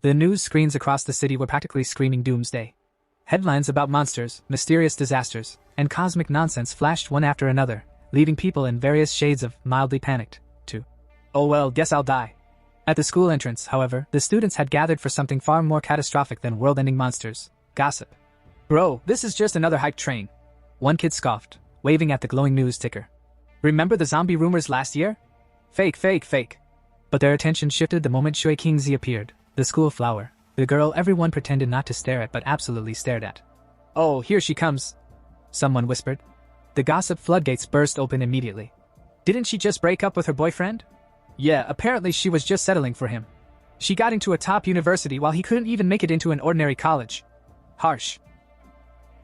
The news screens across the city were practically screaming doomsday. Headlines about monsters, mysterious disasters, and cosmic nonsense flashed one after another, leaving people in various shades of mildly panicked to, "Oh well, guess I'll die." At the school entrance, however, the students had gathered for something far more catastrophic than world-ending monsters: gossip. "Bro, this is just another hype train," one kid scoffed, waving at the glowing news ticker. "Remember the zombie rumors last year? Fake, fake, fake." But their attention shifted the moment Shui Qingzi appeared, the school flower, the girl everyone pretended not to stare at but absolutely stared at. "Oh, here she comes," someone whispered. The gossip floodgates burst open immediately. "Didn't she just break up with her boyfriend? Yeah, apparently she was just settling for him. She got into a top university while he couldn't even make it into an ordinary college. Harsh."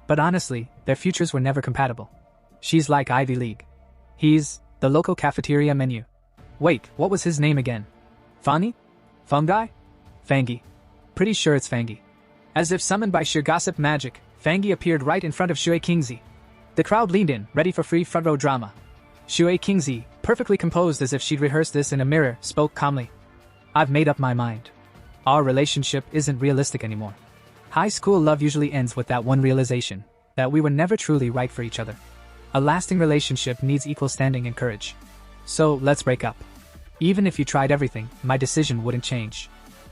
But honestly, their futures were never compatible. She's like Ivy League. He's the local cafeteria menu. Wait, what was his name again? Fani? Fungi? Fangi. Pretty sure it's Fangi. As if summoned by sheer gossip magic, Fangi appeared right in front of Shui Qingzi. The crowd leaned in, ready for free front row drama. Shui Qingzi, perfectly composed as if she'd rehearsed this in a mirror, spoke calmly. "I've made up my mind. Our relationship isn't realistic anymore. High school love usually ends with that one realization, that we were never truly right for each other. A lasting relationship needs equal standing and courage. So let's break up. Even if you tried everything, my decision wouldn't change."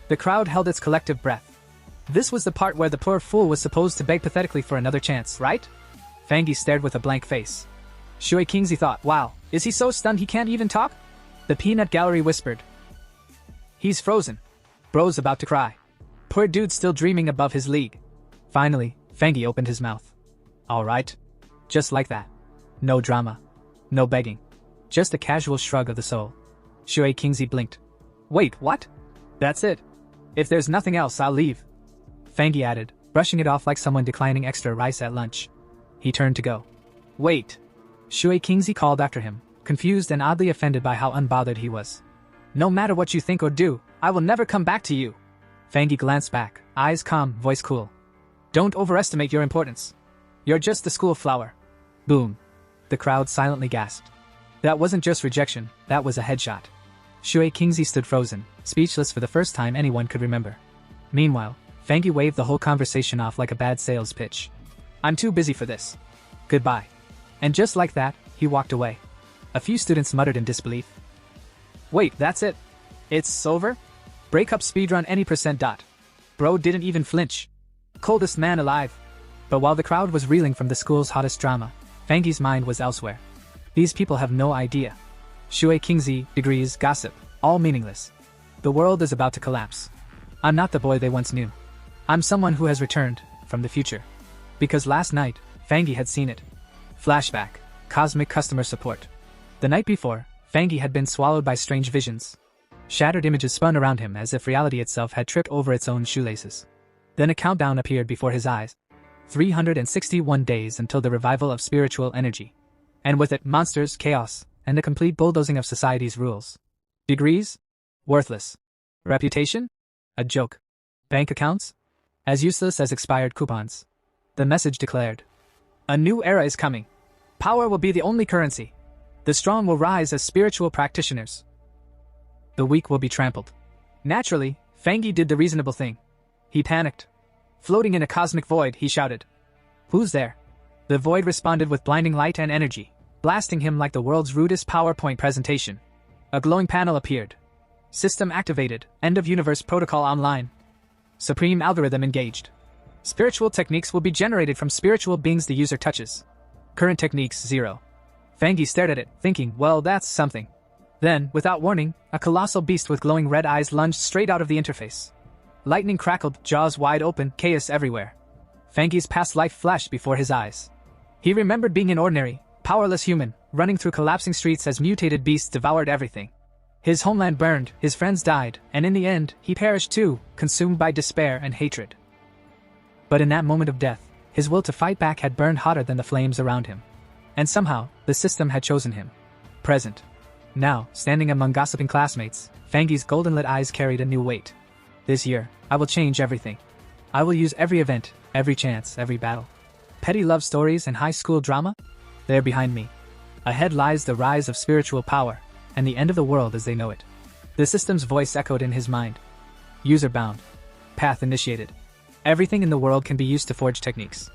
The crowd held its collective breath. This was the part where the poor fool was supposed to beg pathetically for another chance, right? Fangi stared with a blank face. Shui Qingzi thought, wow, is he so stunned he can't even talk? The peanut gallery whispered. He's frozen. Bro's about to cry. Poor dude still dreaming above his league. Finally, Fangi opened his mouth. Alright. Just like that. No drama. No begging. Just a casual shrug of the soul. Shui Qingzi blinked. Wait, what? That's it. If there's nothing else, I'll leave. Fangi added, brushing it off like someone declining extra rice at lunch. He turned to go. Wait. Shui Qingzi called after him, confused and oddly offended by how unbothered he was. No matter what you think or do, I will never come back to you. Fangi glanced back, eyes calm, voice cool. Don't overestimate your importance. You're just the school flower. Boom. The crowd silently gasped. That wasn't just rejection, that was a headshot. Shui Qingzi stood frozen, speechless for the first time anyone could remember. Meanwhile, Fangi waved the whole conversation off like a bad sales pitch. I'm too busy for this. Goodbye. And just like that, he walked away. A few students muttered in disbelief. Wait, that's it? It's over? Breakup speedrun any %. Bro didn't even flinch. Coldest man alive. But while the crowd was reeling from the school's hottest drama, Fangi's mind was elsewhere. These people have no idea. Shui Qingzi, degrees, gossip, all meaningless. The world is about to collapse. I'm not the boy they once knew. I'm someone who has returned, from the future. Because last night, Fangi had seen it. Flashback, cosmic customer support. The night before, Fangi had been swallowed by strange visions. Shattered images spun around him as if reality itself had tripped over its own shoelaces. Then a countdown appeared before his eyes. 361 days until the revival of spiritual energy. And with it, monsters, chaos, and the complete bulldozing of society's rules. Degrees? Worthless. Reputation? A joke. Bank accounts? As useless as expired coupons. The message declared. A new era is coming. Power will be the only currency. The strong will rise as spiritual practitioners. The weak will be trampled. Naturally, Fangi did the reasonable thing. He panicked. Floating in a cosmic void, he shouted. Who's there? The void responded with blinding light and energy, blasting him like the world's rudest PowerPoint presentation. A glowing panel appeared. System activated, end of universe protocol online. Supreme algorithm engaged. Spiritual techniques will be generated from spiritual beings the user touches. Current techniques 0. Fangi stared at it, thinking, well, that's something. Then, without warning, a colossal beast with glowing red eyes lunged straight out of the interface. Lightning crackled, jaws wide open, chaos everywhere. Fangi's past life flashed before his eyes. He remembered being an ordinary, powerless human, running through collapsing streets as mutated beasts devoured everything. His homeland burned, his friends died, and in the end, he perished too, consumed by despair and hatred. But in that moment of death, his will to fight back had burned hotter than the flames around him. And somehow, the system had chosen him. Present. Now, standing among gossiping classmates, Fangi's golden-lit eyes carried a new weight. This year, I will change everything. I will use every event, every chance, every battle. Petty love stories and high school drama? They're behind me. Ahead lies the rise of spiritual power, and the end of the world as they know it. The system's voice echoed in his mind. User bound. path initiated. Everything in the world can be used to forge techniques.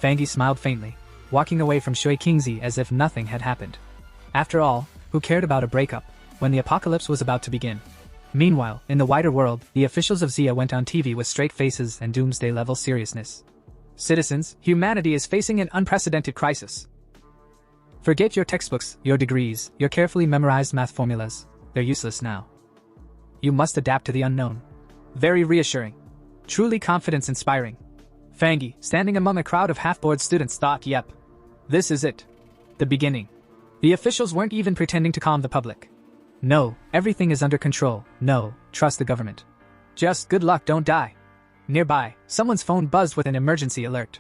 Fangi smiled faintly, walking away from Shui Kingzi as if nothing had happened. After all, who cared about a breakup when the apocalypse was about to begin? Meanwhile, in the wider world, the officials of Xia went on TV with straight faces and doomsday-level seriousness. Citizens, humanity is facing an unprecedented crisis. Forget your textbooks, your degrees, your carefully memorized math formulas. They're useless now. You must adapt to the unknown. Very reassuring. Truly confidence-inspiring. Fangi, standing among a crowd of half-bored students, thought, yep. This is it. The beginning. The officials weren't even pretending to calm the public. No, everything is under control. No, trust the government. Just good luck, don't die. Nearby, someone's phone buzzed with an emergency alert.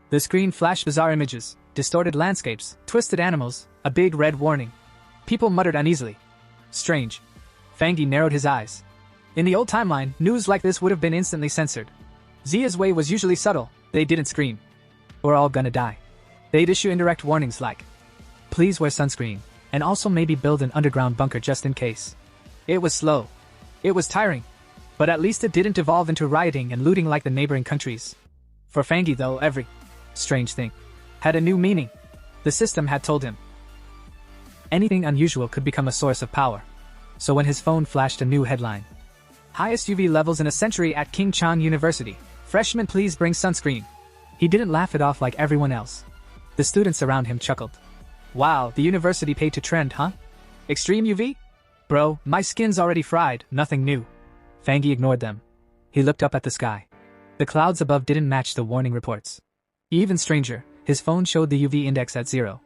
The screen flashed bizarre images, distorted landscapes, twisted animals, a big red warning. People muttered uneasily. Strange. Fangi narrowed his eyes. In the old timeline, news like this would have been instantly censored. Zia's way was usually subtle. They didn't scream. We're all gonna die. They'd issue indirect warnings like, please wear sunscreen, and also maybe build an underground bunker just in case. It was slow. It was tiring. But at least it didn't evolve into rioting and looting like the neighboring countries. For Fangi though, every strange thing had a new meaning. The system had told him anything unusual could become a source of power. So when his phone flashed a new headline, highest UV levels in a century at King Chan University, freshmen please bring sunscreen, he didn't laugh it off like everyone else. The students around him chuckled. Wow, the university paid to trend, huh? Extreme UV? Bro, my skin's already fried, nothing new. Fangi ignored them. He looked up at the sky. The clouds above didn't match the warning reports. Even stranger, his phone showed the UV index at 0.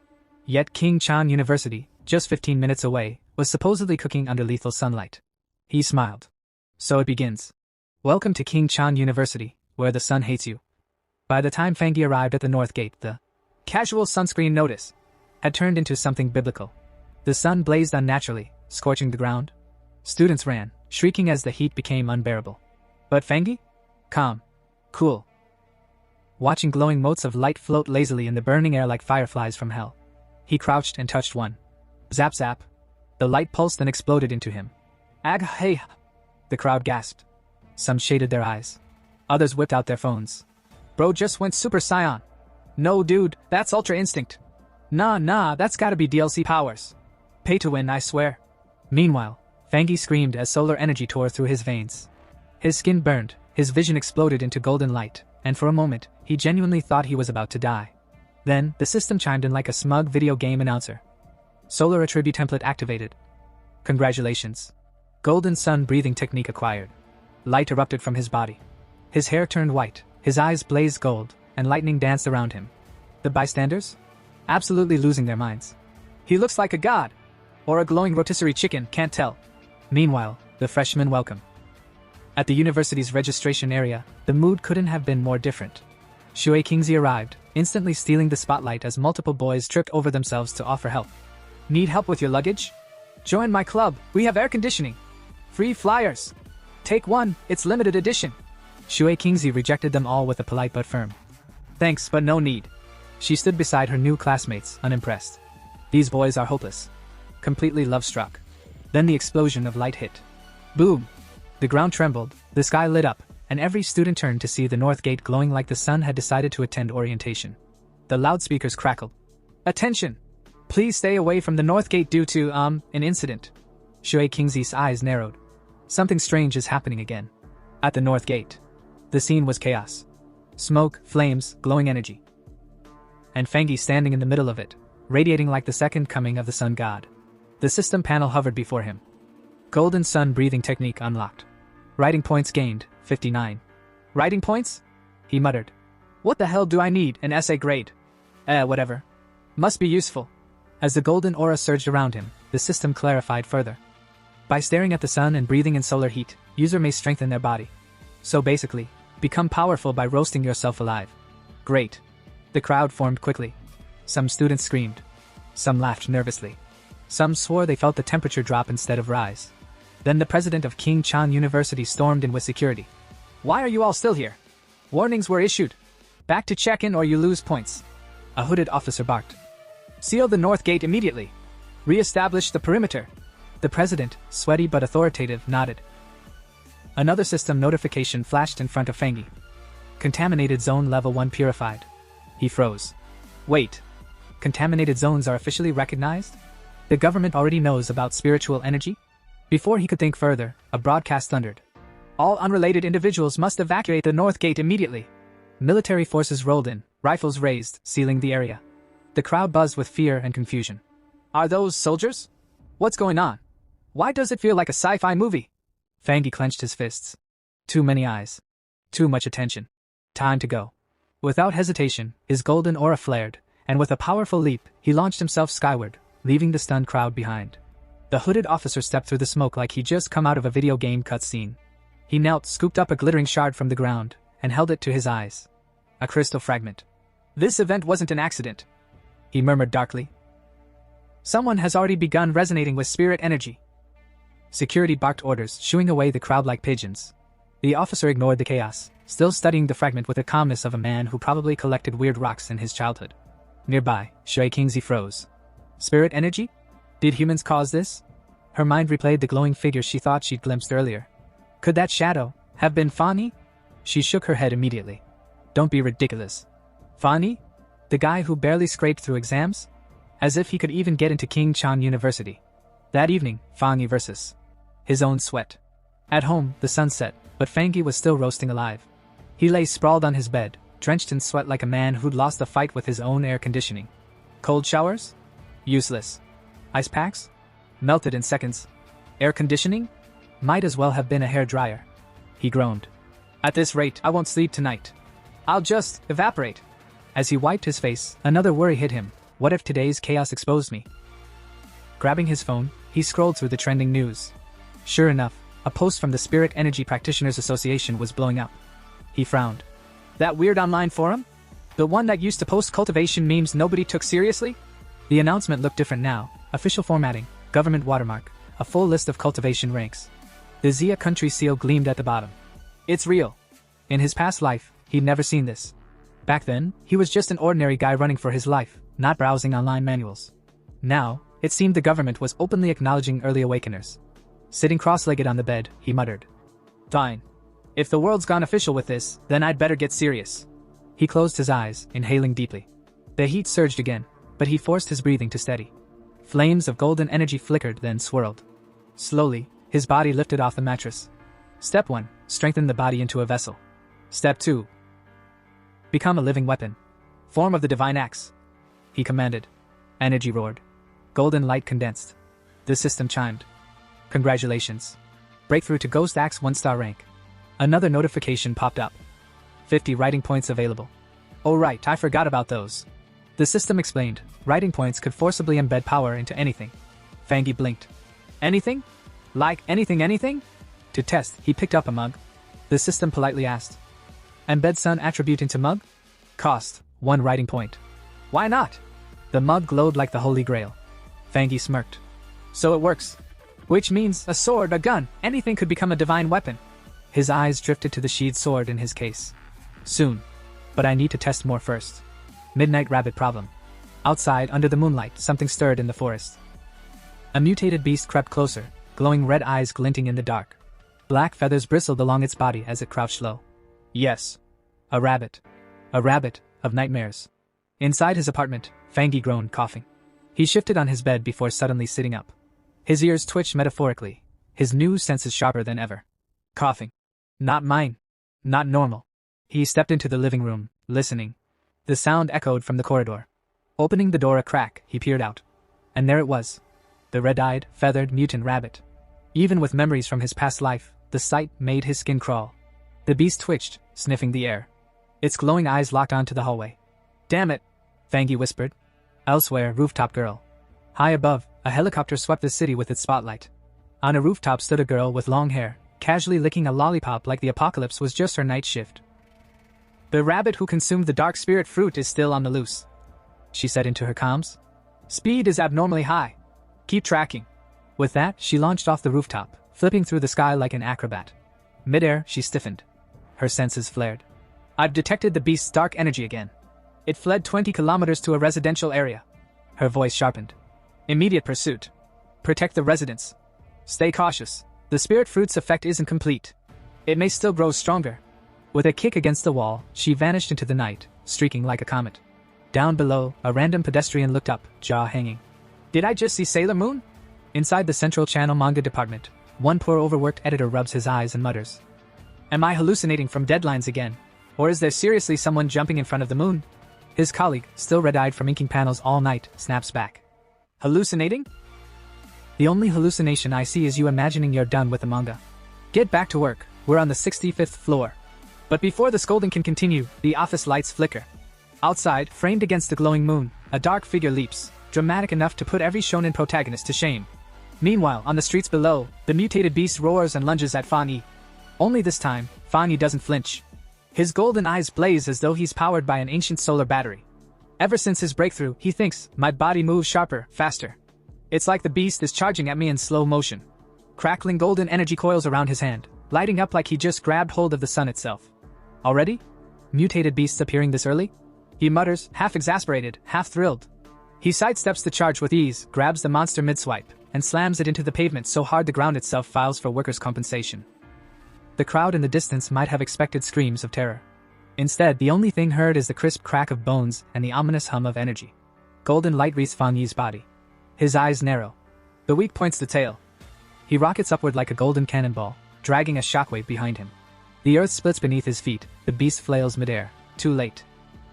Yet King Chan University, just 15 minutes away, was supposedly cooking under lethal sunlight. He smiled. So it begins. Welcome to King Chan University, where the sun hates you. By the time Fangi arrived at the north gate, the casual sunscreen notice had turned into something biblical. The sun blazed unnaturally, scorching the ground. Students ran, shrieking as the heat became unbearable. But Fangi? Calm. Cool. Watching glowing motes of light float lazily in the burning air like fireflies from hell. He crouched and touched one. Zap zap. The light pulsed and exploded into him. Ag hey! The crowd gasped. Some shaded their eyes. Others whipped out their phones. Bro just went Super Saiyan. No dude, that's Ultra Instinct. Nah, that's gotta be DLC powers. Pay to win, I swear. Meanwhile, Fangi screamed as solar energy tore through his veins. His skin burned, his vision exploded into golden light, and for a moment, he genuinely thought he was about to die. Then, the system chimed in like a smug video game announcer. Solar attribute template activated. Congratulations. Golden sun breathing technique acquired. Light erupted from his body. His hair turned white, his eyes blazed gold, and lightning danced around him. The bystanders? Absolutely losing their minds. He looks like a god. Or a glowing rotisserie chicken, can't tell. Meanwhile, the freshmen welcome. At the university's registration area, the mood couldn't have been more different. Shui Kingzi arrived, instantly stealing the spotlight as multiple boys tripped over themselves to offer help. Need help with your luggage? Join my club, we have air conditioning. Free flyers. Take one, it's limited edition. Shui Kingzi rejected them all with a polite but firm. Thanks, but no need. She stood beside her new classmates, unimpressed. These boys are hopeless. Completely love-struck. Then the explosion of light hit. Boom! The ground trembled, the sky lit up, and every student turned to see the north gate glowing like the sun had decided to attend orientation. The loudspeakers crackled. Attention! Please stay away from the north gate due to, an incident. Shui Kingzi's eyes narrowed. Something strange is happening again. At the north gate. The scene was chaos. Smoke, flames, glowing energy. And Fangi standing in the middle of it, radiating like the second coming of the sun god. The system panel hovered before him. Golden sun breathing technique unlocked. Writing points gained, 59. Writing points? He muttered. What the hell do I need, an essay grade? Whatever. Must be useful. As the golden aura surged around him, the system clarified further. By staring at the sun and breathing in solar heat, user may strengthen their body. So basically, become powerful by roasting yourself alive. Great. The crowd formed quickly. Some students screamed. Some laughed nervously. Some swore they felt the temperature drop instead of rise. Then the president of King Chan University stormed in with security. Why are you all still here? Warnings were issued. Back to check-in or you lose points. A hooded officer barked. Seal the north gate immediately. Re-establish the perimeter. The president, sweaty but authoritative, nodded. Another system notification flashed in front of Fangi. Contaminated zone level 1 purified. He froze. Wait. Contaminated zones are officially recognized? The government already knows about spiritual energy? Before he could think further, a broadcast thundered. All unrelated individuals must evacuate the north gate immediately. Military forces rolled in, rifles raised, sealing the area. The crowd buzzed with fear and confusion. Are those soldiers? What's going on? Why does it feel like a sci-fi movie? Fangi clenched his fists. Too many eyes. Too much attention. Time to go. Without hesitation, his golden aura flared, and with a powerful leap, he launched himself skyward, leaving the stunned crowd behind. The hooded officer stepped through the smoke like he'd just come out of a video game cutscene. He knelt, scooped up a glittering shard from the ground, and held it to his eyes. A crystal fragment. This event wasn't an accident, he murmured darkly. Someone has already begun resonating with spirit energy. Security barked orders, shooing away the crowd like pigeons. The officer ignored the chaos, still studying the fragment with the calmness of a man who probably collected weird rocks in his childhood. Nearby, Shui Kingzi froze. Spirit energy? Did humans cause this? Her mind replayed the glowing figure she thought she'd glimpsed earlier. Could that shadow have been Fani? She shook her head immediately. Don't be ridiculous. Fani? The guy who barely scraped through exams? As if he could even get into King Chan University. That evening, Fani versus his own sweat. At home, the sun set, but Fangi was still roasting alive. He lay sprawled on his bed, drenched in sweat like a man who'd lost a fight with his own air conditioning. Cold showers? Useless. Ice packs? Melted in seconds. Air conditioning? Might as well have been a hairdryer. He groaned. At this rate, I won't sleep tonight. I'll just evaporate. As he wiped his face, another worry hit him. What if today's chaos exposed me? Grabbing his phone, he scrolled through the trending news. Sure enough, a post from the Spirit Energy Practitioners Association was blowing up. He frowned. That weird online forum? The one that used to post cultivation memes nobody took seriously? The announcement looked different now. Official formatting, government watermark, a full list of cultivation ranks. The Zia country seal gleamed at the bottom. It's real. In his past life, he'd never seen this. Back then, he was just an ordinary guy running for his life, not browsing online manuals. Now, it seemed the government was openly acknowledging early awakeners. Sitting cross-legged on the bed, he muttered. Fine. If the world's gone official with this, then I'd better get serious. He closed his eyes, inhaling deeply. The heat surged again, but he forced his breathing to steady. Flames of golden energy flickered, then swirled. Slowly, his body lifted off the mattress. Step 1. Strengthen the body into a vessel. Step 2. Become a living weapon. Form of the divine axe. He commanded. Energy roared. Golden light condensed. The system chimed. Congratulations. Breakthrough to Ghost Axe 1-star rank. Another notification popped up. 50 writing points available. Oh right, I forgot about those. The system explained. Writing points could forcibly embed power into anything. Fangi blinked. Anything? Like anything? To test, he picked up a mug. The system politely asked. Embed sun attribute into mug? Cost, 1 writing point. Why not? The mug glowed like the Holy Grail. Fangi smirked. So it works. Which means a sword, a gun, anything could become a divine weapon. His eyes drifted to the sheathed sword in his case. Soon. But I need to test more first. Midnight rabbit problem. Outside, under the moonlight, something stirred in the forest. A mutated beast crept closer, glowing red eyes glinting in the dark. Black feathers bristled along its body as it crouched low. Yes. A rabbit. A rabbit of nightmares. Inside his apartment, Fangi groaned, coughing. He shifted on his bed before suddenly sitting up. His ears twitched metaphorically, his new senses sharper than ever. Coughing. Not mine. Not normal. He stepped into the living room, listening. The sound echoed from the corridor. Opening the door a crack, he peered out. And there it was. The red-eyed, feathered mutant rabbit. Even with memories from his past life, the sight made his skin crawl. The beast twitched, sniffing the air. Its glowing eyes locked onto the hallway. Damn it, Fangi whispered. Elsewhere, rooftop girl. High above, a helicopter swept the city with its spotlight. On a rooftop stood a girl with long hair, casually licking a lollipop like the apocalypse was just her night shift. The rabbit who consumed the dark spirit fruit is still on the loose, she said into her comms. Speed is abnormally high. Keep tracking. With that, she launched off the rooftop, flipping through the sky like an acrobat. Midair, she stiffened. Her senses flared. I've detected the beast's dark energy again. It fled 20 kilometers to a residential area. Her voice sharpened. Immediate pursuit. Protect the residents. Stay cautious. The spirit fruit's effect isn't complete. It may still grow stronger. With a kick against the wall, she vanished into the night, streaking like a comet. Down below, a random pedestrian looked up, jaw hanging. Did I just see Sailor Moon? Inside the Central Channel manga department, one poor overworked editor rubs his eyes and mutters. Am I hallucinating from deadlines again? Or is there seriously someone jumping in front of the moon? His colleague, still red-eyed from inking panels all night, snaps back. Hallucinating? The only hallucination I see is you imagining you're done with the manga. Get back to work, we're on the 65th floor. But before the scolding can continue, the office lights flicker. Outside, framed against the glowing moon, a dark figure leaps, dramatic enough to put every shonen protagonist to shame. Meanwhile, on the streets below, the mutated beast roars and lunges at Fan Yi. Only this time, Fan Yi doesn't flinch. His golden eyes blaze as though he's powered by an ancient solar battery. Ever since his breakthrough, he thinks, my body moves sharper, faster. It's like the beast is charging at me in slow motion. Crackling golden energy coils around his hand, lighting up like he just grabbed hold of the sun itself. Already? Mutated beasts appearing this early? He mutters, half exasperated, half thrilled. He sidesteps the charge with ease, grabs the monster mid-swipe, and slams it into the pavement so hard the ground itself files for workers' compensation. The crowd in the distance might have expected screams of terror. Instead, the only thing heard is the crisp crack of bones and the ominous hum of energy. Golden light wreaths Fan Yi's body. His eyes narrow. The weak points the tail. He rockets upward like a golden cannonball, dragging a shockwave behind him. The earth splits beneath his feet, the beast flails midair. Too late.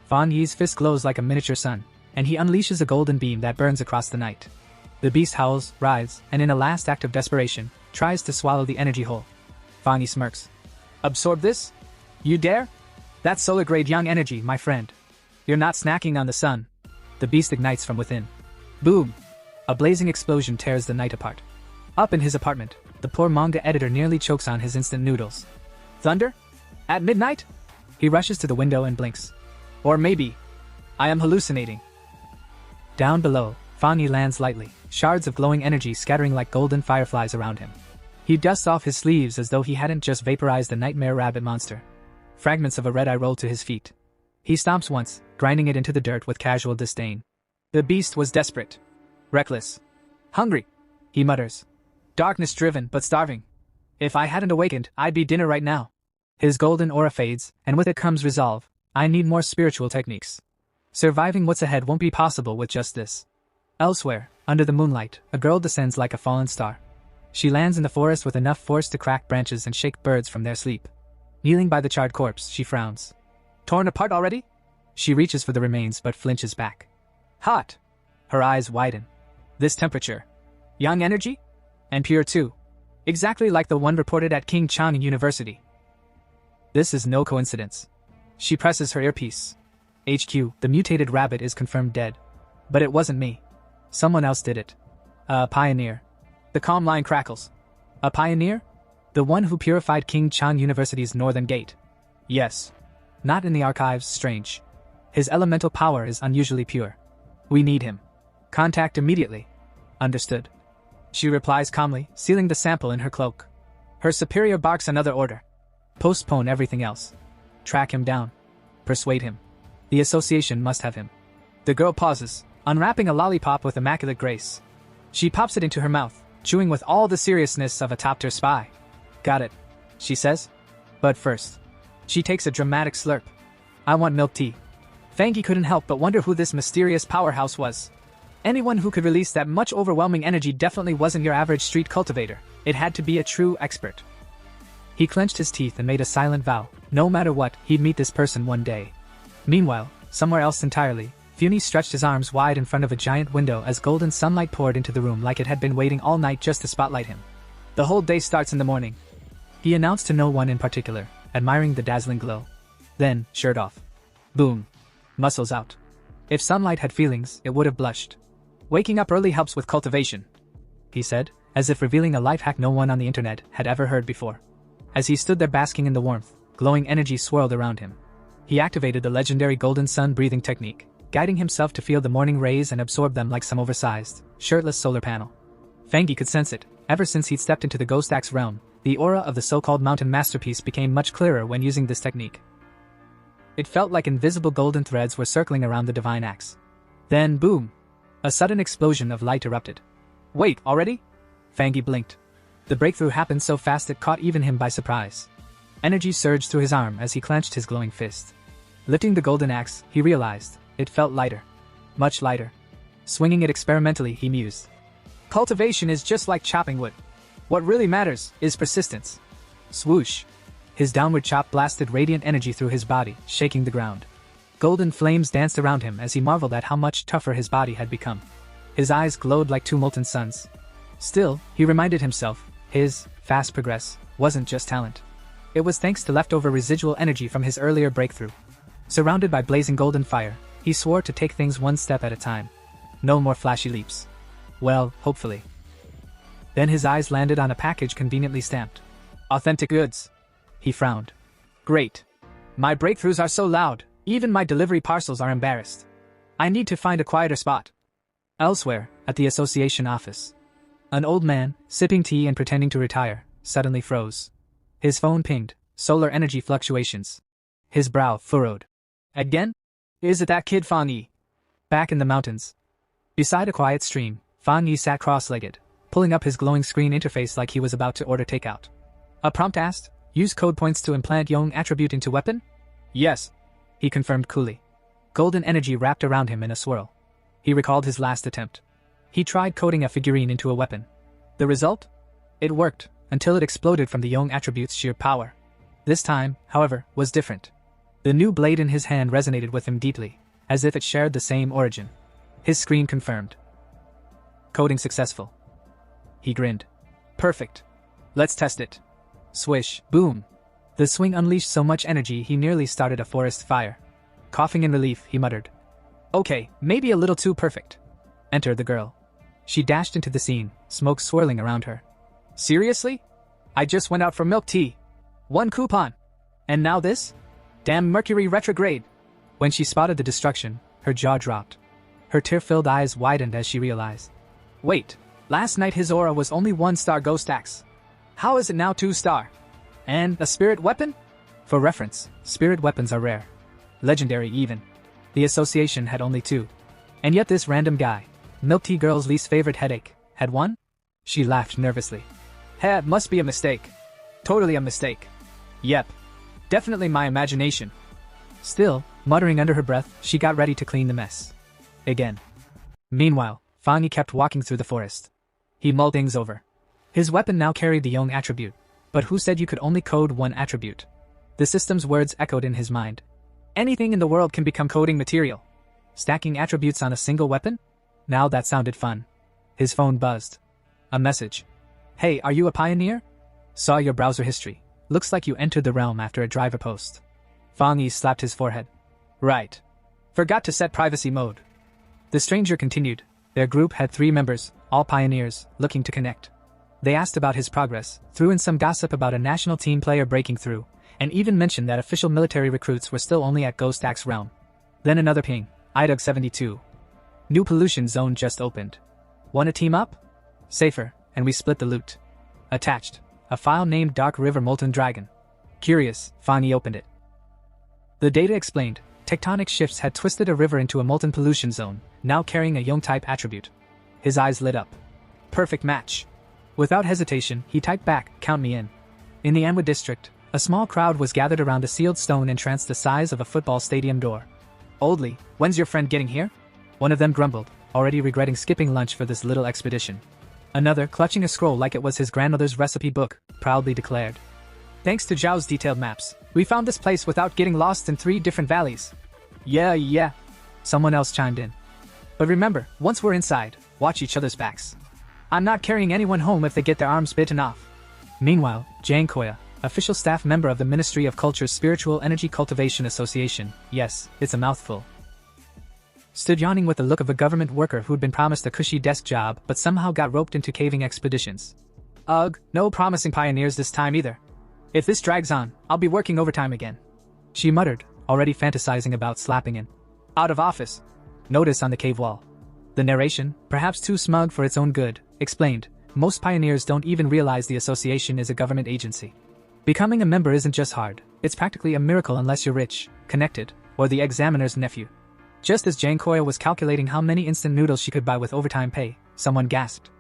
Fan Yi's fist glows like a miniature sun, and he unleashes a golden beam that burns across the night. The beast howls, writhes, and in a last act of desperation, tries to swallow the energy whole. Fan Yi smirks. Absorb this? You dare? That's solar-grade young energy, my friend. You're not snacking on the sun. The beast ignites from within. Boom! A blazing explosion tears the night apart. Up in his apartment, the poor manga editor nearly chokes on his instant noodles. Thunder? At midnight? He rushes to the window and blinks. Or maybe, I am hallucinating. Down below, Fan Yi lands lightly, shards of glowing energy scattering like golden fireflies around him. He dusts off his sleeves as though he hadn't just vaporized a nightmare rabbit monster. Fragments of a red eye roll to his feet. He stomps once, grinding it into the dirt with casual disdain. The beast was desperate. Reckless. Hungry. He mutters. Darkness-driven but starving. If I hadn't awakened, I'd be dinner right now. His golden aura fades, and with it comes resolve. I need more spiritual techniques. Surviving what's ahead won't be possible with just this. Elsewhere, under the moonlight, a girl descends like a fallen star. She lands in the forest with enough force to crack branches and shake birds from their sleep. Kneeling by the charred corpse, she frowns. Torn apart already? She reaches for the remains but flinches back. Hot! Her eyes widen. This temperature. Young energy? And pure too. Exactly like the one reported at King Chang University. This is no coincidence. She presses her earpiece. HQ, the mutated rabbit is confirmed dead. But it wasn't me. Someone else did it. A pioneer. The calm line crackles. A pioneer? The one who purified King Chang University's northern gate. Yes. Not in the archives, strange. His elemental power is unusually pure. We need him. Contact immediately. Understood. She replies calmly, sealing the sample in her cloak. Her superior barks another order. Postpone everything else. Track him down. Persuade him. The association must have him. The girl pauses, unwrapping a lollipop with immaculate grace. She pops it into her mouth, chewing with all the seriousness of a top-tier spy. Got it, she says. But first, she takes a dramatic slurp. I want milk tea. Fan Yi couldn't help but wonder who this mysterious powerhouse was. Anyone who could release that much overwhelming energy definitely wasn't your average street cultivator. It had to be a true expert. He clenched his teeth and made a silent vow. No matter what, he'd meet this person one day. Meanwhile, somewhere else entirely, Funi stretched his arms wide in front of a giant window as golden sunlight poured into the room like it had been waiting all night just to spotlight him. The whole day starts in the morning. He announced to no one in particular, admiring the dazzling glow. Then, shirt off. Boom. Muscles out. If sunlight had feelings, it would have blushed. Waking up early helps with cultivation, he said, as if revealing a life hack no one on the internet had ever heard before. As he stood there basking in the warmth, glowing energy swirled around him. He activated the legendary golden sun breathing technique, guiding himself to feel the morning rays and absorb them like some oversized, shirtless solar panel. Fan Yi could sense it. Ever since he'd stepped into the Ghost Axe realm, the aura of the so-called mountain masterpiece became much clearer when using this technique. It felt like invisible golden threads were circling around the divine axe. Then, boom! A sudden explosion of light erupted. Wait, already? Fan Yi blinked. The breakthrough happened so fast it caught even him by surprise. Energy surged through his arm as he clenched his glowing fist. Lifting the golden axe, he realized it felt lighter. Much lighter. Swinging it experimentally, he mused. Cultivation is just like chopping wood. What really matters is persistence. Swoosh. His downward chop blasted radiant energy through his body, shaking the ground. Golden flames danced around him as he marveled at how much tougher his body had become. His eyes glowed like two molten suns. Still, he reminded himself, his fast progress wasn't just talent. It was thanks to leftover residual energy from his earlier breakthrough. Surrounded by blazing golden fire, he swore to take things one step at a time. No more flashy leaps. Well, hopefully. Then his eyes landed on a package conveniently stamped. Authentic goods. He frowned. Great. My breakthroughs are so loud, even my delivery parcels are embarrassed. I need to find a quieter spot. Elsewhere, at the association office. An old man, sipping tea and pretending to retire, suddenly froze. His phone pinged, solar energy fluctuations. His brow furrowed. Again? Is it that kid Fan Yi? Back in the mountains. Beside a quiet stream, Fan Yi sat cross-legged, pulling up his glowing screen interface like he was about to order takeout. A prompt asked, use code points to implant Young attribute into weapon? Yes. He confirmed coolly. Golden energy wrapped around him in a swirl. He recalled his last attempt. He tried coding a figurine into a weapon. The result? It worked, until it exploded from the Young attribute's sheer power. This time, however, was different. The new blade in his hand resonated with him deeply, as if it shared the same origin. His screen confirmed. Coding successful. He grinned. Perfect. Let's test it. Swish, boom. The swing unleashed so much energy he nearly started a forest fire. Coughing in relief, he muttered. Okay, maybe a little too perfect. Enter the girl. She dashed into the scene, smoke swirling around her. Seriously? I just went out for milk tea. 1 coupon. And now this? Damn Mercury retrograde. When she spotted the destruction, her jaw dropped. Her tear-filled eyes widened as she realized. Wait, last night his aura was only 1-star ghost axe. How is it now 2-star? And a spirit weapon? For reference, spirit weapons are rare. Legendary even. The association had only 2. And yet this random guy, Milk Tea Girl's least favorite headache, had 1? She laughed nervously. It must be a mistake. Totally a mistake. Yep. Definitely my imagination. Still, muttering under her breath, she got ready to clean the mess. Again. Meanwhile, Fan Yi kept walking through the forest. He mulled things over. His weapon now carried the Young attribute, but who said you could only code 1 attribute? The system's words echoed in his mind. Anything in the world can become coding material. Stacking attributes on a single weapon? Now that sounded fun. His phone buzzed. A message. Hey, are you a pioneer? Saw your browser history. Looks like you entered the realm after a driver post. Fan Yi slapped his forehead. Right. Forgot to set privacy mode. The stranger continued. Their group had 3 members, all pioneers, looking to connect. They asked about his progress, threw in some gossip about a national team player breaking through, and even mentioned that official military recruits were still only at Ghost Axe realm. Then another ping. IDUG 72. New pollution zone just opened. Wanna team up? Safer, and we split the loot. Attached. A file named Dark River Molten Dragon. Curious, Fan Yi opened it. The data explained, tectonic shifts had twisted a river into a molten pollution zone, now carrying a Young-type attribute. His eyes lit up. Perfect match. Without hesitation, he typed back, count me in. In the Manhwa district, a small crowd was gathered around a sealed stone entrance the size of a football stadium door. Oldly, when's your friend getting here? One of them grumbled, already regretting skipping lunch for this little expedition. Another, clutching a scroll like it was his grandmother's recipe book, proudly declared. Thanks to Zhao's detailed maps, we found this place without getting lost in 3 different valleys. Yeah. Someone else chimed in. But remember, once we're inside, watch each other's backs. I'm not carrying anyone home if they get their arms bitten off. Meanwhile, Jang Koya, official staff member of the Ministry of Culture's Spiritual Energy Cultivation Association, yes, it's a mouthful, stood yawning with the look of a government worker who'd been promised a cushy desk job but somehow got roped into caving expeditions. Ugh, no promising pioneers this time either. If this drags on, I'll be working overtime again. She muttered, already fantasizing about slapping an out of office notice on the cave wall. The narration, perhaps too smug for its own good, explained, most pioneers don't even realize the association is a government agency. Becoming a member isn't just hard, it's practically a miracle unless you're rich, connected, or the examiner's nephew. Just as Jang Koya was calculating how many instant noodles she could buy with overtime pay, someone gasped.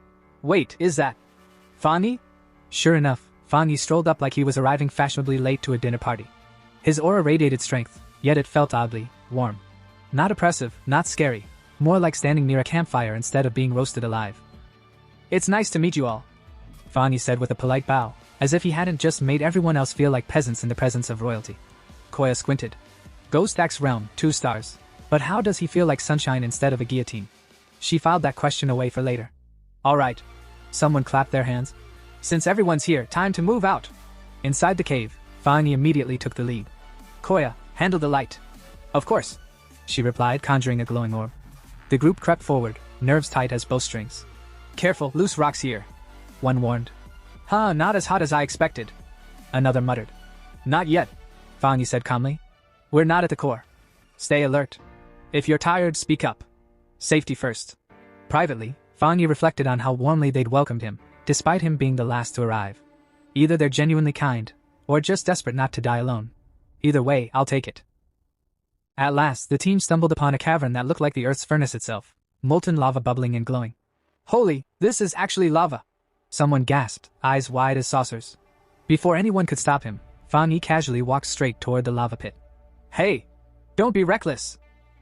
Wait, is that Fan Yi? Sure enough, Fang Yi strolled up like he was arriving fashionably late to a dinner party. His aura radiated strength, yet it felt oddly warm. Not oppressive, not scary, more like standing near a campfire instead of being roasted alive. "It's nice to meet you all," Fang Yi said with a polite bow, as if he hadn't just made everyone else feel like peasants in the presence of royalty. Koya squinted. Ghost Axe Realm, 2 stars. But how does he feel like sunshine instead of a guillotine? She filed that question away for later. "Alright." Someone clapped their hands. "Since everyone's here, time to move out." Inside the cave, Fang Yi immediately took the lead. "Koya, handle the light." "Of course," she replied, conjuring a glowing orb. The group crept forward, nerves tight as bowstrings. "Careful, loose rocks here," one warned. "Huh, not as hot as I expected," another muttered. "Not yet," Fang Yi said calmly. "We're not at the core. Stay alert. If you're tired, speak up. Safety first." Privately, Fang Yi reflected on how warmly they'd welcomed him, despite him being the last to arrive. Either they're genuinely kind, or just desperate not to die alone. Either way, I'll take it. At last, the team stumbled upon a cavern that looked like the Earth's furnace itself, molten lava bubbling and glowing. "Holy, this is actually lava!" Someone gasped, eyes wide as saucers. Before anyone could stop him, Fang Yi casually walked straight toward the lava pit. "Hey! Don't be reckless!"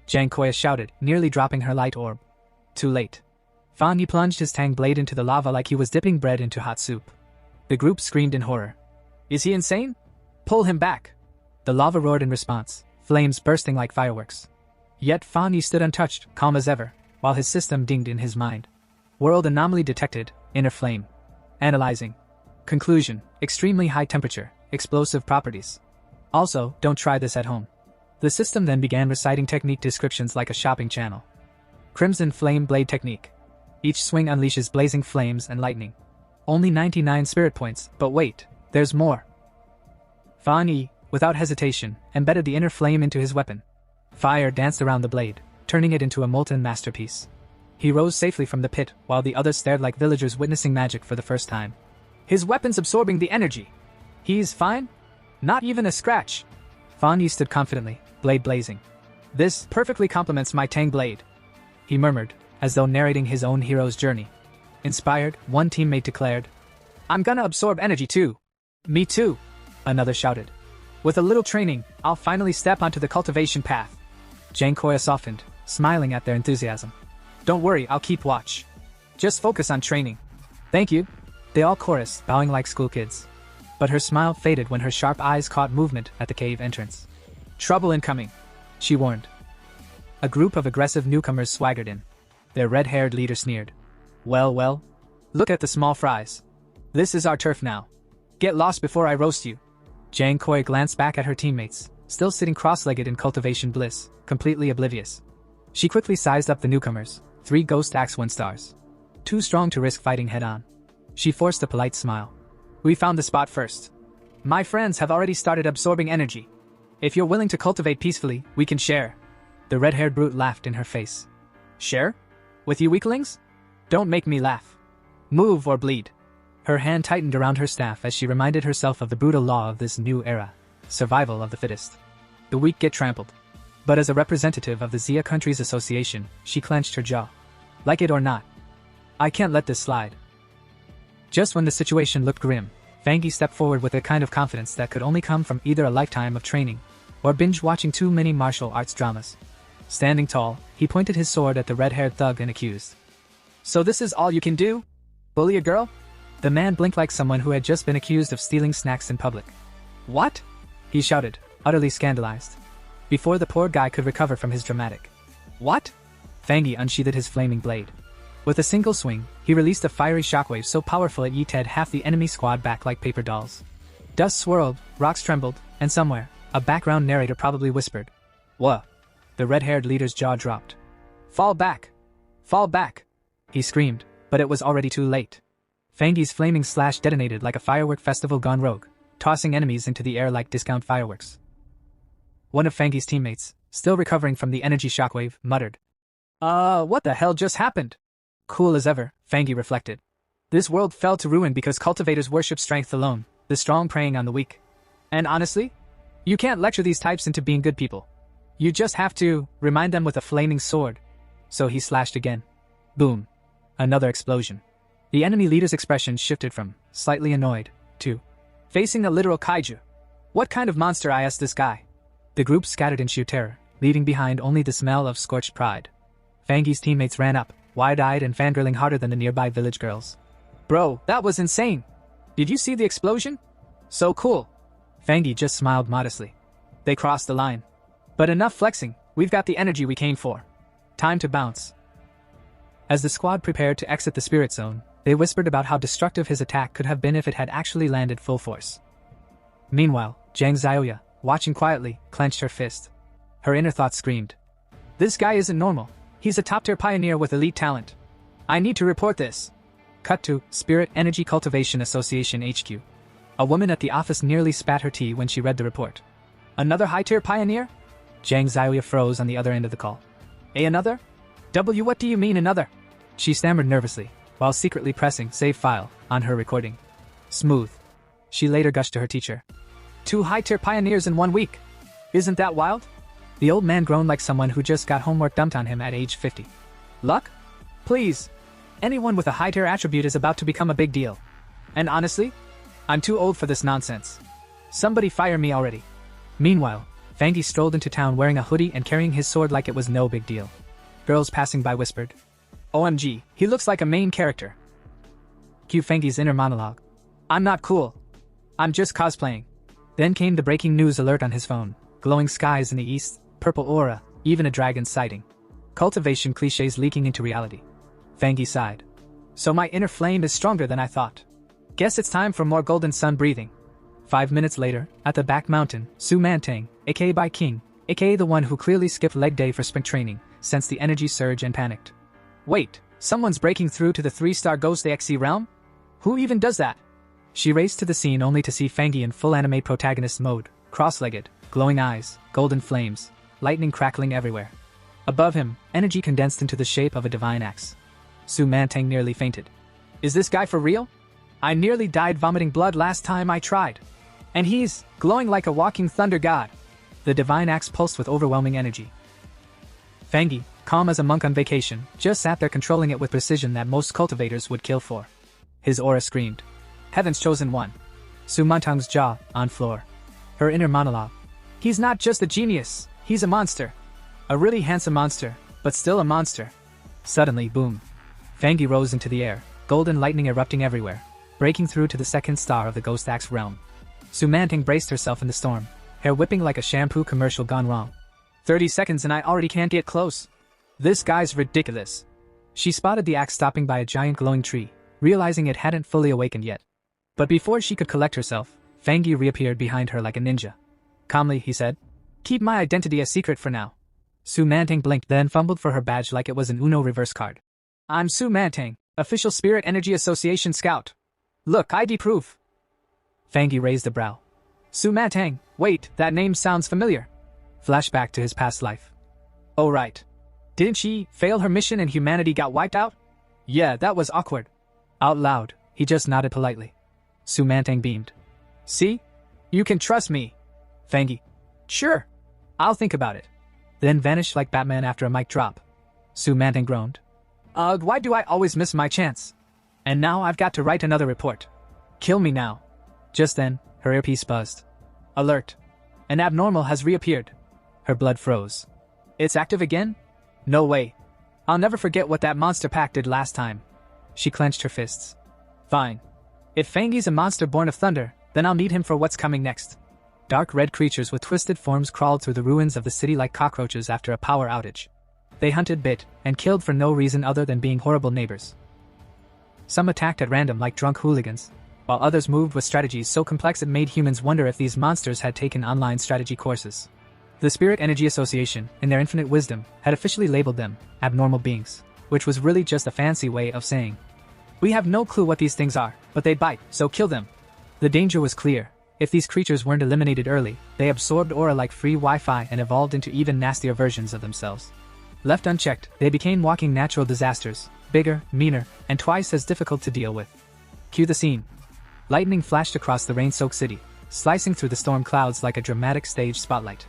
Jang Koya shouted, nearly dropping her light orb. Too late. Fang Yi plunged his tang blade into the lava like he was dipping bread into hot soup. The group screamed in horror. "Is he insane? Pull him back!" The lava roared in response, flames bursting like fireworks. Yet Fang Yi stood untouched, calm as ever, while his system dinged in his mind. World anomaly detected, inner flame. Analyzing. Conclusion, extremely high temperature, explosive properties. Also, don't try this at home. The system then began reciting technique descriptions like a shopping channel. Crimson Flame Blade Technique. Each swing unleashes blazing flames and lightning. Only 99 spirit points, but wait, there's more. Fang Yi, without hesitation, embedded the inner flame into his weapon. Fire danced around the blade, turning it into a molten masterpiece. He rose safely from the pit, while the others stared like villagers witnessing magic for the first time. "His weapon's absorbing the energy. He's fine? Not even a scratch." Fang Yi stood confidently, blade blazing. "This perfectly complements my Tang blade," he murmured, as though narrating his own hero's journey. Inspired, one teammate declared, "I'm gonna absorb energy too." "Me too," another shouted. "With a little training, I'll finally step onto the cultivation path." Jang Koya softened, smiling at their enthusiasm. "Don't worry, I'll keep watch. Just focus on training." "Thank you," they all chorused, bowing like schoolkids. But her smile faded when her sharp eyes caught movement at the cave entrance. "Trouble incoming," she warned. A group of aggressive newcomers swaggered in. Their red-haired leader sneered. Well, well. Look at the small fries. This is our turf now. Get lost before I roast you." Jang Koya glanced back at her teammates, still sitting cross-legged in cultivation bliss, completely oblivious. She quickly sized up the newcomers, 3 Ghost Axe 1 stars. Too strong to risk fighting head-on. She forced a polite smile. "We found the spot first. My friends have already started absorbing energy. If you're willing to cultivate peacefully, we can share." The red-haired brute laughed in her face. "Share? With you weaklings? Don't make me laugh. Move or bleed." Her hand tightened around her staff as she reminded herself of the brutal law of this new era. Survival of the fittest. The weak get trampled. But as a representative of the Xia Countries Association, she clenched her jaw. Like it or not, I can't let this slide. Just when the situation looked grim, Fang Yi stepped forward with a kind of confidence that could only come from either a lifetime of training or binge-watching too many martial arts dramas. Standing tall, he pointed his sword at the red-haired thug and accused. "So this is all you can do? Bully a girl?" The man blinked like someone who had just been accused of stealing snacks in public. "What?" he shouted, utterly scandalized. Before the poor guy could recover from his dramatic "What?" Fang Yi unsheathed his flaming blade. With a single swing, he released a fiery shockwave so powerful it yeeted half the enemy squad back like paper dolls. Dust swirled, rocks trembled, and somewhere, a background narrator probably whispered, "Wha?" The red-haired leader's jaw dropped. "Fall back! Fall back!" he screamed, but it was already too late. Fang Yi's flaming slash detonated like a firework festival gone rogue, tossing enemies into the air like discount fireworks. One of Fang Yi's teammates, still recovering from the energy shockwave, muttered, What the hell just happened?" Cool as ever, Fang Yi reflected. This world fell to ruin because cultivators worship strength alone, the strong preying on the weak. And honestly, you can't lecture these types into being good people. You just have to remind them with a flaming sword. So he slashed again. Boom. Another explosion. The enemy leader's expression shifted from slightly annoyed to facing a literal kaiju. What kind of monster is this guy? The group scattered in sheer terror, leaving behind only the smell of scorched pride. Fangi's teammates ran up, wide-eyed and fangirling harder than the nearby village girls. Bro, that was insane! Did you see the explosion? So cool! Fangi just smiled modestly. They crossed the line. But enough flexing, we've got the energy we came for. Time to bounce. As the squad prepared to exit the spirit zone, they whispered about how destructive his attack could have been if it had actually landed full force. Meanwhile, Zhang Xiaoya, watching quietly, clenched her fist. Her inner thoughts screamed. This guy isn't normal. He's a top-tier pioneer with elite talent. I need to report this. Cut to Spirit Energy Cultivation Association HQ. A woman at the office nearly spat her tea when she read the report. Another high-tier pioneer? Zhang Xiaoya froze on the other end of the call. Another? What do you mean another? She stammered nervously, while secretly pressing Save File on her recording. Smooth. She later gushed to her teacher. 2 high-tier pioneers in 1 week. Isn't that wild? The old man groaned like someone who just got homework dumped on him at age 50. Luck? Please. Anyone with a high-tier attribute is about to become a big deal. And honestly, I'm too old for this nonsense. Somebody fire me already. Meanwhile, Fangi strolled into town wearing a hoodie and carrying his sword like it was no big deal. Girls passing by whispered, OMG, he looks like a main character. Cue Fangi's inner monologue. I'm not cool. I'm just cosplaying. Then came the breaking news alert on his phone. Glowing skies in the east, purple aura, even a dragon sighting. Cultivation cliches leaking into reality. Fangi sighed. So my inner flame is stronger than I thought. Guess it's time for more golden sun breathing. 5 minutes later, at the back mountain, Su Mantang, aka by King, aka the one who clearly skipped leg day for spring training, sensed the energy surge and panicked. Wait, someone's breaking through to the 3-star Ghost AXE realm? Who even does that? She raced to the scene only to see Fangi in full anime protagonist mode, cross-legged, glowing eyes, golden flames, lightning crackling everywhere. Above him, energy condensed into the shape of a divine axe. Su Mantang nearly fainted. Is this guy for real? I nearly died vomiting blood last time I tried. And he's glowing like a walking thunder god. The divine axe pulsed with overwhelming energy. Fangi, calm as a monk on vacation, just sat there controlling it with precision that most cultivators would kill for. His aura screamed. Heaven's chosen one. Su Mantang's jaw on floor. Her inner monologue. He's not just a genius, he's a monster. A really handsome monster, but still a monster. Suddenly, boom. Fangi rose into the air, golden lightning erupting everywhere, breaking through to the 2nd star of the Ghost Axe realm. Su Mantang braced herself in the storm, hair whipping like a shampoo commercial gone wrong. 30 seconds and I already can't get close. This guy's ridiculous. She spotted the axe stopping by a giant glowing tree, realizing it hadn't fully awakened yet. But before she could collect herself, Fangi reappeared behind her like a ninja. Calmly, he said, keep my identity a secret for now. Su Mantang blinked then fumbled for her badge like it was an Uno reverse card. I'm Su Mantang, official Spirit Energy Association scout. Look, ID proof. Fangi raised a brow. Su Mantang, wait, that name sounds familiar. Flashback to his past life. Oh right. Didn't she fail her mission and humanity got wiped out? Yeah, that was awkward. Out loud, he just nodded politely. Su Mantang beamed. See? You can trust me. Fangi. Sure. I'll think about it. Then vanished like Batman after a mic drop. Su Mantang groaned. Why do I always miss my chance? And now I've got to write another report. Kill me now. Just then, her earpiece buzzed. Alert. An abnormal has reappeared. Her blood froze. It's active again? No way. I'll never forget what that monster pack did last time. She clenched her fists. Fine. If Fangi's a monster born of thunder, then I'll meet him for what's coming next. Dark red creatures with twisted forms crawled through the ruins of the city like cockroaches after a power outage. They hunted, bit, and killed for no reason other than being horrible neighbors. Some attacked at random like drunk hooligans, while others moved with strategies so complex it made humans wonder if these monsters had taken online strategy courses. The Spirit Energy Association, in their infinite wisdom, had officially labeled them abnormal beings, which was really just a fancy way of saying, we have no clue what these things are, but they bite, so kill them. The danger was clear. If these creatures weren't eliminated early, they absorbed aura like free Wi-Fi and evolved into even nastier versions of themselves. Left unchecked, they became walking natural disasters, bigger, meaner, and twice as difficult to deal with. Cue the scene. Lightning flashed across the rain-soaked city, slicing through the storm clouds like a dramatic stage spotlight.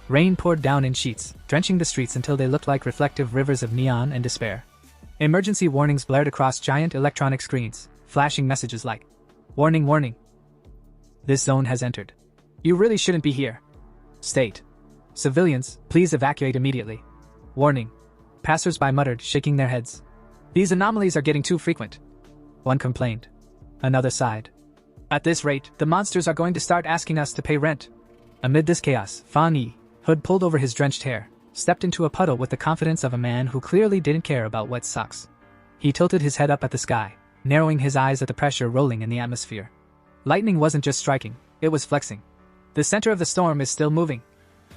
Rain poured down in sheets, drenching the streets until they looked like reflective rivers of neon and despair. Emergency warnings blared across giant electronic screens, flashing messages like, Warning, warning. This zone has entered. You really shouldn't be here. State. Civilians, please evacuate immediately. Warning. Passers-by muttered, shaking their heads. These anomalies are getting too frequent. One complained. Another sighed. At this rate, the monsters are going to start asking us to pay rent. Amid this chaos, Fan Yi, hood pulled over his drenched hair, stepped into a puddle with the confidence of a man who clearly didn't care about wet socks. He tilted his head up at the sky, narrowing his eyes at the pressure rolling in the atmosphere. Lightning wasn't just striking, it was flexing. The center of the storm is still moving,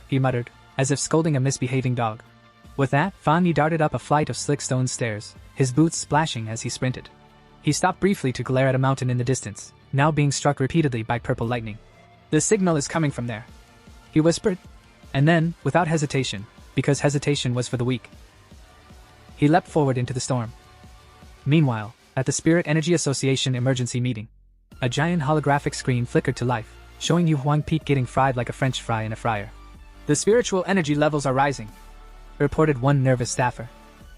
he muttered, as if scolding a misbehaving dog. With that, Fan Yi darted up a flight of slick stone stairs, his boots splashing as he sprinted. He stopped briefly to glare at a mountain in the distance, now being struck repeatedly by purple lightning. The signal is coming from there, he whispered. And then, without hesitation, because hesitation was for the weak, he leapt forward into the storm. Meanwhile, at the Spirit Energy Association emergency meeting, a giant holographic screen flickered to life, showing Yu Huang Peak getting fried like a French fry in a fryer. The spiritual energy levels are rising, reported one nervous staffer.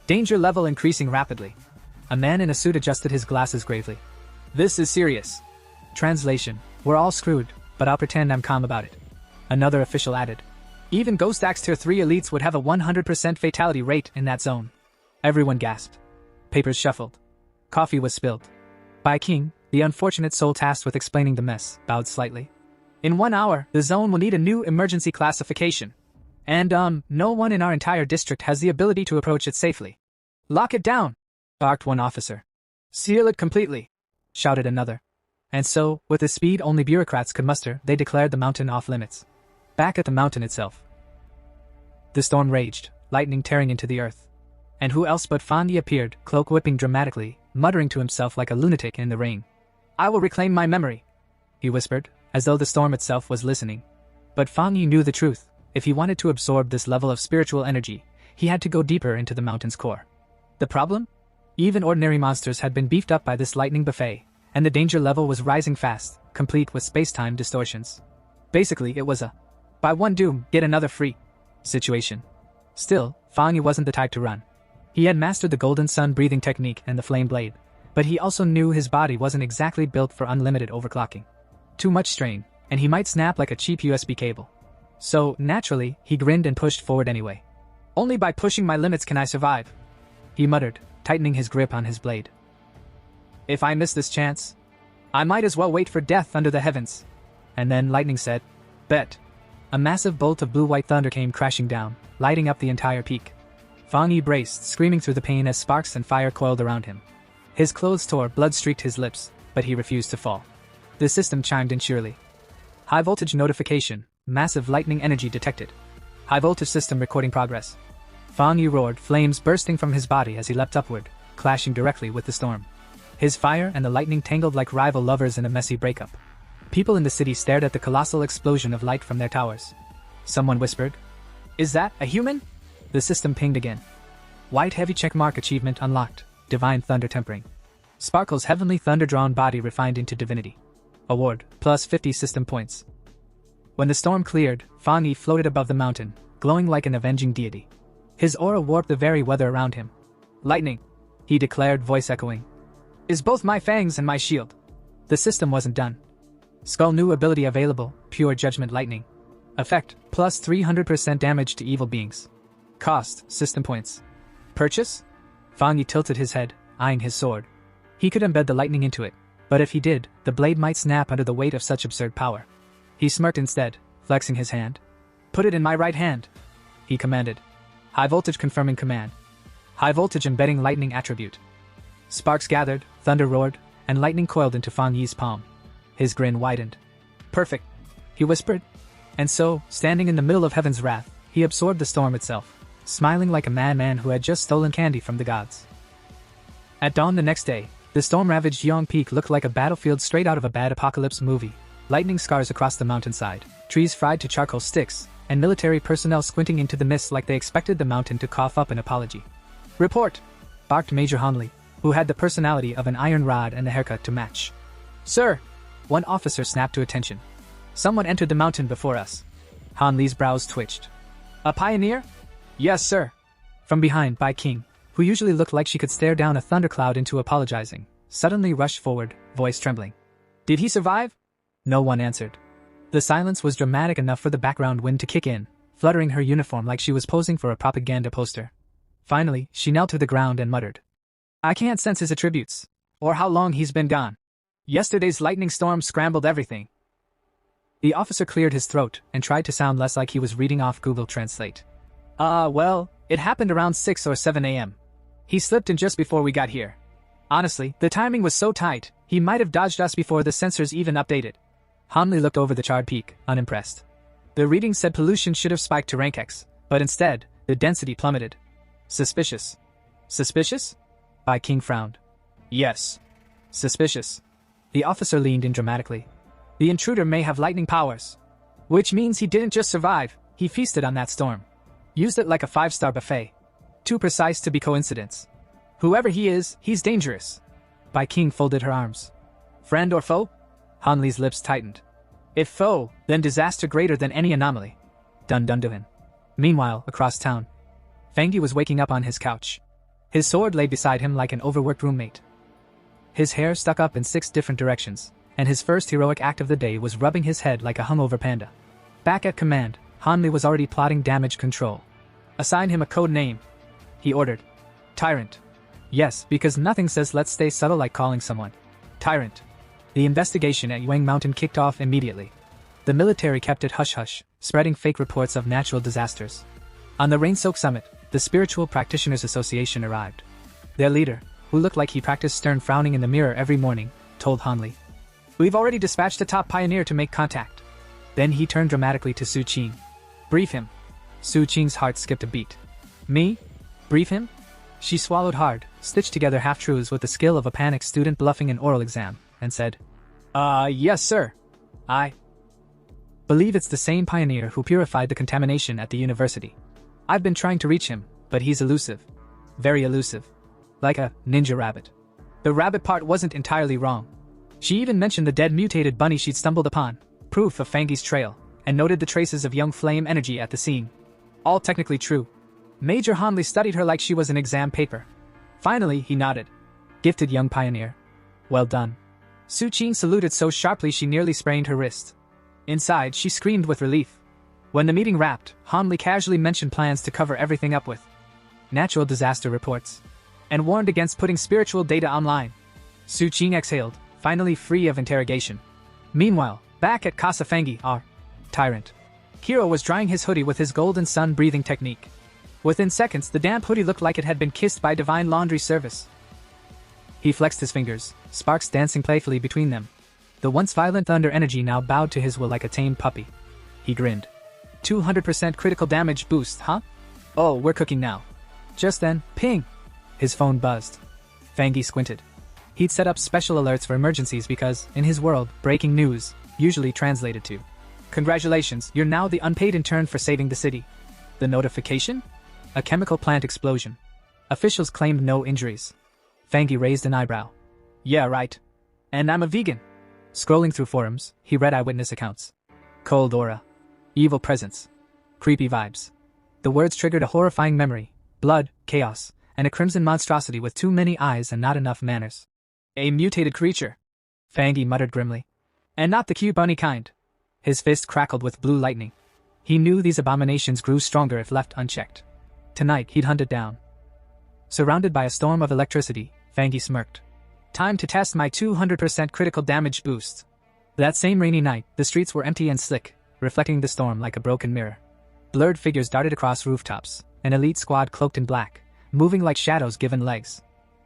Danger level increasing rapidly. A man in a suit adjusted his glasses gravely. This is serious. Translation: we're all screwed, but I'll pretend I'm calm about it. Another official added. Even Ghost Axe Tier 3 elites would have a 100% fatality rate in that zone. Everyone gasped. Papers shuffled. Coffee was spilled. Bai King, the unfortunate soul tasked with explaining the mess, bowed slightly. In 1 hour, the zone will need a new emergency classification. And no one in our entire district has the ability to approach it safely. Lock it down, barked one officer. Seal it completely, shouted another. And so, with the speed only bureaucrats could muster, they declared the mountain off limits. Back at the mountain itself, the storm raged, lightning tearing into the earth. And who else but Fan Yi appeared, cloak whipping dramatically, muttering to himself like a lunatic in the rain. I will reclaim my memory, he whispered, as though the storm itself was listening. But Fan Yi knew the truth. If he wanted to absorb this level of spiritual energy, he had to go deeper into the mountain's core. The problem? Even ordinary monsters had been beefed up by this lightning buffet, and the danger level was rising fast, complete with space-time distortions. Basically, it was a buy one doom, get another free situation. Still, Fan Yi wasn't the type to run. He had mastered the golden sun breathing technique and the flame blade, but he also knew his body wasn't exactly built for unlimited overclocking. Too much strain, and he might snap like a cheap USB cable. So, naturally, he grinned and pushed forward anyway. Only by pushing my limits can I survive, he muttered, tightening his grip on his blade. If I miss this chance, I might as well wait for death under the heavens. And then lightning said, bet. A massive bolt of blue-white thunder came crashing down, lighting up the entire peak. Fan Yi braced, screaming through the pain as sparks and fire coiled around him. His clothes tore, blood streaked his lips, but he refused to fall. The system chimed in cheerily. High voltage notification, massive lightning energy detected. High voltage system recording progress. Fan Yi roared, flames bursting from his body as he leapt upward, clashing directly with the storm. His fire and the lightning tangled like rival lovers in a messy breakup. People in the city stared at the colossal explosion of light from their towers. Someone whispered, "Is that a human?" The system pinged again. White heavy checkmark achievement unlocked. Divine thunder tempering. Sparkle's heavenly thunder-drawn body refined into divinity. Award, plus 50 system points. When the storm cleared, Fan Yi floated above the mountain, glowing like an avenging deity. His aura warped the very weather around him. Lightning, he declared, voice echoing, is both my fangs and my shield. The system wasn't done. Skull new ability available, Pure Judgment Lightning. Effect, plus 300% damage to evil beings. Cost, system points. Purchase? Fan Yi tilted his head, eyeing his sword. He could embed the lightning into it, but if he did, the blade might snap under the weight of such absurd power. He smirked instead, flexing his hand. Put it in my right hand, he commanded. High voltage confirming command. High voltage embedding lightning attribute. Sparks gathered, thunder roared, and lightning coiled into Fan Yi's palm. His grin widened. Perfect, he whispered. And so, standing in the middle of heaven's wrath, he absorbed the storm itself, smiling like a madman who had just stolen candy from the gods. At dawn the next day, the storm-ravaged Yong Peak looked like a battlefield straight out of a bad apocalypse movie. Lightning scars across the mountainside, trees fried to charcoal sticks, and military personnel squinting into the mist like they expected the mountain to cough up an apology. Report, barked Major Hanli, who had the personality of an iron rod and the haircut to match. Sir, one officer snapped to attention. Someone entered the mountain before us. Hanli's brows twitched. A pioneer? Yes, sir. From behind, Bai King, who usually looked like she could stare down a thundercloud into apologizing, suddenly rushed forward, voice trembling. Did he survive? No one answered. The silence was dramatic enough for the background wind to kick in, fluttering her uniform like she was posing for a propaganda poster. Finally, she knelt to the ground and muttered, "I can't sense his attributes, or how long he's been gone. Yesterday's lightning storm scrambled everything." The officer cleared his throat and tried to sound less like he was reading off Google Translate. Well, it happened around 6 or 7 a.m. He slipped in just before we got here. Honestly, the timing was so tight, he might have dodged us before the sensors even updated." Hanli looked over the charred peak, unimpressed. The reading said pollution should have spiked to rank X, but instead, the density plummeted. Suspicious. Suspicious? Bai King frowned. Yes. Suspicious. The officer leaned in dramatically. The intruder may have lightning powers. Which means he didn't just survive, he feasted on that storm. Used it like a 5-star buffet. Too precise to be coincidence. Whoever he is, he's dangerous. Bai King folded her arms. Friend or foe? Hanli's lips tightened. If foe, then disaster greater than any anomaly. Dun dun dun. Meanwhile, across town, Fangyi was waking up on his couch. His sword lay beside him like an overworked roommate. His hair stuck up in 6 different directions, and his first heroic act of the day was rubbing his head like a hungover panda. Back at command, Hanli was already plotting damage control. Assign him a code name, he ordered. Tyrant. Yes, because nothing says let's stay subtle like calling someone Tyrant. The investigation at Yuang Mountain kicked off immediately. The military kept it hush-hush, spreading fake reports of natural disasters. On the Rain-Soaked Summit, the Spiritual Practitioners Association arrived. Their leader, who looked like he practiced stern frowning in the mirror every morning, told Hanli, "We've already dispatched a top pioneer to make contact." Then he turned dramatically to Su Qing. "Brief him." Su Qing's heart skipped a beat. "Me? Brief him?" She swallowed hard, stitched together half-truths with the skill of a panicked student bluffing an oral exam, and said, Yes sir. I believe it's the same pioneer who purified the contamination at the university. I've been trying to reach him, but he's elusive. Very elusive. Like a ninja rabbit. The rabbit part wasn't entirely wrong. She even mentioned the dead mutated bunny she'd stumbled upon, proof of Fangyi's trail, and noted the traces of young flame energy at the scene. All technically true. Major Hanli studied her like she was an exam paper. Finally, he nodded. Gifted young pioneer. Well done. Su Qing saluted so sharply she nearly sprained her wrist. Inside, she screamed with relief. When the meeting wrapped, Hanli casually mentioned plans to cover everything up with natural disaster reports, and warned against putting spiritual data online. Su Qing exhaled, finally free of interrogation. Meanwhile, back at Casa Fangyi, our tyrant, Hiro was drying his hoodie with his golden sun breathing technique. Within seconds, the damp hoodie looked like it had been kissed by divine laundry service. He flexed his fingers, sparks dancing playfully between them. The once violent thunder energy now bowed to his will like a tamed puppy. He grinned. 200% critical damage boost, huh? Oh, we're cooking now. Just then, ping! His phone buzzed. Fangyi squinted. He'd set up special alerts for emergencies because, in his world, breaking news usually translated to, "Congratulations, you're now the unpaid intern for saving the city." The notification? A chemical plant explosion. Officials claimed no injuries. Fangyi raised an eyebrow. Yeah, right. And I'm a vegan. Scrolling through forums, he read eyewitness accounts. Cold aura. Evil presence. Creepy vibes. The words triggered a horrifying memory. Blood, chaos, and a crimson monstrosity with too many eyes and not enough manners. A mutated creature. Fangyi muttered grimly. And not the cute bunny kind. His fist crackled with blue lightning. He knew these abominations grew stronger if left unchecked. Tonight he'd hunt it down. Surrounded by a storm of electricity, Fangyi smirked. Time to test my 200% critical damage boost. That same rainy night, the streets were empty and slick, reflecting the storm like a broken mirror. Blurred figures darted across rooftops, an elite squad cloaked in black, moving like shadows given legs.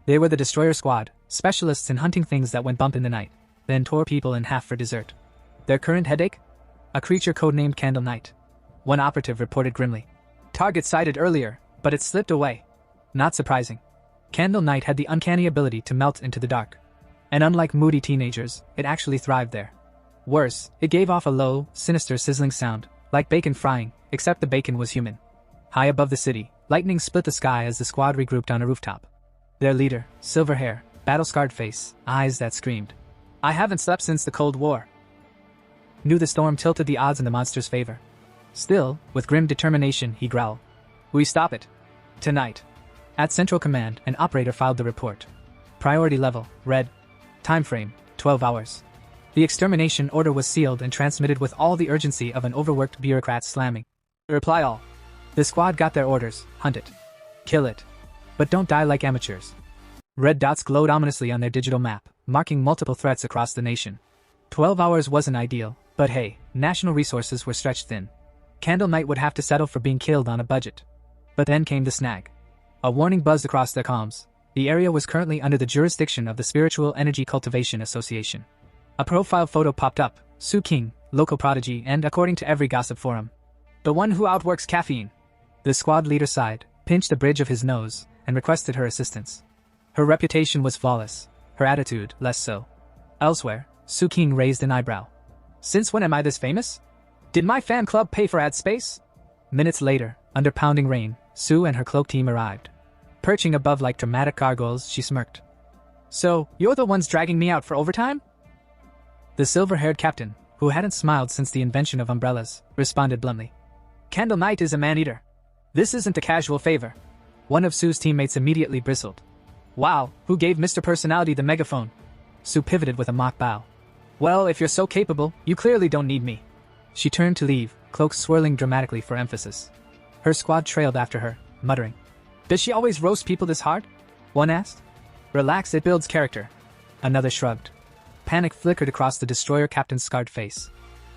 They were the Destroyer Squad, specialists in hunting things that went bump in the night, then tore people in half for dessert. Their current headache? A creature codenamed Candle Knight. One operative reported grimly. Target sighted earlier, but it slipped away. Not surprising. Candle Knight had the uncanny ability to melt into the dark. And unlike moody teenagers, it actually thrived there. Worse, it gave off a low, sinister sizzling sound, like bacon frying, except the bacon was human. High above the city, lightning split the sky as the squad regrouped on a rooftop. Their leader, silver hair, battle-scarred face, eyes that screamed, I haven't slept since the Cold War. Knew the storm tilted the odds in the monster's favor. Still, with grim determination, he growled. We stop it. Tonight. At Central Command, an operator filed the report. Priority level, red. Time frame, 12 hours. The extermination order was sealed and transmitted with all the urgency of an overworked bureaucrat slamming. Reply all. The squad got their orders: hunt it. Kill it. But don't die like amateurs. Red dots glowed ominously on their digital map, marking multiple threats across the nation. 12 hours wasn't ideal, but hey, national resources were stretched thin. Candle Knight would have to settle for being killed on a budget. But then came the snag. A warning buzzed across their comms. The area was currently under the jurisdiction of the Spiritual Energy Cultivation Association. A profile photo popped up: Su King, local prodigy, and, according to every gossip forum, the one who outworks caffeine. The squad leader sighed, pinched the bridge of his nose, and requested her assistance. Her reputation was flawless, her attitude less so. Elsewhere, Su King raised an eyebrow. Since when am I this famous? Did my fan club pay for ad space? Minutes later, under pounding rain, Su and her cloak team arrived. Perching above like dramatic gargoyles, she smirked. So, you're the ones dragging me out for overtime? The silver-haired captain, who hadn't smiled since the invention of umbrellas, responded bluntly. Candle Knight is a man-eater. This isn't a casual favor. One of Su's teammates immediately bristled. Wow, who gave Mr. Personality the megaphone? Su pivoted with a mock bow. Well, if you're so capable, you clearly don't need me. She turned to leave, cloak swirling dramatically for emphasis. Her squad trailed after her, muttering. Does she always roast people this hard? One asked. Relax, it builds character. Another shrugged. Panic flickered across the destroyer captain's scarred face.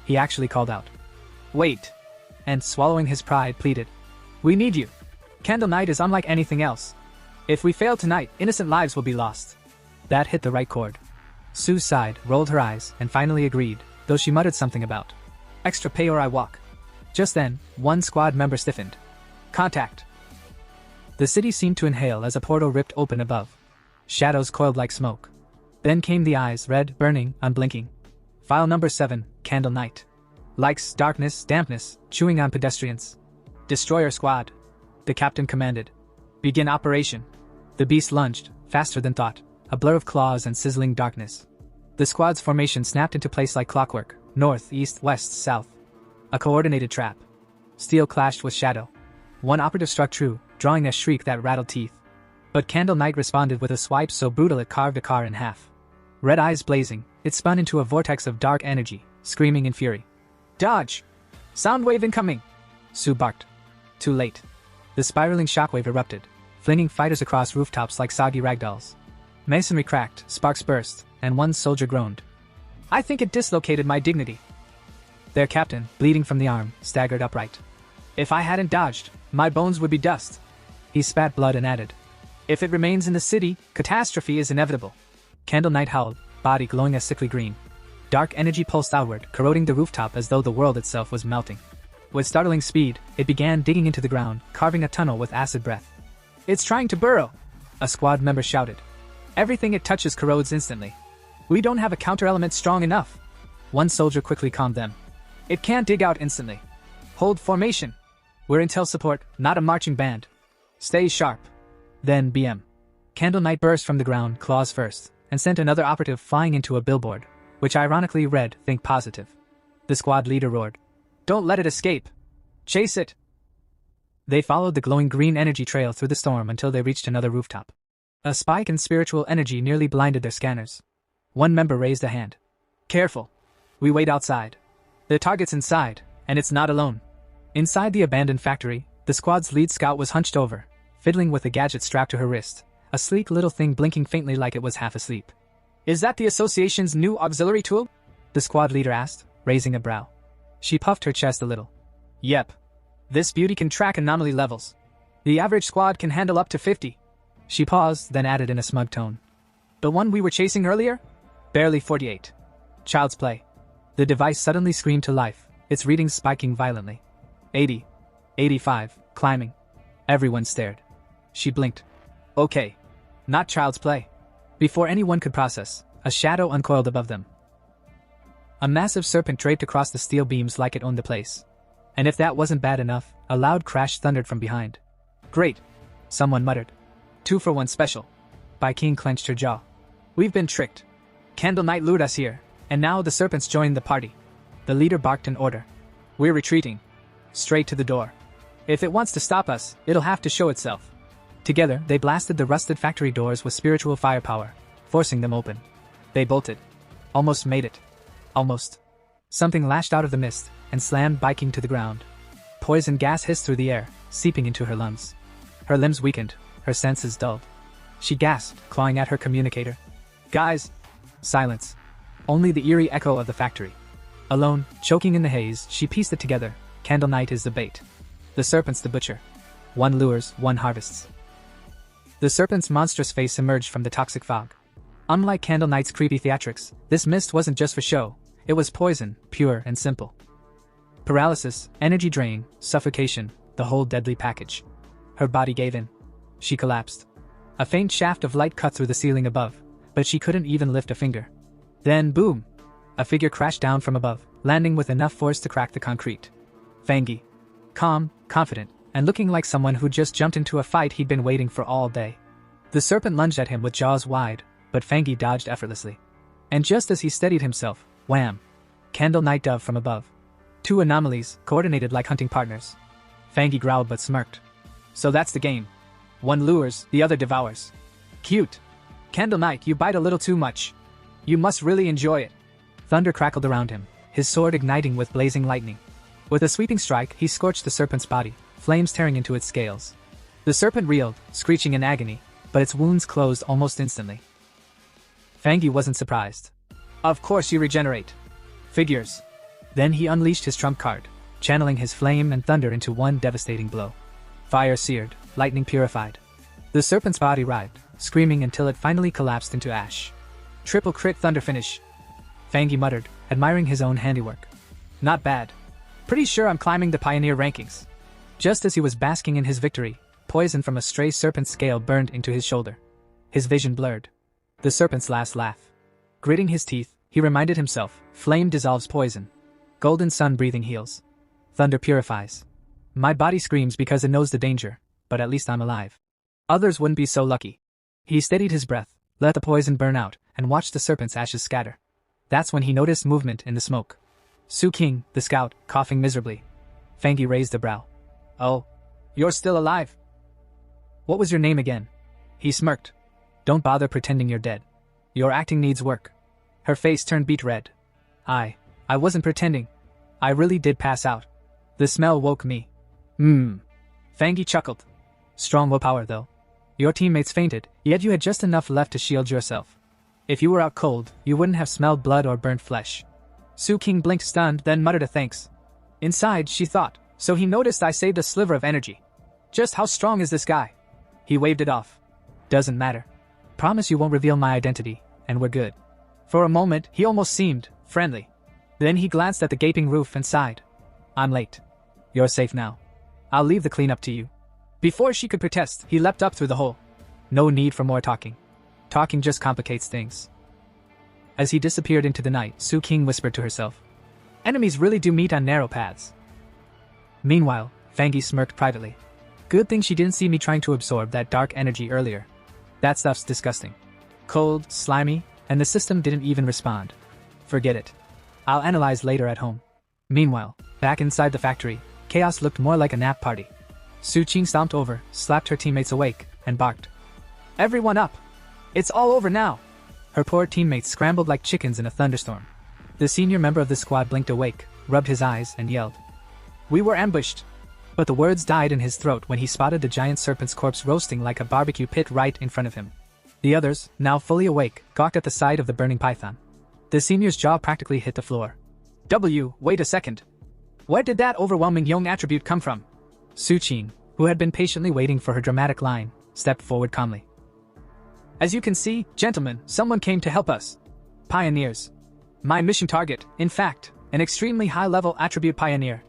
He actually called out. Wait. And swallowing his pride, pleaded. We need you. Candle Knight is unlike anything else. If we fail tonight, innocent lives will be lost. That hit the right chord. Su sighed, rolled her eyes, and finally agreed, though she muttered something about extra pay or I walk. Just then, one squad member stiffened. Contact. The city seemed to inhale as a portal ripped open above. Shadows coiled like smoke. Then came the eyes, red, burning, unblinking. File number 7, Candle Knight. Likes darkness, dampness, chewing on pedestrians. Destroyer squad. The captain commanded. Begin operation. The beast lunged, faster than thought, a blur of claws and sizzling darkness. The squad's formation snapped into place like clockwork, north, east, west, south. A coordinated trap. Steel clashed with shadow. One operative struck true, drawing a shriek that rattled teeth. But Candle Knight responded with a swipe so brutal it carved a car in half. Red eyes blazing, it spun into a vortex of dark energy, screaming in fury. Dodge! Soundwave incoming! Su barked. Too late. The spiraling shockwave erupted, flinging fighters across rooftops like soggy ragdolls. Masonry cracked, sparks burst, and one soldier groaned. I think it dislocated my dignity. Their captain, bleeding from the arm, staggered upright. If I hadn't dodged, my bones would be dust. He spat blood and added. If it remains in the city, catastrophe is inevitable. Candle Knight howled, body glowing a sickly green. Dark energy pulsed outward, corroding the rooftop as though the world itself was melting. With startling speed, it began digging into the ground, carving a tunnel with acid breath. It's trying to burrow! A squad member shouted. Everything it touches corrodes instantly. We don't have a counter-element strong enough. One soldier quickly calmed them. It can't dig out instantly. Hold formation. We're intel support, not a marching band. Stay sharp. Then BM. Candle Knight burst from the ground, claws first, and sent another operative flying into a billboard, which ironically read, Think Positive. The squad leader roared. Don't let it escape. Chase it. They followed the glowing green energy trail through the storm until they reached another rooftop. A spike in spiritual energy nearly blinded their scanners. One member raised a hand. Careful. We wait outside. The target's inside, and it's not alone. Inside the abandoned factory, the squad's lead scout was hunched over, fiddling with a gadget strapped to her wrist, a sleek little thing blinking faintly like it was half asleep. Is that the association's new auxiliary tool? The squad leader asked, raising a brow. She puffed her chest a little. Yep. This beauty can track anomaly levels. The average squad can handle up to 50. She paused, then added in a smug tone. The one we were chasing earlier? Barely 48. Child's play. The device suddenly screamed to life, its readings spiking violently. 80. 85. Climbing. Everyone stared. She blinked. Okay. Not child's play. Before anyone could process, a shadow uncoiled above them. A massive serpent draped across the steel beams like it owned the place. And if that wasn't bad enough, a loud crash thundered from behind. Great. Someone muttered. 2 for 1 special. Bai King clenched her jaw. We've been tricked. Candle Knight lured us here, and now the serpents joined the party. The leader barked an order. We're retreating. Straight to the door. If it wants to stop us, it'll have to show itself. Together, they blasted the rusted factory doors with spiritual firepower, forcing them open. They bolted. Almost made it. Almost. Something lashed out of the mist and slammed biking to the ground. Poison gas hissed through the air, seeping into her lungs. Her limbs weakened, her senses dulled. She gasped, clawing at her communicator. Guys! Silence. Only the eerie echo of the factory. Alone, choking in the haze, she pieced it together. Candle Knight is the bait. The serpent's the butcher. One lures, one harvests. The serpent's monstrous face emerged from the toxic fog. Unlike Candle Knight's creepy theatrics, this mist wasn't just for show. It was poison, pure and simple. Paralysis, energy drain, suffocation, the whole deadly package. Her body gave in. She collapsed. A faint shaft of light cut through the ceiling above, but she couldn't even lift a finger. Then, boom! A figure crashed down from above, landing with enough force to crack the concrete. Fangi. Calm, confident, and looking like someone who just jumped into a fight he'd been waiting for all day. The serpent lunged at him with jaws wide, but Fangi dodged effortlessly. And just as he steadied himself, wham! Candle Knight dove from above. Two anomalies, coordinated like hunting partners. Fangi growled but smirked. So that's the game. One lures, the other devours. Cute. Candle Knight, you bite a little too much. You must really enjoy it. Thunder crackled around him, his sword igniting with blazing lightning. With a sweeping strike, he scorched the serpent's body, flames tearing into its scales. The serpent reeled, screeching in agony, but its wounds closed almost instantly. Fangi wasn't surprised. Of course you regenerate. Figures. Then he unleashed his trump card, channeling his flame and thunder into one devastating blow. Fire seared, lightning purified. The serpent's body writhed, screaming until it finally collapsed into ash. Triple crit thunder finish. Fangi muttered, admiring his own handiwork. Not bad. Pretty sure I'm climbing the pioneer rankings. Just as he was basking in his victory, poison from a stray serpent's scale burned into his shoulder. His vision blurred. The serpent's last laugh. Gritting his teeth, he reminded himself, flame dissolves poison. Golden sun breathing heals. Thunder purifies. My body screams because it knows the danger, but at least I'm alive. Others wouldn't be so lucky. He steadied his breath, let the poison burn out, and watched the serpent's ashes scatter. That's when he noticed movement in the smoke. Su King, the scout, coughing miserably. Fangi raised a brow. Oh, you're still alive. What was your name again? He smirked. Don't bother pretending you're dead. Your acting needs work. Her face turned beet red. I wasn't pretending. I really did pass out. The smell woke me. Fangi chuckled. Strong willpower though. Your teammates fainted, yet you had just enough left to shield yourself. If you were out cold, you wouldn't have smelled blood or burnt flesh. Su King blinked stunned, then muttered a thanks. Inside, she thought, so he noticed I saved a sliver of energy. Just how strong is this guy? He waved it off. Doesn't matter. Promise you won't reveal my identity, and we're good. For a moment, he almost seemed friendly. Then he glanced at the gaping roof and sighed. I'm late. You're safe now. I'll leave the cleanup to you. Before she could protest, he leapt up through the hole. No need for more talking. Talking just complicates things. As he disappeared into the night, Su King whispered to herself. Enemies really do meet on narrow paths. Meanwhile, Fangi smirked privately. Good thing she didn't see me trying to absorb that dark energy earlier. That stuff's disgusting. Cold, slimy, and the system didn't even respond. Forget it. I'll analyze later at home. Meanwhile, back inside the factory, chaos looked more like a nap party. Su King stomped over, slapped her teammates awake, and barked. Everyone up! It's all over now! Her poor teammates scrambled like chickens in a thunderstorm. The senior member of the squad blinked awake, rubbed his eyes, and yelled. We were ambushed! But the words died in his throat when he spotted the giant serpent's corpse roasting like a barbecue pit right in front of him. The others, now fully awake, gawked at the sight of the burning python. The senior's jaw practically hit the floor. Wait a second. Where did that overwhelming young attribute come from? Su King, who had been patiently waiting for her dramatic line, stepped forward calmly. As you can see, gentlemen, someone came to help us. Pioneers. My mission target, in fact, an extremely high-level attribute pioneer.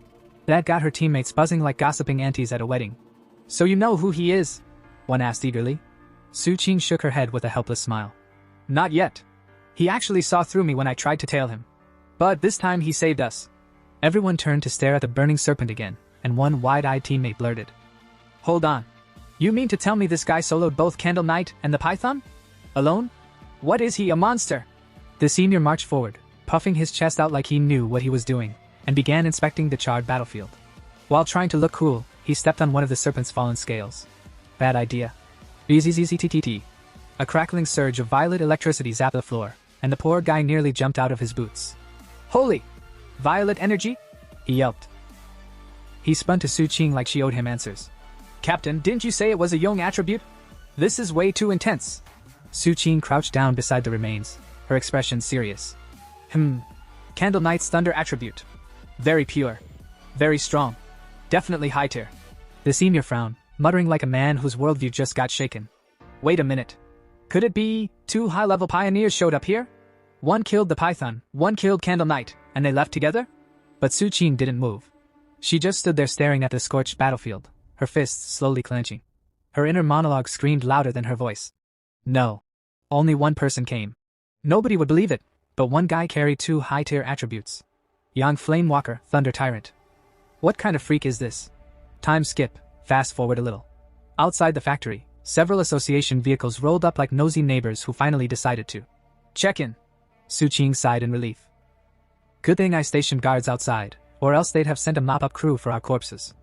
That got her teammates buzzing like gossiping aunties at a wedding. So you know who he is? One asked eagerly. Su King shook her head with a helpless smile. Not yet. He actually saw through me when I tried to tail him. But this time he saved us. Everyone turned to stare at the burning serpent again, and one wide-eyed teammate blurted. Hold on. You mean to tell me this guy soloed both Candle Knight and the python? Alone? What is he, a monster? The senior marched forward, puffing his chest out like he knew what he was doing, and began inspecting the charred battlefield. While trying to look cool, he stepped on one of the serpent's fallen scales. Bad idea. Bzzzztt. A crackling surge of violet electricity zapped the floor, and the poor guy nearly jumped out of his boots. Holy! Violet energy? He yelped. He spun to Su Qing like she owed him answers. Captain, didn't you say it was a young attribute? This is way too intense. Su Qing crouched down beside the remains, her expression serious. Candle Knight's thunder attribute. Very pure. Very strong. Definitely high tier. The senior frowned, muttering like a man whose worldview just got shaken. Wait a minute. Could it be 2 high-level pioneers showed up here? One killed the Python, one killed Candle Knight, and they left together? But Su Qing didn't move. She just stood there staring at the scorched battlefield, her fists slowly clenching. Her inner monologue screamed louder than her voice. No. Only one person came. Nobody would believe it, but one guy carried 2 high-tier attributes. Young Flamewalker, Thunder Tyrant. What kind of freak is this? Time skip, fast forward a little. Outside the factory, several association vehicles rolled up like nosy neighbors who finally decided to check in. Su Qing sighed in relief. Good thing I stationed guards outside, or else they'd have sent a mop-up crew for our corpses.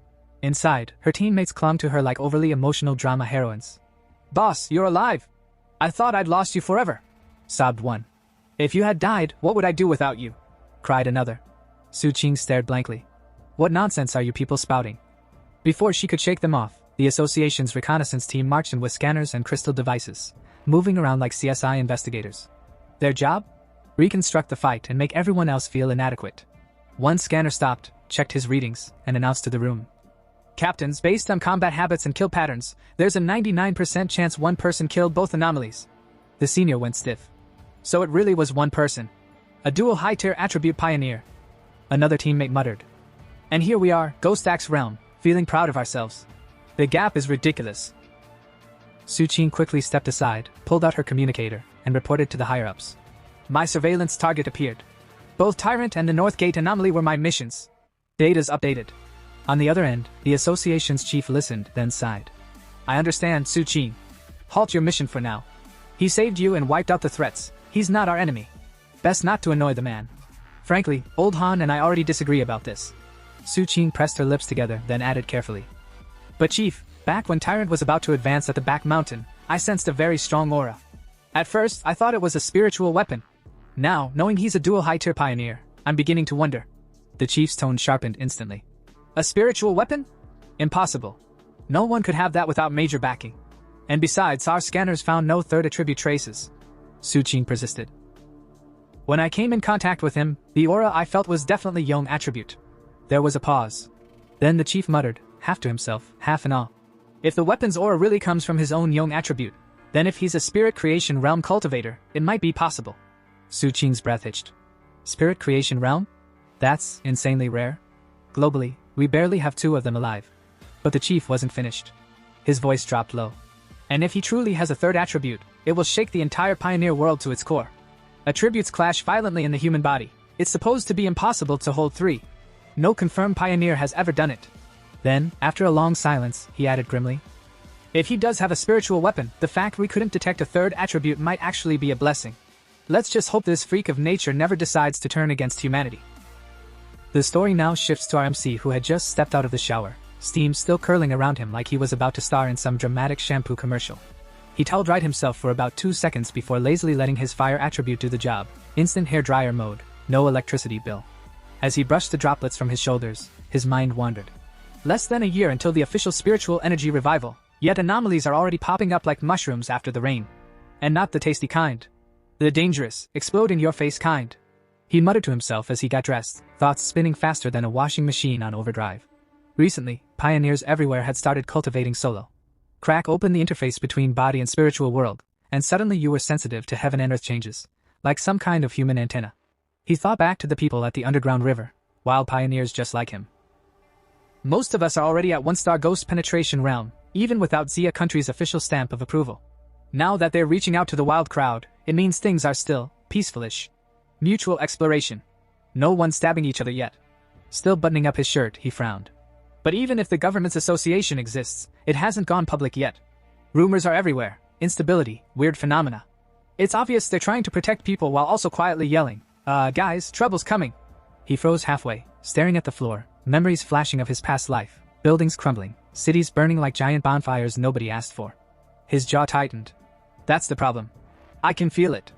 Inside, her teammates clung to her like overly emotional drama heroines. Boss, you're alive! I thought I'd lost you forever, sobbed one. If you had died, what would I do without you? Cried another. Su Qing stared blankly. What nonsense are you people spouting? Before she could shake them off, the association's reconnaissance team marched in with scanners and crystal devices, moving around like CSI investigators. Their job? Reconstruct the fight and make everyone else feel inadequate. One scanner stopped, checked his readings, and announced to the room. Captains, based on combat habits and kill patterns, there's a 99% chance one person killed both anomalies. The senior went stiff. So it really was one person. A dual high-tier attribute pioneer. Another teammate muttered. And here we are, Ghost Axe realm, feeling proud of ourselves. The gap is ridiculous. Su Qing quickly stepped aside, pulled out her communicator, and reported to the higher-ups. My surveillance target appeared. Both Tyrant and the North Gate anomaly were my missions. Data's updated. On the other end, the association's chief listened, then sighed. I understand, Su Qing. Halt your mission for now. He saved you and wiped out the threats. He's not our enemy. Best not to annoy the man. Frankly, Old Han and I already disagree about this. Su Qing pressed her lips together, then added carefully. But Chief, back when Tyrant was about to advance at the back mountain, I sensed a very strong aura. At first, I thought it was a spiritual weapon. Now, knowing he's a dual high-tier pioneer, I'm beginning to wonder. The chief's tone sharpened instantly. A spiritual weapon? Impossible. No one could have that without major backing. And besides, our scanners found no third attribute traces. Su Qing persisted. When I came in contact with him, the aura I felt was definitely Young attribute. There was a pause. Then the chief muttered, half to himself, half in awe. If the weapon's aura really comes from his own Young attribute, then if he's a spirit creation realm cultivator, it might be possible. Su Qing's breath hitched. Spirit creation realm? That's insanely rare. Globally, we barely have 2 of them alive. But the chief wasn't finished. His voice dropped low. And if he truly has a third attribute, it will shake the entire pioneer world to its core. Attributes clash violently in the human body. It's supposed to be impossible to hold 3. No confirmed pioneer has ever done it. Then, after a long silence, he added grimly. If he does have a spiritual weapon, the fact we couldn't detect a third attribute might actually be a blessing. Let's just hope this freak of nature never decides to turn against humanity. The story now shifts to our MC who had just stepped out of the shower, steam still curling around him like he was about to star in some dramatic shampoo commercial. He towel-dried himself for about 2 seconds before lazily letting his fire attribute do the job. Instant hair dryer mode, no electricity bill. As he brushed the droplets from his shoulders, his mind wandered. Less than a year until the official spiritual energy revival, yet anomalies are already popping up like mushrooms after the rain. And not the tasty kind. The dangerous, explode-in-your-face kind. He muttered to himself as he got dressed, thoughts spinning faster than a washing machine on overdrive. Recently, pioneers everywhere had started cultivating solo. Crack open the interface between body and spiritual world, and suddenly you were sensitive to heaven and earth changes, like some kind of human antenna. He thought back to the people at the underground river, wild pioneers just like him. Most of us are already at 1-star ghost penetration realm, even without Zia country's official stamp of approval. Now that they're reaching out to the wild crowd, it means things are still peaceful-ish. Mutual exploration. No one stabbing each other yet. Still buttoning up his shirt, he frowned. But even if the government's association exists, it hasn't gone public yet. Rumors are everywhere. Instability, weird phenomena. It's obvious they're trying to protect people while also quietly yelling, guys, trouble's coming. He froze halfway, staring at the floor, memories flashing of his past life, buildings crumbling, cities burning like giant bonfires nobody asked for. His jaw tightened. That's the problem. I can feel it.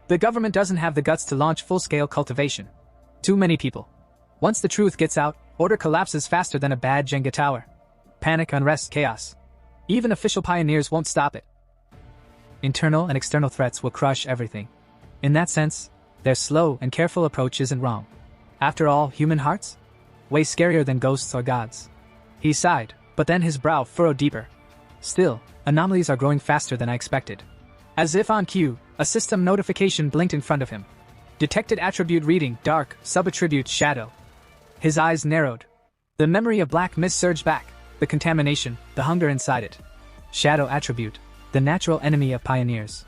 The government doesn't have the guts to launch full-scale cultivation. Too many people. Once the truth gets out, order collapses faster than a bad Jenga tower. Panic, unrest, chaos. Even official pioneers won't stop it. Internal and external threats will crush everything. In that sense, their slow and careful approach isn't wrong. After all, human hearts? Way scarier than ghosts or gods. He sighed, but then his brow furrowed deeper. Still, anomalies are growing faster than I expected. As if on cue, a system notification blinked in front of him. Detected attribute reading, dark, subattribute, shadow. His eyes narrowed. The memory of black mist surged back, the contamination, the hunger inside it. Shadow attribute, the natural enemy of pioneers.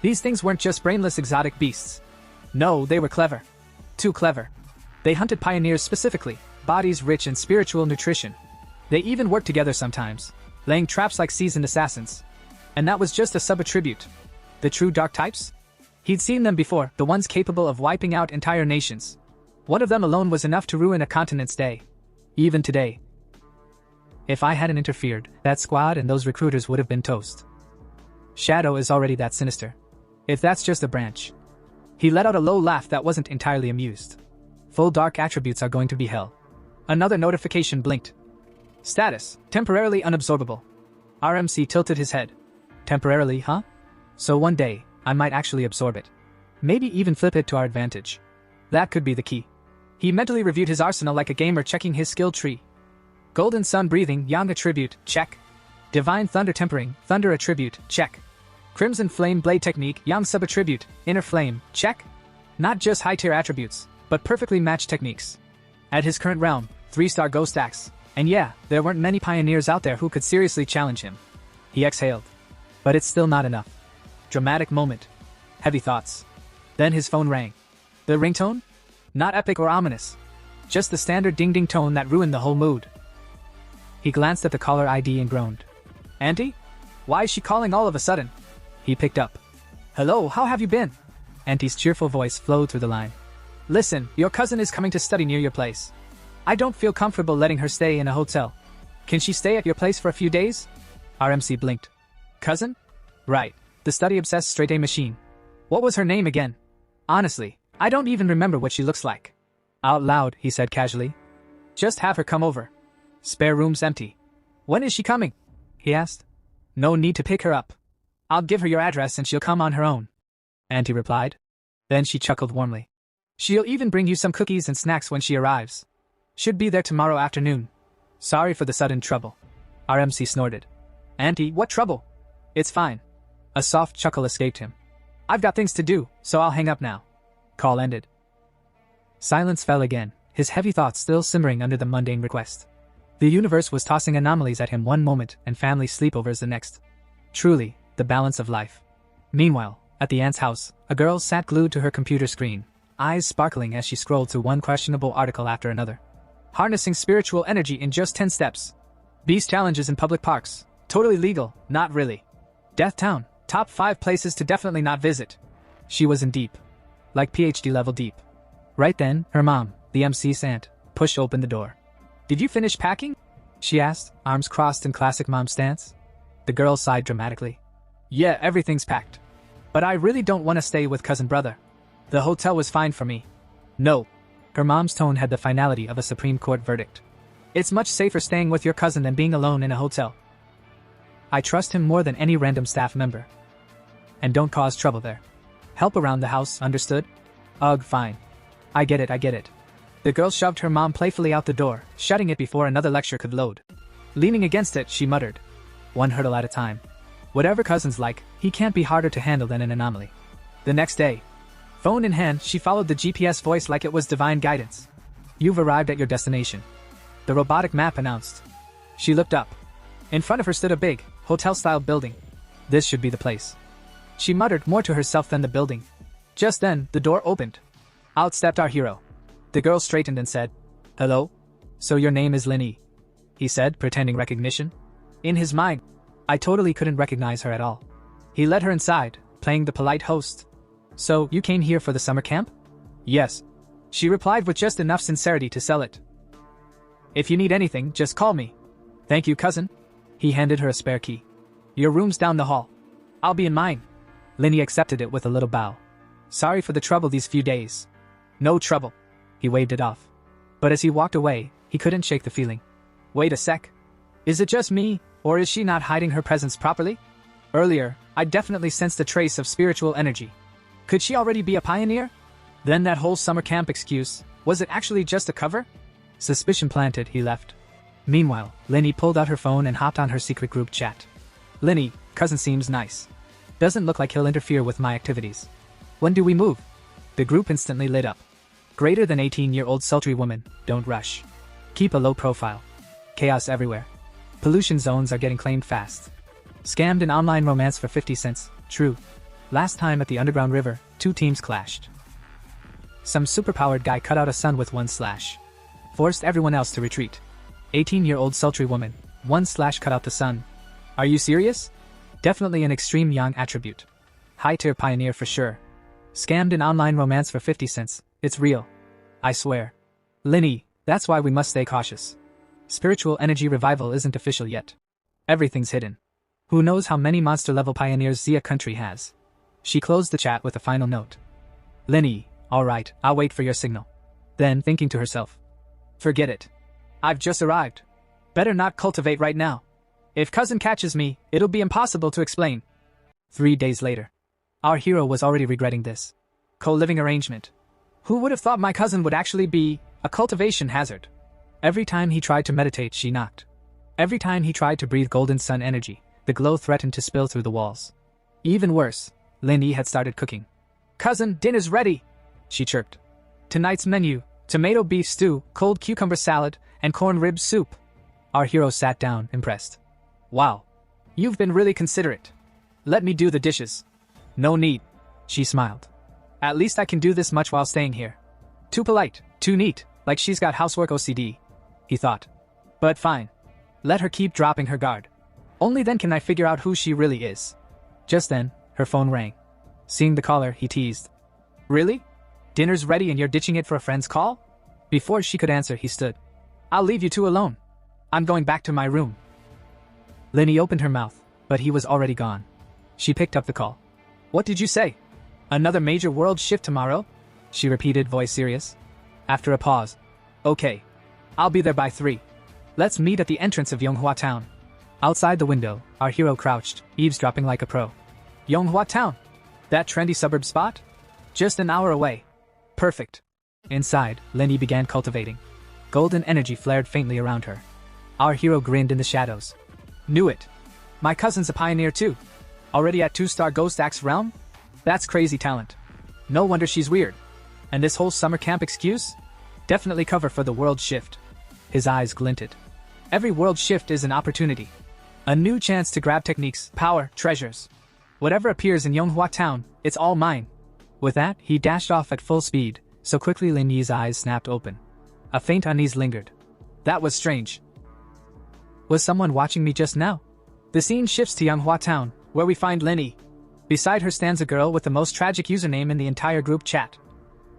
These things weren't just brainless exotic beasts. No, they were clever. Too clever. They hunted pioneers specifically, bodies rich in spiritual nutrition. They even worked together sometimes, laying traps like seasoned assassins. And that was just a sub-attribute. The true dark types? He'd seen them before, the ones capable of wiping out entire nations. One of them alone was enough to ruin a continent's day. Even today. If I hadn't interfered, that squad and those recruiters would have been toast. Shadow is already that sinister. If that's just a branch. He let out a low laugh that wasn't entirely amused. Full dark attributes are going to be hell. Another notification blinked. Status, temporarily unabsorbable. RMC tilted his head. Temporarily, huh? So one day, I might actually absorb it. Maybe even flip it to our advantage. That could be the key. He mentally reviewed his arsenal like a gamer checking his skill tree. Golden Sun breathing, Yang attribute, check. Divine Thunder tempering, Thunder attribute, check. Crimson Flame blade technique, Yang sub-attribute, Inner Flame, check. Not just high-tier attributes, but perfectly matched techniques. At his current realm, 3-star ghost axe. And yeah, there weren't many pioneers out there who could seriously challenge him. He exhaled. But it's still not enough. Dramatic moment. Heavy thoughts. Then his phone rang. The ringtone? Not epic or ominous. Just the standard ding-ding tone that ruined the whole mood. He glanced at the caller ID and groaned. Auntie? Why is she calling all of a sudden? He picked up. Hello, how have you been? Auntie's cheerful voice flowed through the line. Listen, your cousin is coming to study near your place. I don't feel comfortable letting her stay in a hotel. Can she stay at your place for a few days? RMC blinked. Cousin? Right. The study-obsessed straight-A machine. What was her name again? Honestly, I don't even remember what she looks like. Out loud, he said casually. Just have her come over. Spare room's empty. When is she coming? He asked. No need to pick her up. I'll give her your address and she'll come on her own. Auntie replied. Then she chuckled warmly. She'll even bring you some cookies and snacks when she arrives. Should be there tomorrow afternoon. Sorry for the sudden trouble. RMC snorted. Auntie, what trouble? It's fine. A soft chuckle escaped him. I've got things to do, so I'll hang up now. Call ended. Silence fell again, his heavy thoughts still simmering under the mundane request. The universe was tossing anomalies at him one moment and family sleepovers the next. Truly, the balance of life. Meanwhile, at the aunt's house, a girl sat glued to her computer screen, eyes sparkling as she scrolled through one questionable article after another. Harnessing spiritual energy in just 10 steps. Beast challenges in public parks. Totally legal, not really. Death Town, top 5 places to definitely not visit. She was in deep. Like PhD level deep. Right then, her mom, the MC's aunt, pushed open the door. Did you finish packing? She asked, arms crossed in classic mom stance. The girl sighed dramatically. Yeah, everything's packed. But I really don't want to stay with cousin brother. The hotel was fine for me. No. Her mom's tone had the finality of a Supreme Court verdict. It's much safer staying with your cousin than being alone in a hotel. I trust him more than any random staff member. And don't cause trouble there. Help around the house, understood? Ugh, fine. I get it. The girl shoved her mom playfully out the door, shutting it before another lecture could load. Leaning against it, she muttered. One hurdle at a time. Whatever cousin's like, he can't be harder to handle than an anomaly. The next day, phone in hand, she followed the GPS voice like it was divine guidance. You've arrived at your destination. The robotic map announced. She looked up. In front of her stood a big, hotel-style building. This should be the place. She muttered more to herself than the building. Just then, the door opened. Out stepped our hero. The girl straightened and said, Hello? So your name is Linny? He said, pretending recognition. In his mind, I totally couldn't recognize her at all. He led her inside, playing the polite host. So, you came here for the summer camp? Yes. She replied with just enough sincerity to sell it. If you need anything, just call me. Thank you, cousin. He handed her a spare key. Your room's down the hall. I'll be in mine. Linny accepted it with a little bow. Sorry for the trouble these few days. No trouble. he waved it off. But as he walked away, he couldn't shake the feeling. Wait a sec. Is it just me, or is she not hiding her presence properly? Earlier, I definitely sensed a trace of spiritual energy. Could she already be a pioneer? Then that whole summer camp excuse, was it actually just a cover? Suspicion planted, he left. Meanwhile, Linny pulled out her phone and hopped on her secret group chat. Linny, cousin seems nice. Doesn't look like he'll interfere with my activities. When do we move? The group instantly lit up. Greater than 18-year-old sultry woman, don't rush. Keep a low profile. Chaos everywhere. Pollution zones are getting claimed fast. Scammed in online romance for 50 cents, true. Last time at the underground river, 2 teams clashed. Some superpowered guy cut out a sun with 1 slash. Forced everyone else to retreat. 18-year-old sultry woman, 1 slash cut out the sun. Are you serious? Definitely an extreme young attribute. High-tier pioneer for sure. Scammed in online romance for 50 cents, it's real. I swear. Linny, that's why we must stay cautious. Spiritual energy revival isn't official yet. Everything's hidden. Who knows how many monster-level pioneers Zia country has. She closed the chat with a final note. Linny, alright, I'll wait for your signal. Then, thinking to herself. Forget it. I've just arrived. Better not cultivate right now. If cousin catches me, it'll be impossible to explain. 3 days later. Our hero was already regretting this. Co-living arrangement. Who would have thought my cousin would actually be a cultivation hazard? Every time he tried to meditate, she knocked. Every time he tried to breathe golden sun energy, the glow threatened to spill through the walls. Even worse, Linny had started cooking. Cousin, dinner's ready, she chirped. Tonight's menu, tomato beef stew, cold cucumber salad, and corn rib soup. Our hero sat down, impressed. Wow. You've been really considerate. Let me do the dishes. No need, she smiled. At least I can do this much while staying here. Too polite, too neat, like she's got housework OCD, he thought. But fine. Let her keep dropping her guard. Only then can I figure out who she really is. Just then, her phone rang. Seeing the caller, he teased. Really? Dinner's ready and you're ditching it for a friend's call? Before she could answer, he stood. I'll leave you two alone. I'm going back to my room. Linny opened her mouth, but he was already gone. She picked up the call. What did you say? Another major world shift tomorrow? She repeated, voice serious. After a pause. Okay. I'll be there by 3. Let's meet at the entrance of Yonghua Town. Outside the window, our hero crouched, eavesdropping like a pro. Yonghua Town? That trendy suburb spot? Just an hour away. Perfect. Inside, Linny began cultivating. Golden energy flared faintly around her. Our hero grinned in the shadows. Knew it. My cousin's a pioneer too. Already at 2-star Ghost Axe realm? That's crazy talent. No wonder she's weird. And this whole summer camp excuse? Definitely cover for the world shift. His eyes glinted. Every world shift is an opportunity. A new chance to grab techniques, power, treasures. Whatever appears in Yonghua Town, it's all mine. With that, he dashed off at full speed, so quickly Linny's eyes snapped open. A faint unease lingered. That was strange. Was someone watching me just now? The scene shifts to Yonghua Town, where we find Linny. Beside her stands a girl with the most tragic username in the entire group chat.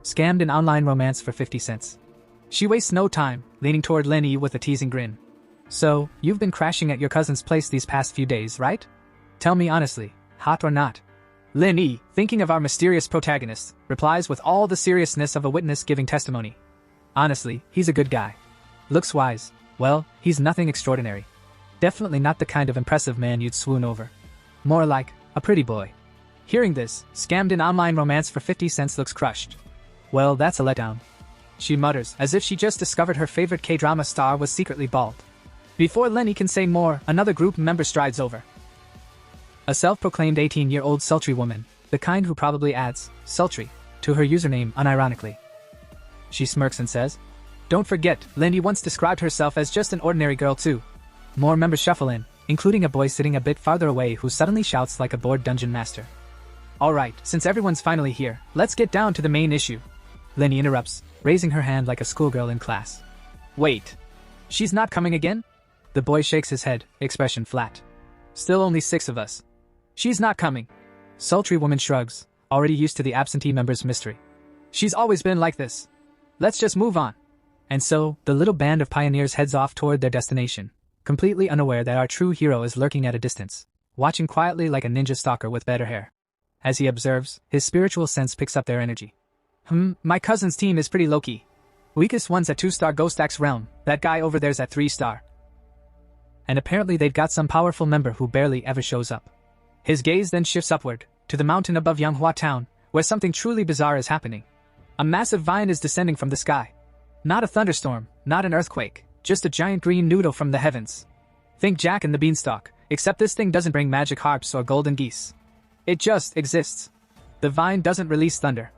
Scammed in online romance for 50 cents. She wastes no time, leaning toward Linny with a teasing grin. So, you've been crashing at your cousin's place these past few days, right? Tell me honestly, hot or not? Linny, thinking of our mysterious protagonist, replies with all the seriousness of a witness giving testimony. Honestly, he's a good guy. Looks wise. Well, he's nothing extraordinary. Definitely not the kind of impressive man you'd swoon over. More like a pretty boy. Hearing this, scammed in online romance for 50 cents looks crushed. Well, that's a letdown. She mutters, as if she just discovered her favorite K-drama star was secretly bald. Before Linny can say more, another group member strides over. A self-proclaimed 18-year-old sultry woman, the kind who probably adds sultry to her username unironically. She smirks and says, Don't forget, Linny once described herself as just an ordinary girl too. More members shuffle in, including a boy sitting a bit farther away who suddenly shouts like a bored dungeon master. Alright, since everyone's finally here, let's get down to the main issue. Linny interrupts, raising her hand like a schoolgirl in class. Wait. She's not coming again? The boy shakes his head, expression flat. Still only 6 of us. She's not coming. Sultry woman shrugs, already used to the absentee member's mystery. She's always been like this. Let's just move on. And so, the little band of pioneers heads off toward their destination, completely unaware that our true hero is lurking at a distance, watching quietly like a ninja stalker with better hair. As he observes, his spiritual sense picks up their energy. My cousin's team is pretty low-key. Weakest one's at 2-star Ghost Axe realm, that guy over there's at 3-star. And apparently they've got some powerful member who barely ever shows up. His gaze then shifts upward, to the mountain above Manhwa town, where something truly bizarre is happening. A massive vine is descending from the sky. Not a thunderstorm, not an earthquake, just a giant green noodle from the heavens. Think Jack and the Beanstalk, except this thing doesn't bring magic harps or golden geese. It just exists. The vine doesn't release thunder.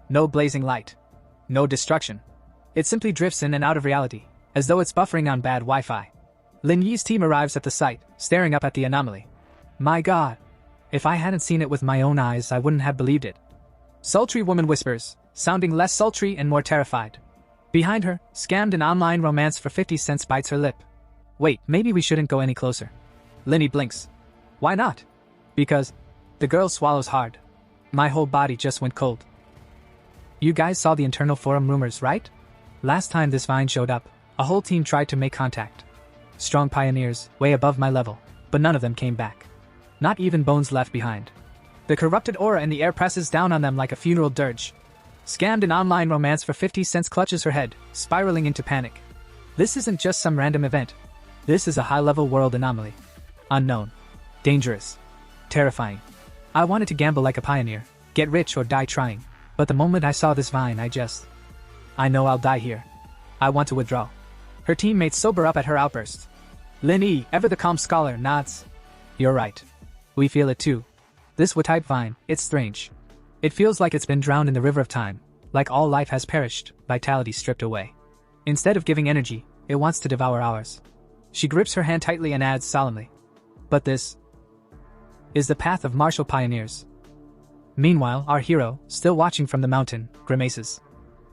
No blazing light. No destruction. It simply drifts in and out of reality, as though it's buffering on bad Wi-Fi. Lin Yi's team arrives at the site, staring up at the anomaly. My god. If I hadn't seen it with my own eyes, I wouldn't have believed it. Sultry woman whispers, sounding less sultry and more terrified. Behind her, scammed an online romance for 50 cents bites her lip. Wait, maybe we shouldn't go any closer. Linny blinks. Why not? Because. The girl swallows hard. My whole body just went cold. You guys saw the internal forum rumors, right? Last time this vine showed up, a whole team tried to make contact. Strong pioneers, way above my level, but none of them came back. Not even bones left behind. The corrupted aura in the air presses down on them like a funeral dirge. Scammed an online romance for 50 cents clutches her head, spiraling into panic. This isn't just some random event. This is a high-level world anomaly. Unknown. Dangerous. Terrifying. I wanted to gamble like a pioneer, get rich or die trying, but the moment I saw this vine I know I'll die here. I want to withdraw. Her teammates sober up at her outburst. Lin Yi, ever the calm scholar, nods. You're right. We feel it too. This type vine, it's strange. It feels like it's been drowned in the river of time, like all life has perished, vitality stripped away. Instead of giving energy, it wants to devour ours. She grips her hand tightly and adds solemnly. But this is the path of martial pioneers. Meanwhile, our hero, still watching from the mountain, grimaces.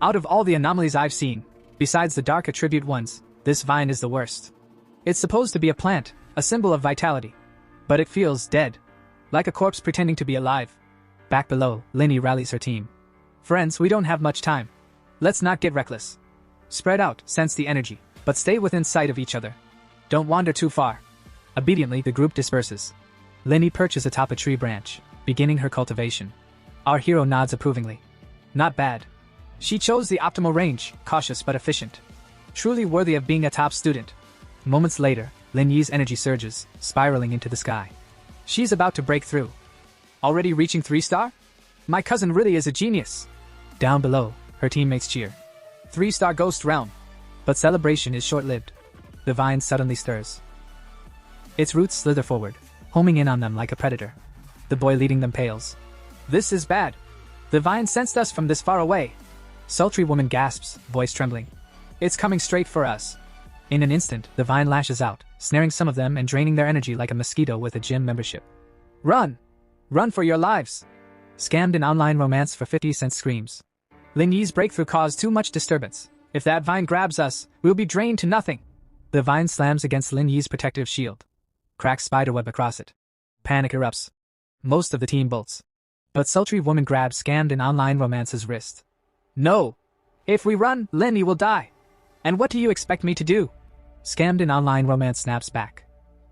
Out of all the anomalies I've seen, besides the dark attribute ones, this vine is the worst. It's supposed to be a plant, a symbol of vitality. But it feels dead. Like a corpse pretending to be alive. Back below, Linny rallies her team. Friends, we don't have much time. Let's not get reckless. Spread out, sense the energy, but stay within sight of each other. Don't wander too far. Obediently, the group disperses. Linny perches atop a tree branch, beginning her cultivation. Our hero nods approvingly. Not bad. She chose the optimal range, cautious but efficient. Truly worthy of being a top student. Moments later, Lin Yi's energy surges, spiraling into the sky. She's about to break through. Already reaching 3-star? My cousin really is a genius. Down below, her teammates cheer. 3-star Ghost Realm. But celebration is short-lived. The vine suddenly stirs. Its roots slither forward, homing in on them like a predator. The boy leading them pales. This is bad. The vine sensed us from this far away. Sultry woman gasps, voice trembling. It's coming straight for us. In an instant, the vine lashes out, snaring some of them and draining their energy like a mosquito with a gym membership. Run! Run for your lives! Scammed an online romance for 50 cents screams. Lin Yi's breakthrough caused too much disturbance. If that vine grabs us, we'll be drained to nothing. The vine slams against Lin Yi's protective shield. Cracks spiderweb across it. Panic erupts. Most of the team bolts. But sultry woman grabs scammed an online romance's wrist. No! If we run, Lin Yi will die. And what do you expect me to do? Scammed an online romance snaps back.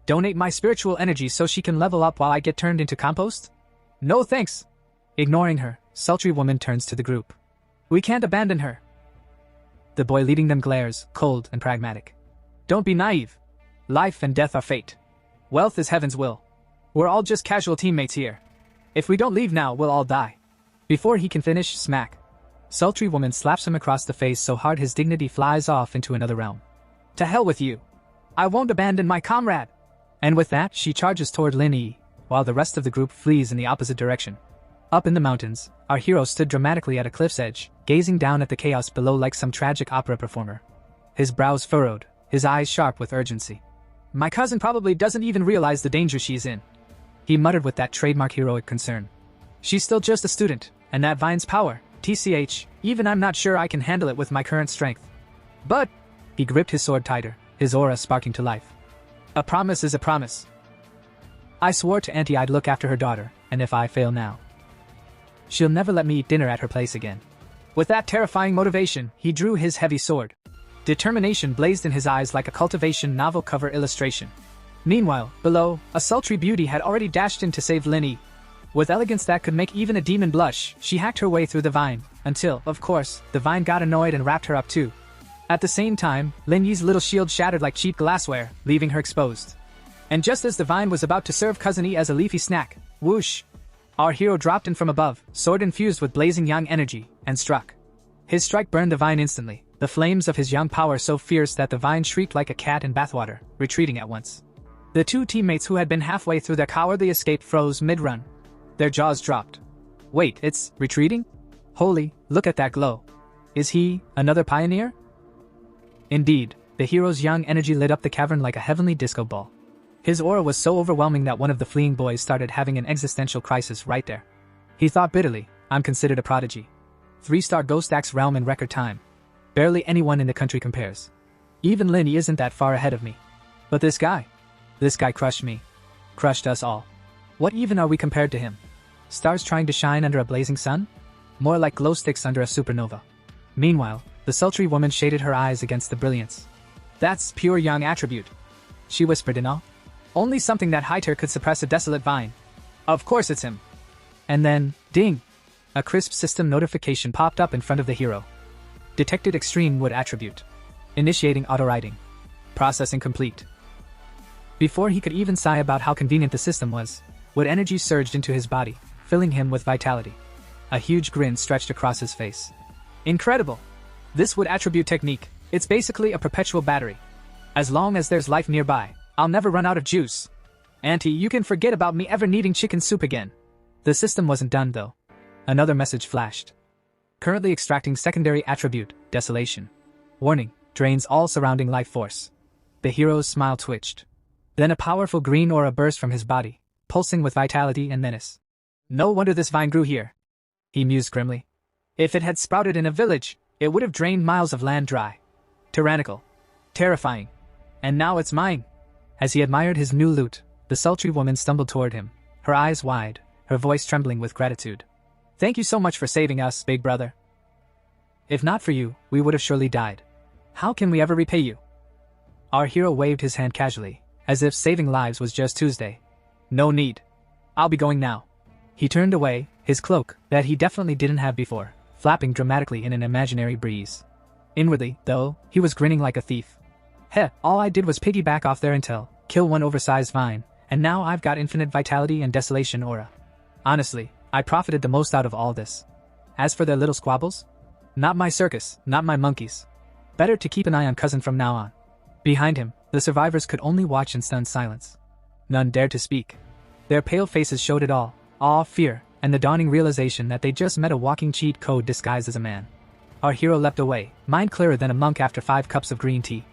Donate my spiritual energy so she can level up while I get turned into compost? No thanks. Ignoring her, sultry woman turns to the group. We can't abandon her. The boy leading them glares, cold and pragmatic. Don't be naive. Life and death are fate. Wealth is heaven's will. We're all just casual teammates here. If we don't leave now, we'll all die. Before he can finish, smack. Sultry woman slaps him across the face so hard his dignity flies off into another realm. To hell with you. I won't abandon my comrade. And with that, she charges toward Lin Yi, while the rest of the group flees in the opposite direction. Up in the mountains, our hero stood dramatically at a cliff's edge, gazing down at the chaos below like some tragic opera performer. His brows furrowed, his eyes sharp with urgency. My cousin probably doesn't even realize the danger she's in. He muttered with that trademark heroic concern. She's still just a student, and that vine's power, TCH, even I'm not sure I can handle it with my current strength. But, he gripped his sword tighter, his aura sparking to life. A promise is a promise. I swore to Auntie I'd look after her daughter, and if I fail now, she'll never let me eat dinner at her place again. With that terrifying motivation, he drew his heavy sword. Determination blazed in his eyes like a cultivation novel cover illustration. Meanwhile, below, a sultry beauty had already dashed in to save Lin Yi. With elegance that could make even a demon blush, she hacked her way through the vine, until, of course, the vine got annoyed and wrapped her up too, At the same time, Lin Yi's little shield shattered like cheap glassware, leaving her exposed. And just as the vine was about to serve Cousin Yi as a leafy snack, whoosh! Our hero dropped in from above, sword infused with blazing yang energy, and struck. His strike burned the vine instantly, the flames of his yang power so fierce that the vine shrieked like a cat in bathwater, retreating at once. The two teammates who had been halfway through their cowardly escape froze mid-run. Their jaws dropped. Wait, it's retreating? Holy, look at that glow. Is he another pioneer? Indeed, the hero's yang energy lit up the cavern like a heavenly disco ball. His aura was so overwhelming that one of the fleeing boys started having an existential crisis right there. He thought bitterly, I'm considered a prodigy. 3-star Ghost Axe realm in record time. Barely anyone in the country compares. Even Lin Yi isn't that far ahead of me. But this guy crushed me. Crushed us all. What even are we compared to him? Stars trying to shine under a blazing sun? More like glow sticks under a supernova. Meanwhile, the sultry woman shaded her eyes against the brilliance. That's pure yang attribute, she whispered in awe. Only something that heighter could suppress a desolate vine. Of course it's him. And then, ding! A crisp system notification popped up in front of the hero. Detected extreme wood attribute. Initiating auto-writing. Processing complete. Before he could even sigh about how convenient the system was, wood energy surged into his body, filling him with vitality. A huge grin stretched across his face. Incredible! This wood attribute technique, it's basically a perpetual battery. As long as there's life nearby, I'll never run out of juice. Auntie, you can forget about me ever needing chicken soup again. The system wasn't done though. Another message flashed. Currently extracting secondary attribute, desolation. Warning, drains all surrounding life force. The hero's smile twitched. Then a powerful green aura burst from his body, pulsing with vitality and menace. No wonder this vine grew here, he mused grimly. If it had sprouted in a village, it would have drained miles of land dry. Tyrannical. Terrifying. And now it's mine. As he admired his new loot, the sultry woman stumbled toward him, her eyes wide, her voice trembling with gratitude. Thank you so much for saving us, big brother. If not for you, we would have surely died. How can we ever repay you? Our hero waved his hand casually, as if saving lives was just Tuesday. No need. I'll be going now. He turned away, his cloak, that he definitely didn't have before, flapping dramatically in an imaginary breeze. Inwardly, though, he was grinning like a thief. Heh, all I did was piggyback off their intel, kill one oversized vine, and now I've got infinite vitality and desolation aura. Honestly, I profited the most out of all this. As for their little squabbles? Not my circus, not my monkeys. Better to keep an eye on Cousin from now on. Behind him, the survivors could only watch in stunned silence. None dared to speak. Their pale faces showed it all, awe, fear, and the dawning realization that they just met a walking cheat code disguised as a man. Our hero leapt away, mind clearer than a monk after 5 cups of green tea.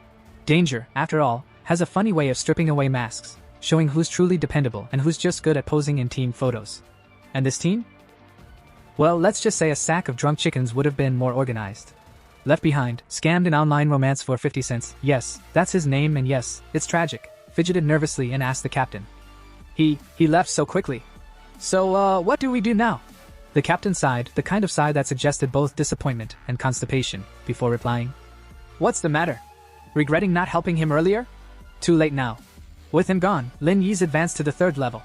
Danger, after all, has a funny way of stripping away masks, showing who's truly dependable and who's just good at posing in team photos. And this team? Well, let's just say a sack of drunk chickens would have been more organized. Left behind, scammed an online romance for 50 cents, yes, that's his name and yes, it's tragic, fidgeted nervously and asked the captain. He left so quickly. So, what do we do now? The captain sighed, the kind of sigh that suggested both disappointment and constipation, before replying. What's the matter? Regretting not helping him earlier? Too late now. With him gone, Lin Yi's advanced to the 3rd level.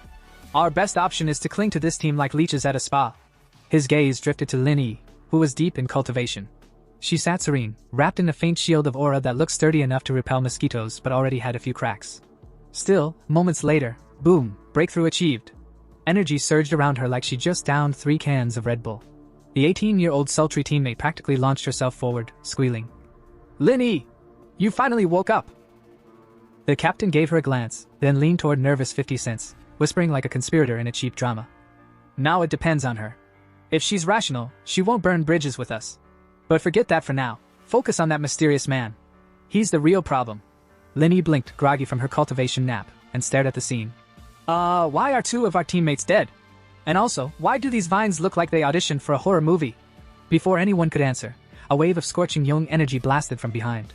Our best option is to cling to this team like leeches at a spa. His gaze drifted to Lin Yi, who was deep in cultivation. She sat serene, wrapped in a faint shield of aura that looked sturdy enough to repel mosquitoes but already had a few cracks. Still, moments later, boom, breakthrough achieved. Energy surged around her like she just downed 3 cans of Red Bull. The 18-year-old sultry teammate practically launched herself forward, squealing. Lin Yi! You finally woke up! The captain gave her a glance, then leaned toward nervous 50 cents, whispering like a conspirator in a cheap drama. Now it depends on her. If she's rational, she won't burn bridges with us. But forget that for now. Focus on that mysterious man. He's the real problem. Lin Yi blinked, groggy from her cultivation nap, and stared at the scene. Why are 2 of our teammates dead? And also, why do these vines look like they auditioned for a horror movie? Before anyone could answer, a wave of scorching yang energy blasted from behind.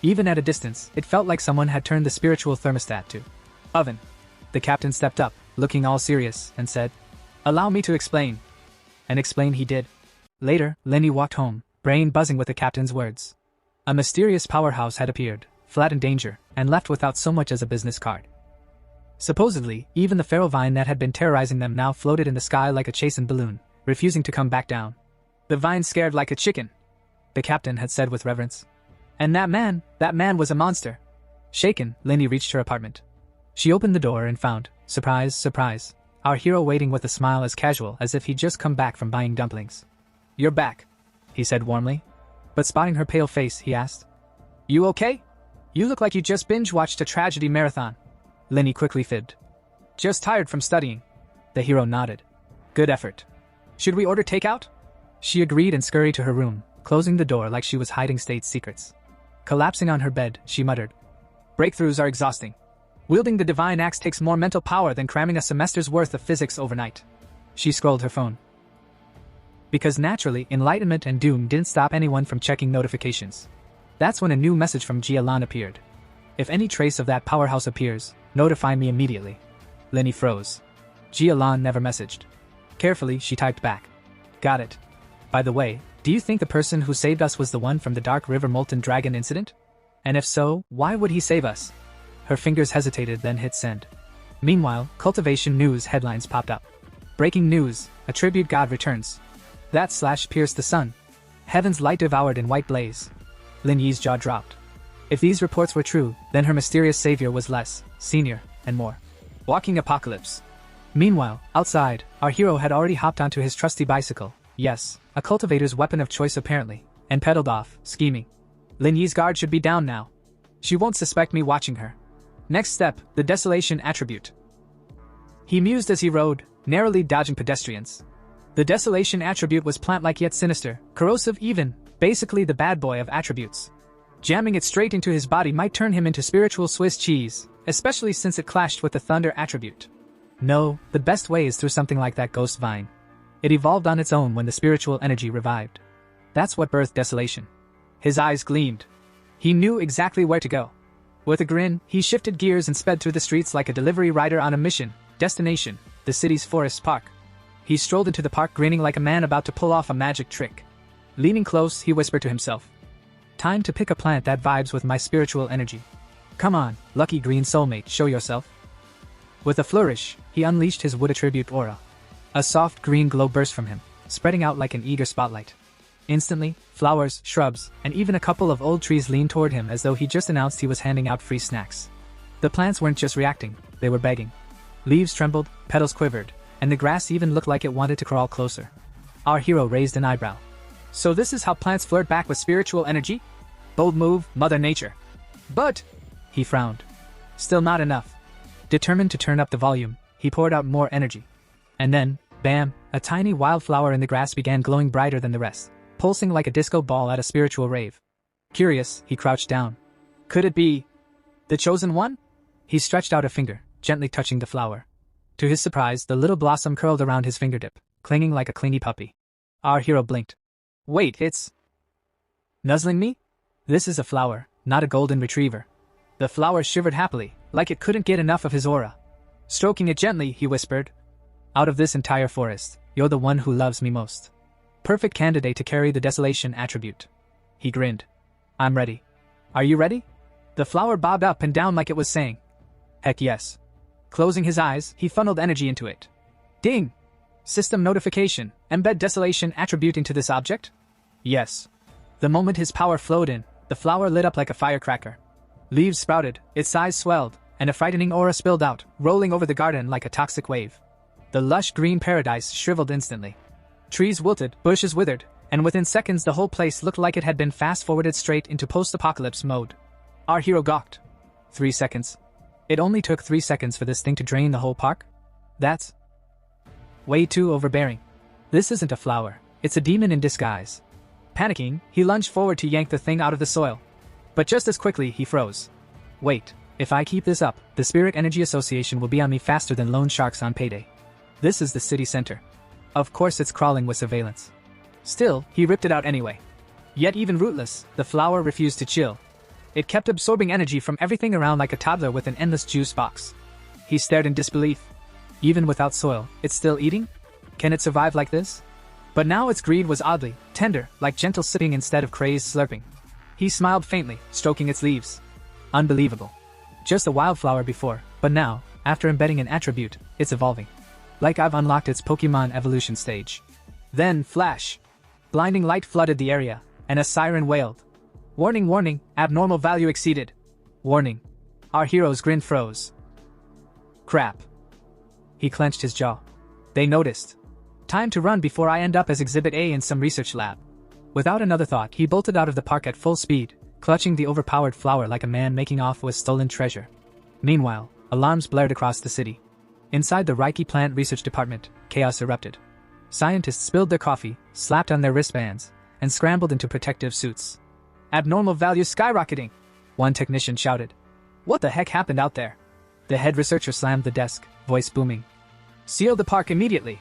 Even at a distance, it felt like someone had turned the spiritual thermostat to oven. The captain stepped up, looking all serious, and said, Allow me to explain. And explain he did. Later, Lin Yi walked home, brain buzzing with the captain's words. A mysterious powerhouse had appeared, flat in danger, and left without so much as a business card. Supposedly, even the feral vine that had been terrorizing them now floated in the sky like a chastened balloon, refusing to come back down. The vine scared like a chicken, the captain had said with reverence. And that man was a monster. Shaken, Linny reached her apartment. She opened the door and found, surprise, surprise, our hero waiting with a smile as casual as if he'd just come back from buying dumplings. "You're back," he said warmly. But spotting her pale face, he asked, "You okay? You look like you just binge-watched a tragedy marathon." Linny quickly fibbed. "Just tired from studying." The hero nodded. "Good effort. Should we order takeout?" She agreed and scurried to her room, closing the door like she was hiding state secrets. Collapsing on her bed, she muttered, "Breakthroughs are exhausting. Wielding the divine axe takes more mental power than cramming a semester's worth of physics overnight." She scrolled her phone. Because naturally, enlightenment and doom didn't stop anyone from checking notifications. That's when a new message from Yahello appeared. "If any trace of that powerhouse appears, notify me immediately." Linny froze. Yahello never messaged. Carefully, she typed back, "Got it. By the way, do you think the person who saved us was the one from the Dark River Molten Dragon incident? And if so, why would he save us?" Her fingers hesitated, then hit send. Meanwhile, cultivation news headlines popped up. "Breaking news, a tribute god returns. That slash pierced the sun. Heaven's light devoured in white blaze." Lin Yi's jaw dropped. If these reports were true, then her mysterious savior was less, senior, and more. Walking apocalypse. Meanwhile, outside, our hero had already hopped onto his trusty bicycle, yes, a cultivator's weapon of choice apparently, and pedaled off, scheming. Lin Yi's guard should be down now. She won't suspect me watching her. Next step, the desolation attribute. He mused as he rode, narrowly dodging pedestrians. The desolation attribute was plant-like yet sinister, corrosive even, basically the bad boy of attributes. Jamming it straight into his body might turn him into spiritual Swiss cheese, especially since it clashed with the thunder attribute. No, the best way is through something like that ghost vine. It evolved on its own when the spiritual energy revived. That's what birthed desolation. His eyes gleamed. He knew exactly where to go. With a grin, he shifted gears and sped through the streets like a delivery rider on a mission. Destination, the city's forest park. He strolled into the park grinning like a man about to pull off a magic trick. Leaning close, he whispered to himself, "Time to pick a plant that vibes with my spiritual energy. Come on, lucky green soulmate, show yourself." With a flourish, he unleashed his wood attribute aura. A soft green glow burst from him, spreading out like an eager spotlight. Instantly, flowers, shrubs, and even a couple of old trees leaned toward him as though he just announced he was handing out free snacks. The plants weren't just reacting, they were begging. Leaves trembled, petals quivered, and the grass even looked like it wanted to crawl closer. Our hero raised an eyebrow. "So this is how plants flirt back with spiritual energy? Bold move, Mother Nature." "But," he frowned. Still not enough. Determined to turn up the volume, he poured out more energy. And then, bam, a tiny wildflower in the grass began glowing brighter than the rest, pulsing like a disco ball at a spiritual rave. Curious, he crouched down. Could it be the chosen one? He stretched out a finger, gently touching the flower. To his surprise, the little blossom curled around his fingertip, clinging like a clingy puppy. Our hero blinked. "Wait, it's nuzzling me? This is a flower, not a golden retriever." The flower shivered happily, like it couldn't get enough of his aura. Stroking it gently, he whispered, "Out of this entire forest, you're the one who loves me most. Perfect candidate to carry the desolation attribute." He grinned. "I'm ready. Are you ready?" The flower bobbed up and down like it was saying, "Heck yes." Closing his eyes, he funneled energy into it. Ding! System notification, embed desolation attribute into this object? Yes. The moment his power flowed in, the flower lit up like a firecracker. Leaves sprouted, its size swelled, and a frightening aura spilled out, rolling over the garden like a toxic wave. The lush green paradise shriveled instantly. Trees wilted, bushes withered, and within seconds the whole place looked like it had been fast-forwarded straight into post-apocalypse mode. Our hero gawked. 3 seconds. It only took 3 seconds for this thing to drain the whole park? That's way too overbearing. This isn't a flower, it's a demon in disguise. Panicking, he lunged forward to yank the thing out of the soil. But just as quickly, he froze. Wait, if I keep this up, the Spirit Energy Association will be on me faster than loan sharks on payday. This is the city center. Of course it's crawling with surveillance. Still, he ripped it out anyway. Yet even rootless, the flower refused to chill. It kept absorbing energy from everything around like a toddler with an endless juice box. He stared in disbelief. Even without soil, it's still eating? Can it survive like this? But now its greed was oddly tender, like gentle sipping instead of crazed slurping. He smiled faintly, stroking its leaves. Unbelievable. Just a wildflower before, but now, after embedding an attribute, it's evolving. Like I've unlocked its Pokemon evolution stage. Then, flash! Blinding light flooded the area, and a siren wailed. Warning, warning, abnormal value exceeded. Warning. Our hero's grin froze. Crap. He clenched his jaw. They noticed. Time to run before I end up as Exhibit A in some research lab. Without another thought, he bolted out of the park at full speed, clutching the overpowered flower like a man making off with stolen treasure. Meanwhile, alarms blared across the city. Inside the Reiki plant research department, chaos erupted. Scientists spilled their coffee, slapped on their wristbands, and scrambled into protective suits. Abnormal value skyrocketing! One technician shouted. What the heck happened out there? The head researcher slammed the desk, voice booming. Seal the park immediately!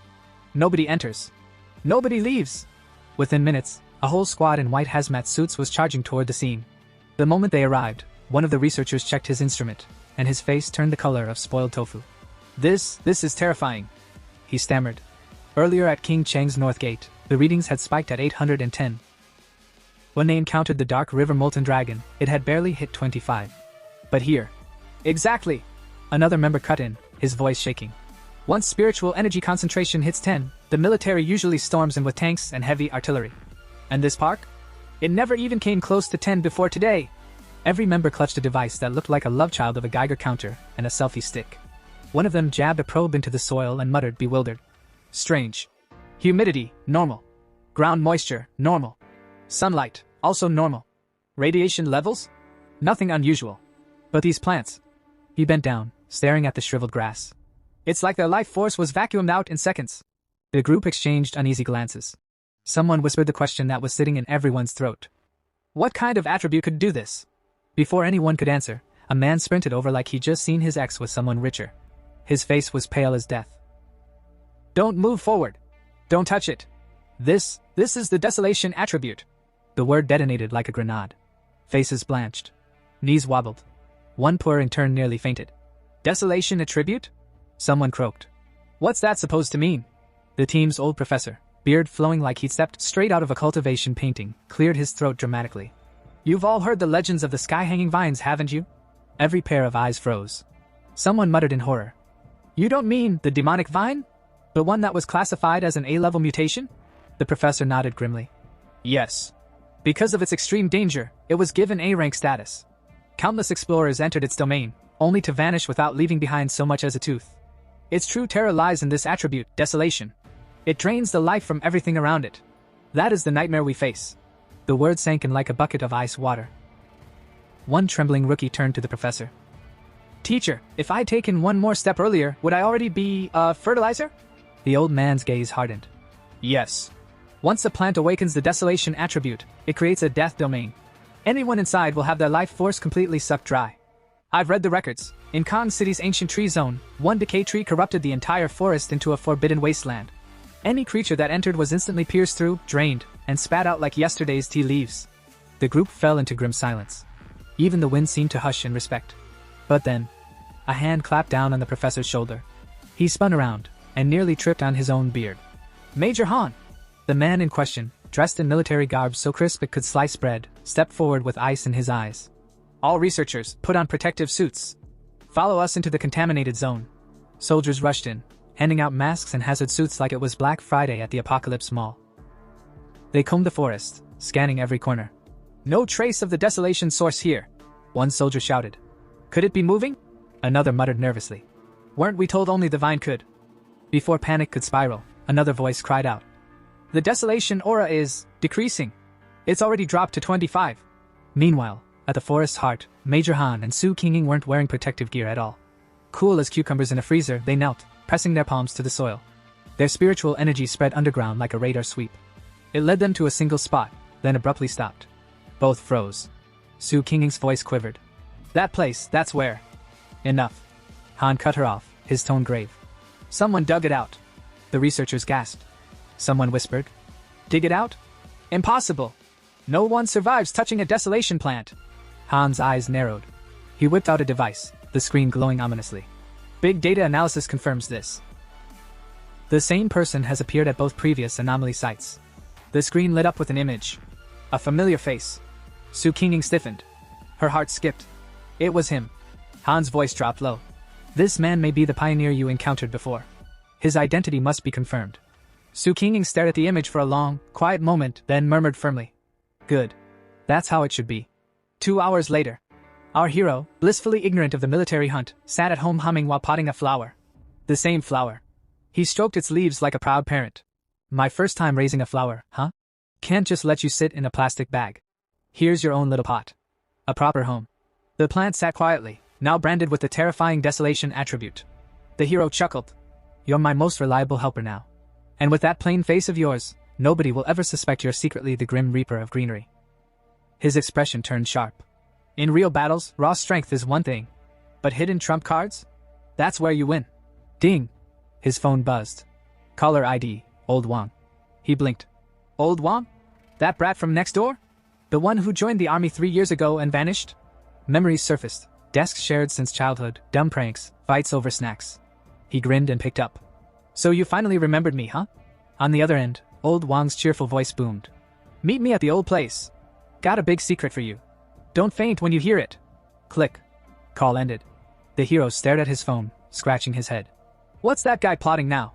Nobody enters. Nobody leaves! Within minutes, a whole squad in white hazmat suits was charging toward the scene. The moment they arrived, one of the researchers checked his instrument, and his face turned the color of spoiled tofu. This is terrifying, he stammered. Earlier at King Cheng's North Gate, the readings had spiked at 810. When they encountered the Dark River Molten Dragon, it had barely hit 25. But here... Exactly! Another member cut in, his voice shaking. Once spiritual energy concentration hits 10, the military usually storms in with tanks and heavy artillery. And this park? It never even came close to 10 before today. Every member clutched a device that looked like a love child of a Geiger counter and a selfie stick. One of them jabbed a probe into the soil and muttered, bewildered. Strange. Humidity, normal. Ground moisture, normal. Sunlight, also normal. Radiation levels? Nothing unusual. But these plants. He bent down, staring at the shriveled grass. It's like their life force was vacuumed out in seconds. The group exchanged uneasy glances. Someone whispered the question that was sitting in everyone's throat. What kind of attribute could do this? Before anyone could answer, a man sprinted over like he'd just seen his ex with someone richer. His face was pale as death. Don't move forward. Don't touch it. This is the desolation attribute. The word detonated like a grenade. Faces blanched. Knees wobbled. One poor intern nearly fainted. Desolation attribute? Someone croaked. What's that supposed to mean? The team's old professor, beard flowing like he'd stepped straight out of a cultivation painting, cleared his throat dramatically. You've all heard the legends of the sky-hanging vines, haven't you? Every pair of eyes froze. Someone muttered in horror. You don't mean the demonic vine? The one that was classified as an A-level mutation? The professor nodded grimly. Yes. Because of its extreme danger, it was given A-rank status. Countless explorers entered its domain, only to vanish without leaving behind so much as a tooth. Its true terror lies in this attribute, desolation. It drains the life from everything around it. That is the nightmare we face. The word sank in like a bucket of ice water. One trembling rookie turned to the professor. Teacher, if I'd taken one more step earlier, would I already be, fertilizer? The old man's gaze hardened. Yes. Once a plant awakens the desolation attribute, it creates a death domain. Anyone inside will have their life force completely sucked dry. I've read the records. In Kong City's ancient tree zone, one decay tree corrupted the entire forest into a forbidden wasteland. Any creature that entered was instantly pierced through, drained, and spat out like yesterday's tea leaves. The group fell into grim silence. Even the wind seemed to hush in respect. But then, a hand clapped down on the professor's shoulder. He spun around, and nearly tripped on his own beard. Major Han! The man in question, dressed in military garb so crisp it could slice bread, stepped forward with ice in his eyes. All researchers, put on protective suits. Follow us into the contaminated zone. Soldiers rushed in, handing out masks and hazard suits like it was Black Friday at the Apocalypse Mall. They combed the forest, scanning every corner. No trace of the desolation source here, one soldier shouted. Could it be moving? Another muttered nervously. Weren't we told only the vine could? Before panic could spiral, another voice cried out. The desolation aura is decreasing. It's already dropped to 25. Meanwhile, at the forest's heart, Major Han and Su Qinging weren't wearing protective gear at all. Cool as cucumbers in a freezer, they knelt, pressing their palms to the soil. Their spiritual energy spread underground like a radar sweep. It led them to a single spot, then abruptly stopped. Both froze. Su Qinging's voice quivered. That place, that's where. Enough. Han cut her off, his tone grave. Someone dug it out. The researchers gasped. Someone whispered. Dig it out? Impossible. No one survives touching a desolation plant. Han's eyes narrowed. He whipped out a device, the screen glowing ominously. Big data analysis confirms this. The same person has appeared at both previous anomaly sites. The screen lit up with an image. A familiar face. Su Qinging stiffened. Her heart skipped. It was him. Han's voice dropped low. This man may be the pioneer you encountered before. His identity must be confirmed. Su Qinging stared at the image for a long, quiet moment, then murmured firmly. Good. That's how it should be. 2 hours later, our hero, blissfully ignorant of the military hunt, sat at home humming while potting a flower. The same flower. He stroked its leaves like a proud parent. My first time raising a flower, huh? Can't just let you sit in a plastic bag. Here's your own little pot. A proper home. The plant sat quietly, now branded with the terrifying desolation attribute. The hero chuckled. You're my most reliable helper now. And with that plain face of yours, nobody will ever suspect you're secretly the grim reaper of greenery. His expression turned sharp. In real battles, raw strength is one thing. But hidden trump cards? That's where you win. Ding! His phone buzzed. Caller ID, Old Wang. He blinked. Old Wang? That brat from next door? The one who joined the army 3 years ago and vanished? Memories surfaced. Desks shared since childhood, dumb pranks, fights over snacks. He grinned and picked up. So you finally remembered me, huh? On the other end, Old Wang's cheerful voice boomed. Meet me at the old place. Got a big secret for you. Don't faint when you hear it. Click. Call ended. The hero stared at his phone, scratching his head. What's that guy plotting now?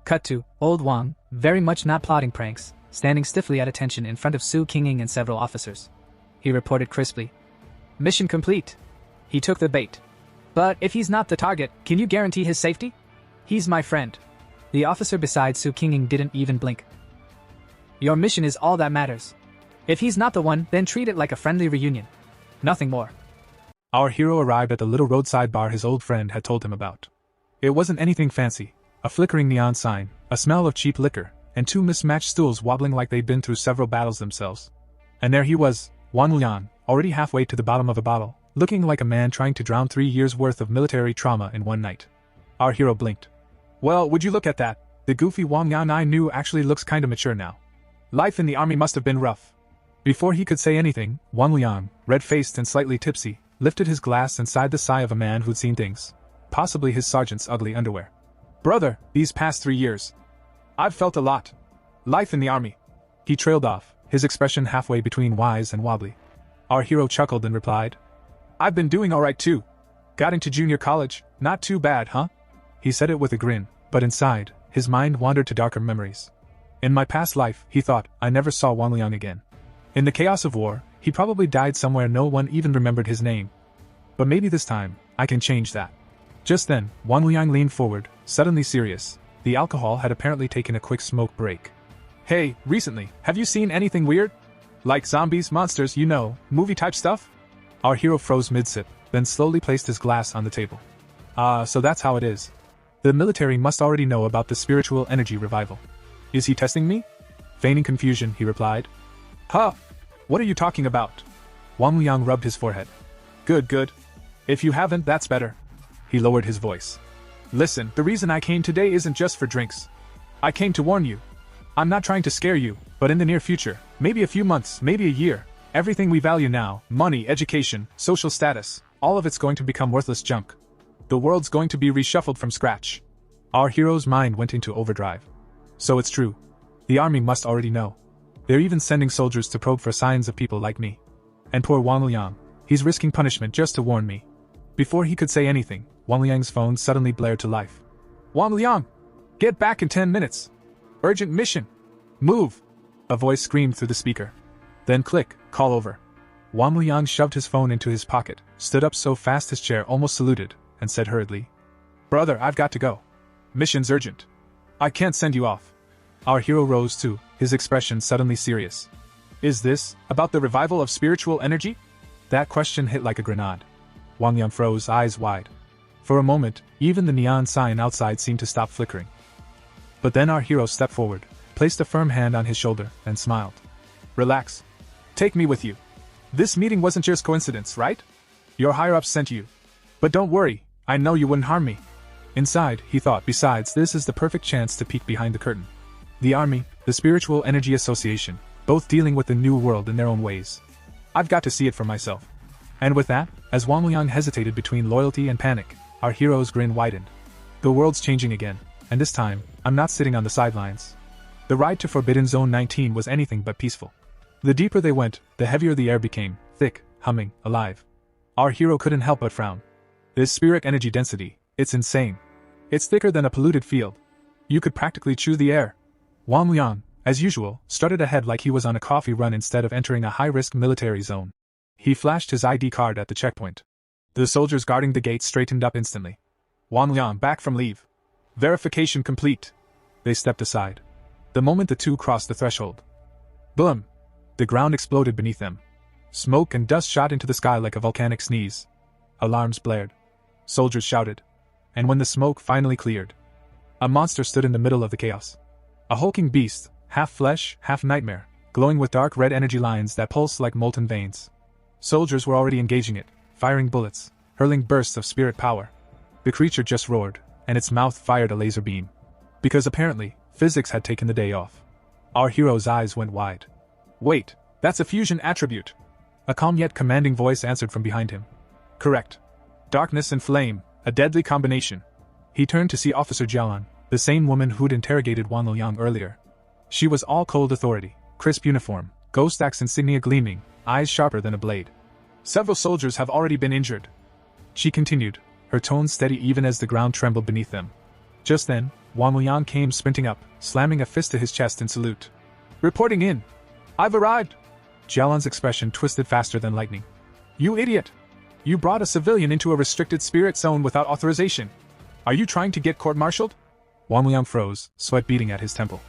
Cut to Old Wang, very much not plotting pranks, standing stiffly at attention in front of Su Qinging and several officers. He reported crisply. Mission complete. He took the bait. But if he's not the target, can you guarantee his safety? He's my friend. The officer beside Su Qinging didn't even blink. Your mission is all that matters. If he's not the one, then treat it like a friendly reunion. Nothing more. Our hero arrived at the little roadside bar his old friend had told him about. It wasn't anything fancy. A flickering neon sign, a smell of cheap liquor, and 2 mismatched stools wobbling like they'd been through several battles themselves. And there he was, Wang Liang, already halfway to the bottom of a bottle, looking like a man trying to drown 3 years' worth of military trauma in one night. Our hero blinked. Well, would you look at that? The goofy Wang Liang I knew actually looks kinda mature now. Life in the army must have been rough. Before he could say anything, Wang Liang, red-faced and slightly tipsy, lifted his glass and sighed the sigh of a man who'd seen things. Possibly his sergeant's ugly underwear. Brother, these past 3 years, I've felt a lot. Life in the army. He trailed off, his expression halfway between wise and wobbly. Our hero chuckled and replied. I've been doing alright too. Got into junior college, not too bad, huh? He said it with a grin, but inside, his mind wandered to darker memories. In my past life, he thought, I never saw Wang Liang again. In the chaos of war, he probably died somewhere no one even remembered his name. But maybe this time, I can change that. Just then, Wang Liang leaned forward, suddenly serious. The alcohol had apparently taken a quick smoke break. Hey, recently, have you seen anything weird? Like zombies, monsters, you know, movie-type stuff? Our hero froze mid-sip, then slowly placed his glass on the table. So that's how it is. The military must already know about the spiritual energy revival. Is he testing me? Feigning confusion, he replied. Huh? What are you talking about? Wang Liang rubbed his forehead. Good. If you haven't, that's better. He lowered his voice. Listen, the reason I came today isn't just for drinks. I came to warn you. I'm not trying to scare you, but in the near future, maybe a few months, maybe a year, everything we value now, money, education, social status, all of it's going to become worthless junk. The world's going to be reshuffled from scratch. Our hero's mind went into overdrive. So it's true. The army must already know. They're even sending soldiers to probe for signs of people like me. And poor Wang Liang, he's risking punishment just to warn me. Before he could say anything, Wang Liang's phone suddenly blared to life. Wang Liang! Get back in 10 minutes! Urgent mission! Move! A voice screamed through the speaker. Then click, call over. Wang Liang shoved his phone into his pocket, stood up so fast his chair almost saluted, and said hurriedly. Brother, I've got to go. Mission's urgent. I can't send you off. Our hero rose too, his expression suddenly serious. Is this about the revival of spiritual energy? That question hit like a grenade. Wang Liang froze, eyes wide. For a moment, even the neon sign outside seemed to stop flickering. But then our hero stepped forward, placed a firm hand on his shoulder, and smiled. Relax. Take me with you. This meeting wasn't just coincidence, right? Your higher-ups sent you. But don't worry, I know you wouldn't harm me. Inside, he thought, besides, this is the perfect chance to peek behind the curtain. The Army, the Spiritual Energy Association, both dealing with the new world in their own ways. I've got to see it for myself. And with that, as Wang Liang hesitated between loyalty and panic, our hero's grin widened. The world's changing again, and this time, I'm not sitting on the sidelines. The ride to Forbidden Zone 19 was anything but peaceful. The deeper they went, the heavier the air became, thick, humming, alive. Our hero couldn't help but frown. This spirit energy density, it's insane. It's thicker than a polluted field. You could practically chew the air. Wang Liang, as usual, strutted ahead like he was on a coffee run instead of entering a high-risk military zone. He flashed his ID card at the checkpoint. The soldiers guarding the gate straightened up instantly. Wang Liang back from leave. Verification complete. They stepped aside. The moment the two crossed the threshold. Boom! The ground exploded beneath them. Smoke and dust shot into the sky like a volcanic sneeze. Alarms blared. Soldiers shouted. And when the smoke finally cleared, a monster stood in the middle of the chaos. A hulking beast, half flesh, half nightmare, glowing with dark red energy lines that pulsed like molten veins. Soldiers were already engaging it, firing bullets, hurling bursts of spirit power. The creature just roared, and its mouth fired a laser beam. Because apparently, physics had taken the day off. Our hero's eyes went wide. Wait, that's a fusion attribute. A calm yet commanding voice answered from behind him. Correct. Darkness and flame, a deadly combination. He turned to see Officer Jialan, the same woman who'd interrogated Wang Liang earlier. She was all cold authority, crisp uniform, ghost axe insignia gleaming, eyes sharper than a blade. Several soldiers have already been injured. She continued, her tone steady even as the ground trembled beneath them. Just then, Wang Liang came sprinting up, slamming a fist to his chest in salute. Reporting in. I've arrived. Jialan's expression twisted faster than lightning. You idiot! You brought a civilian into a restricted spirit zone without authorization. Are you trying to get court-martialed? Wang Liang froze, sweat beading at his temple.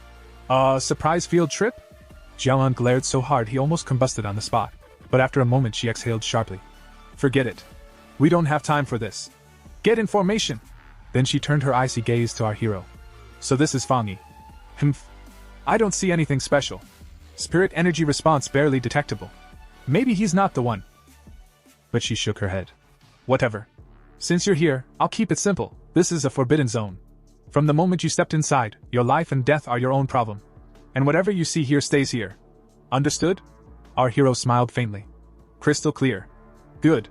Surprise field trip? Jialan glared so hard he almost combusted on the spot, but after a moment she exhaled sharply. Forget it. We don't have time for this. Get in formation! Then she turned her icy gaze to our hero. So this is Fangyi. Humph. I don't see anything special. Spirit energy response barely detectable. Maybe he's not the one. But she shook her head. Whatever. Since you're here, I'll keep it simple. This is a forbidden zone. From the moment you stepped inside, your life and death are your own problem. And whatever you see here stays here. Understood? Our hero smiled faintly. Crystal clear. Good.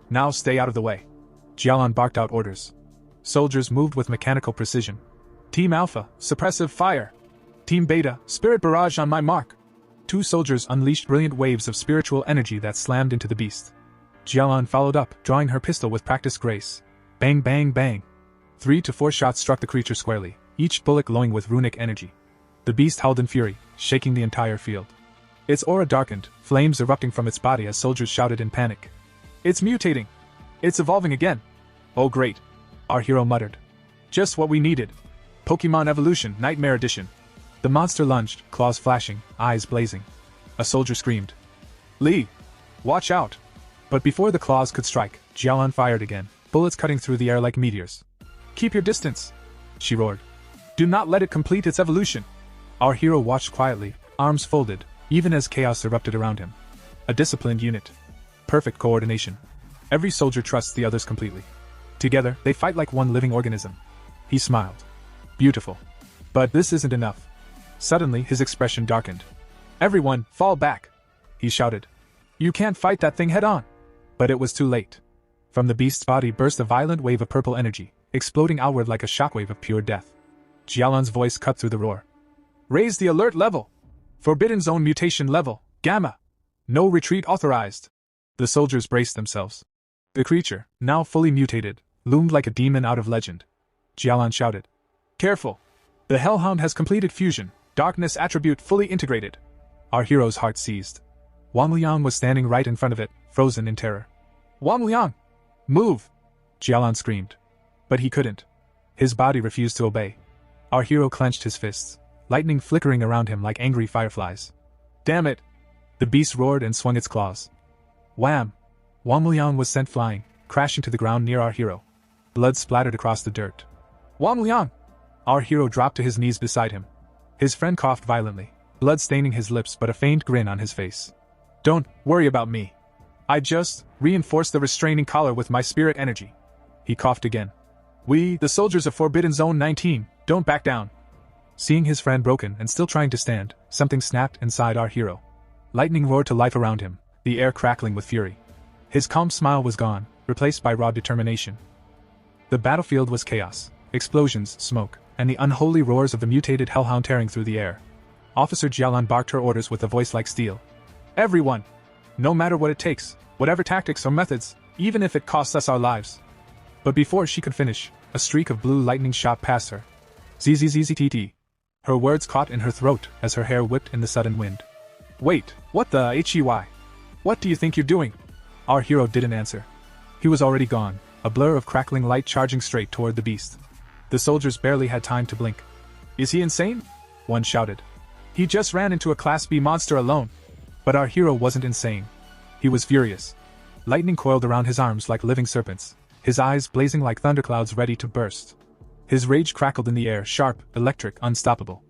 Now stay out of the way. Jialan barked out orders. Soldiers moved with mechanical precision. Team Alpha, suppressive fire. Team Beta, spirit barrage on my mark. Two soldiers unleashed brilliant waves of spiritual energy that slammed into the beast. Jialan followed up, drawing her pistol with practiced grace. Bang bang bang. 3 to 4 shots struck the creature squarely, each bullet glowing with runic energy. The beast howled in fury, shaking the entire field. Its aura darkened, flames erupting from its body as soldiers shouted in panic. It's mutating! It's evolving again! Oh great! Our hero muttered. Just what we needed. Pokemon Evolution, Nightmare Edition. The monster lunged, claws flashing, eyes blazing. A soldier screamed. Li! Watch out! But before the claws could strike, Jialan fired again, bullets cutting through the air like meteors. Keep your distance! She roared. Do not let it complete its evolution! Our hero watched quietly, arms folded, even as chaos erupted around him. A disciplined unit. Perfect coordination. Every soldier trusts the others completely. Together, they fight like one living organism. He smiled. Beautiful. But this isn't enough. Suddenly, his expression darkened. Everyone, fall back! He shouted. You can't fight that thing head-on! But it was too late. From the beast's body burst a violent wave of purple energy, exploding outward like a shockwave of pure death. Jialan's voice cut through the roar. Raise the alert level! Forbidden zone mutation level, Gamma! No retreat authorized! The soldiers braced themselves. The creature, now fully mutated, loomed like a demon out of legend. Jialan shouted. Careful! The Hellhound has completed fusion, darkness attribute fully integrated. Our hero's heart seized. Wang Liang was standing right in front of it, frozen in terror. Wang Liang! Move! Jialan screamed. But he couldn't. His body refused to obey. Our hero clenched his fists, lightning flickering around him like angry fireflies. Damn it! The beast roared and swung its claws. Wham! Wang Liang was sent flying, crashing to the ground near our hero. Blood splattered across the dirt. Wang Liang! Our hero dropped to his knees beside him. His friend coughed violently, blood staining his lips but a faint grin on his face. Don't worry about me. I just reinforced the restraining collar with my spirit energy. He coughed again. We, the soldiers of Forbidden Zone 19, don't back down. Seeing his friend broken and still trying to stand, something snapped inside our hero. Lightning roared to life around him, the air crackling with fury. His calm smile was gone, replaced by raw determination. The battlefield was chaos, explosions, smoke, and the unholy roars of the mutated hellhound tearing through the air. Officer Jialan barked her orders with a voice like steel. Everyone! No matter what it takes, whatever tactics or methods, even if it costs us our lives. But before she could finish, a streak of blue lightning shot past her. ZZZZTT. Her words caught in her throat as her hair whipped in the sudden wind. Wait, what the HEY? What do you think you're doing? Our hero didn't answer. He was already gone, a blur of crackling light charging straight toward the beast. The soldiers barely had time to blink. Is he insane? One shouted. He just ran into a Class B monster alone. But our hero wasn't insane. He was furious. Lightning coiled around his arms like living serpents, his eyes blazing like thunderclouds ready to burst. His rage crackled in the air, sharp, electric, unstoppable.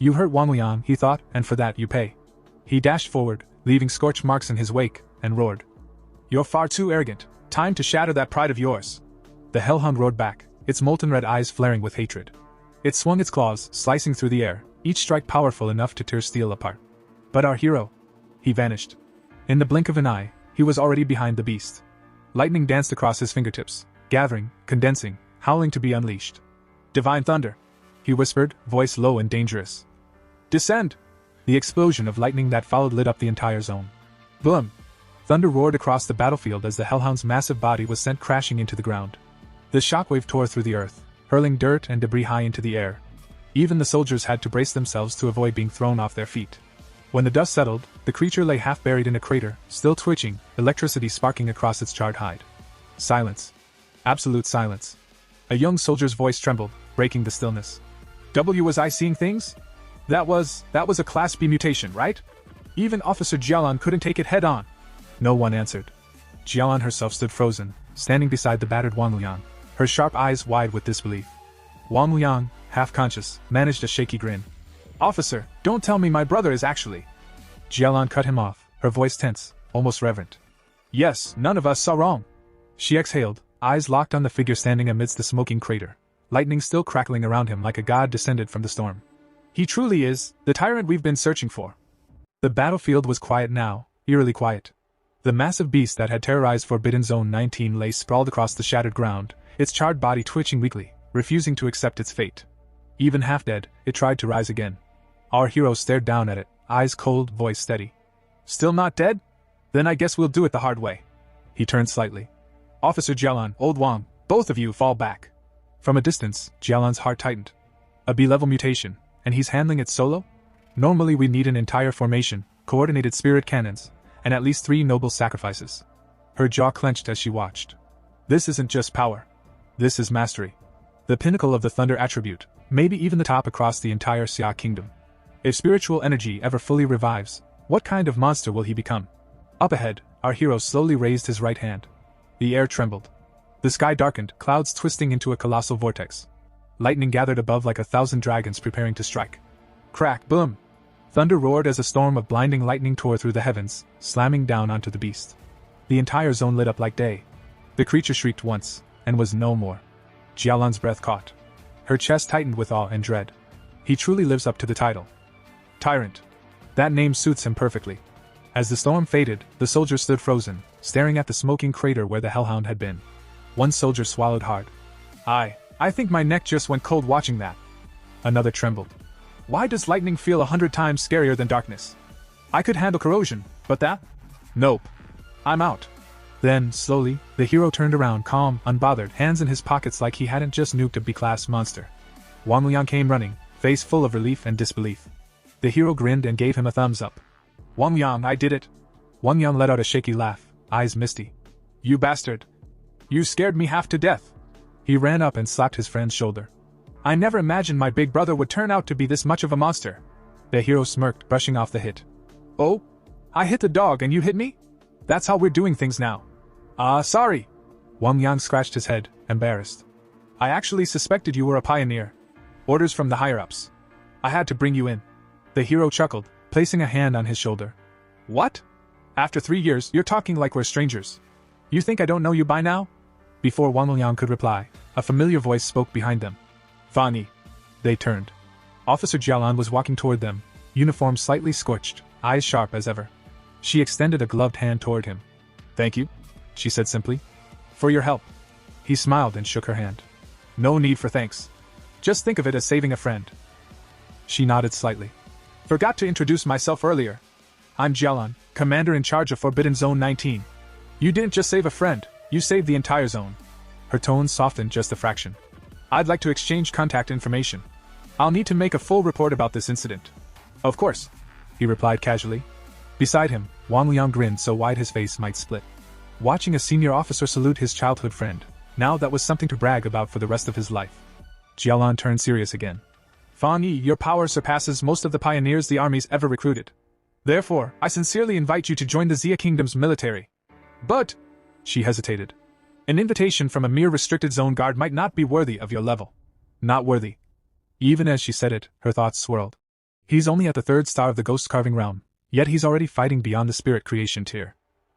You hurt Wang Liang, he thought, and for that you pay. He dashed forward, leaving scorch marks in his wake, and roared. You're far too arrogant. Time to shatter that pride of yours. The hellhound roared back, its molten red eyes flaring with hatred. It swung its claws, slicing through the air, each strike powerful enough to tear steel apart. But our hero? He vanished. In the blink of an eye, he was already behind the beast. Lightning danced across his fingertips, gathering, condensing, howling to be unleashed. Divine thunder, he whispered, voice low and dangerous. Descend! The explosion of lightning that followed lit up the entire zone. Boom! Thunder roared across the battlefield as the hellhound's massive body was sent crashing into the ground. The shockwave tore through the earth, hurling dirt and debris high into the air. Even the soldiers had to brace themselves to avoid being thrown off their feet. When the dust settled, the creature lay half buried in a crater, still twitching, electricity sparking across its charred hide. Silence. Absolute silence. A young soldier's voice trembled, breaking the stillness. Was I seeing things? That was a Class B mutation, right? Even Officer Jialan couldn't take it head on. No one answered. Jialan herself stood frozen, standing beside the battered Wang Liang, her sharp eyes wide with disbelief. Wang Liang, half conscious, managed a shaky grin. Officer, don't tell me my brother is actually... Jialan cut him off, her voice tense, almost reverent. Yes, none of us saw wrong. She exhaled, eyes locked on the figure standing amidst the smoking crater, lightning still crackling around him like a god descended from the storm. He truly is, the tyrant we've been searching for. The battlefield was quiet now, eerily quiet. The massive beast that had terrorized Forbidden Zone 19 lay sprawled across the shattered ground, its charred body twitching weakly, refusing to accept its fate. Even half dead, it tried to rise again. Our hero stared down at it, eyes cold, voice steady. Still not dead? Then I guess we'll do it the hard way. He turned slightly. Officer Jialan, Old Wang, both of you fall back. From a distance, Jialan's heart tightened. A B-level mutation, and he's handling it solo? Normally we need an entire formation, coordinated spirit cannons, and at least 3 noble sacrifices. Her jaw clenched as she watched. This isn't just power. This is mastery. The pinnacle of the thunder attribute, maybe even the top across the entire Xia kingdom. If spiritual energy ever fully revives, what kind of monster will he become? Up ahead, our hero slowly raised his right hand. The air trembled. The sky darkened, clouds twisting into a colossal vortex. Lightning gathered above like 1,000 dragons preparing to strike. Crack, boom! Thunder roared as a storm of blinding lightning tore through the heavens, slamming down onto the beast. The entire zone lit up like day. The creature shrieked once, and was no more. Jialan's breath caught. Her chest tightened with awe and dread. He truly lives up to the title. Tyrant. That name suits him perfectly. As the storm faded, the soldiers stood frozen, staring at the smoking crater where the hellhound had been. One soldier swallowed hard. I think my neck just went cold watching that. Another trembled. Why does lightning feel 100 times scarier than darkness? I could handle corrosion, but that? Nope. I'm out. Then, slowly, the hero turned around, calm, unbothered, hands in his pockets like he hadn't just nuked a B-class monster. Wang Liang came running, face full of relief and disbelief. The hero grinned and gave him a thumbs up. Wang Liang, I did it. Wang Liang let out a shaky laugh, eyes misty. You bastard. You scared me half to death. He ran up and slapped his friend's shoulder. I never imagined my big brother would turn out to be this much of a monster. The hero smirked, brushing off the hit. Oh? I hit the dog and you hit me? That's how we're doing things now. Sorry. Wang Liang scratched his head, embarrassed. I actually suspected you were a pioneer. Orders from the higher-ups. I had to bring you in. The hero chuckled, placing a hand on his shoulder. What? After 3 years, you're talking like we're strangers. You think I don't know you by now? Before Wang Liang could reply, a familiar voice spoke behind them. Fani. They turned. Officer Jialan was walking toward them, uniform slightly scorched, eyes sharp as ever. She extended a gloved hand toward him. Thank you, she said simply. For your help. He smiled and shook her hand. No need for thanks. Just think of it as saving a friend. She nodded slightly. Forgot to introduce myself earlier. I'm Jialan, commander in charge of Forbidden Zone 19. You didn't just save a friend, you saved the entire zone. Her tone softened just a fraction. I'd like to exchange contact information. I'll need to make a full report about this incident. Of course, he replied casually. Beside him, Wang Liang grinned so wide his face might split. Watching a senior officer salute his childhood friend, now that was something to brag about for the rest of his life. Jialan turned serious again. Fan Yi, your power surpasses most of the pioneers the army's ever recruited. Therefore, I sincerely invite you to join the Xia Kingdom's military. But, she hesitated. An invitation from a mere restricted zone guard might not be worthy of your level. Not worthy. Even as she said it, her thoughts swirled. He's only at the 3rd star of the ghost carving realm, yet he's already fighting beyond the spirit creation tier.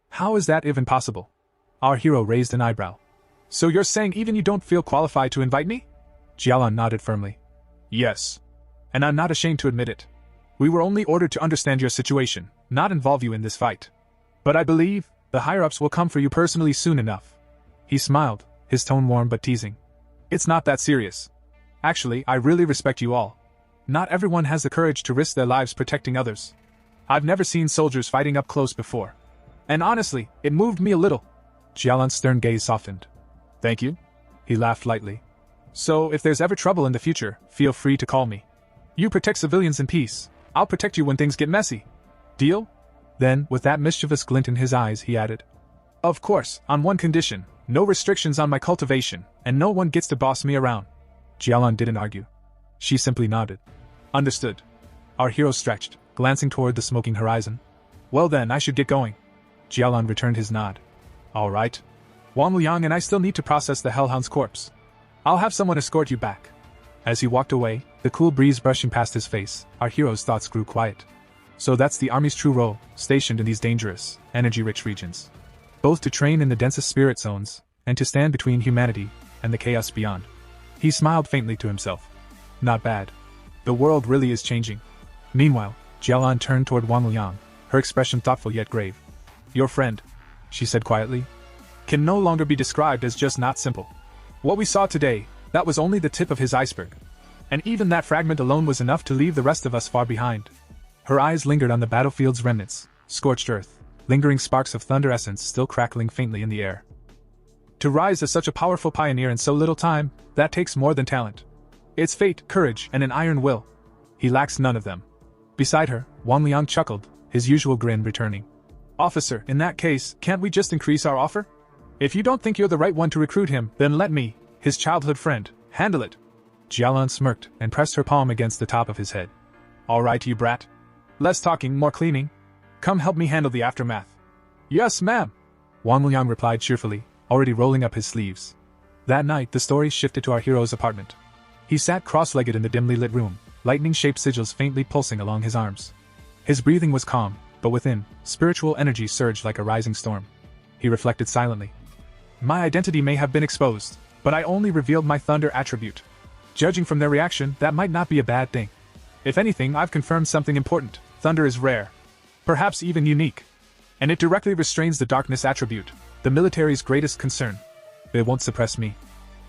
How is that even possible? Our hero raised an eyebrow. So you're saying even you don't feel qualified to invite me? Jialan nodded firmly. Yes. And I'm not ashamed to admit it. We were only ordered to understand your situation, not involve you in this fight. But I believe the higher-ups will come for you personally soon enough. He smiled, his tone warm but teasing. It's not that serious. Actually, I really respect you all. Not everyone has the courage to risk their lives protecting others. I've never seen soldiers fighting up close before. And honestly, it moved me a little. Jialan's stern gaze softened. Thank you? He laughed lightly. So, if there's ever trouble in the future, feel free to call me. You protect civilians in peace. I'll protect you when things get messy. Deal? Then, with that mischievous glint in his eyes, he added. Of course, on one condition, no restrictions on my cultivation, and no one gets to boss me around. Jialan didn't argue. She simply nodded. Understood. Our hero stretched, glancing toward the smoking horizon. Well then, I should get going. Jialan returned his nod. All right. Wang Liang and I still need to process the Hellhound's corpse. I'll have someone escort you back. As he walked away, the cool breeze brushing past his face, our hero's thoughts grew quiet. So that's the army's true role, stationed in these dangerous, energy-rich regions. Both to train in the densest spirit zones, and to stand between humanity and the chaos beyond. He smiled faintly to himself. Not bad. The world really is changing. Meanwhile, Jialan turned toward Wang Liang, her expression thoughtful yet grave. Your friend, she said quietly, can no longer be described as just not simple. What we saw today, that was only the tip of his iceberg. And even that fragment alone was enough to leave the rest of us far behind. Her eyes lingered on the battlefield's remnants, scorched earth, lingering sparks of thunder essence still crackling faintly in the air. To rise as such a powerful pioneer in so little time, that takes more than talent. It's fate, courage, and an iron will. He lacks none of them. Beside her, Wang Liang chuckled, his usual grin returning. Officer, in that case, can't we just increase our offer? If you don't think you're the right one to recruit him, then let me, his childhood friend, handle it. Jialan smirked and pressed her palm against the top of his head. All right, you brat. Less talking, more cleaning. Come help me handle the aftermath. Yes, ma'am, Wang Liang replied cheerfully, already rolling up his sleeves. That night, the story shifted to our hero's apartment. He sat cross-legged in the dimly lit room, lightning-shaped sigils faintly pulsing along his arms. His breathing was calm, but within, spiritual energy surged like a rising storm. He reflected silently. My identity may have been exposed, but I only revealed my thunder attribute. Judging from their reaction, that might not be a bad thing. If anything, I've confirmed something important. Thunder is rare. Perhaps even unique. And it directly restrains the darkness attribute, the military's greatest concern. They won't suppress me.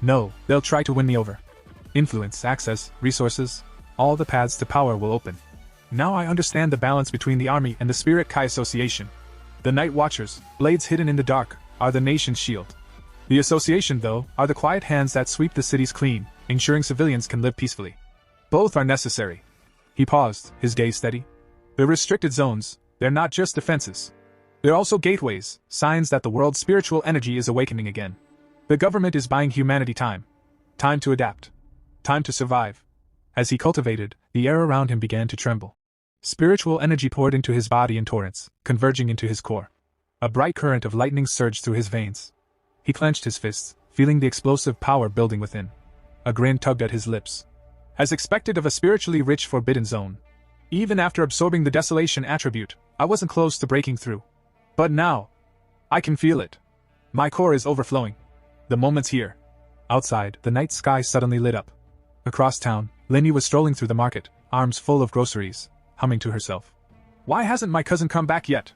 No, they'll try to win me over. Influence, access, resources, all the paths to power will open. Now I understand the balance between the army and the Spirit Kai Association. The Night Watchers, blades hidden in the dark, are the nation's shield. The association, though, are the quiet hands that sweep the cities clean, ensuring civilians can live peacefully. Both are necessary. He paused, his gaze steady. The restricted zones, they're not just defenses. They're also gateways, signs that the world's spiritual energy is awakening again. The government is buying humanity time. Time to adapt. Time to survive. As he cultivated, the air around him began to tremble. Spiritual energy poured into his body in torrents, converging into his core. A bright current of lightning surged through his veins. He clenched his fists, feeling the explosive power building within. A grin tugged at his lips. As expected of a spiritually rich forbidden zone. Even after absorbing the desolation attribute, I wasn't close to breaking through. But now, I can feel it. My core is overflowing. The moment's here. Outside, the night sky suddenly lit up. Across town, Linny was strolling through the market, arms full of groceries, humming to herself. Why hasn't my cousin come back yet?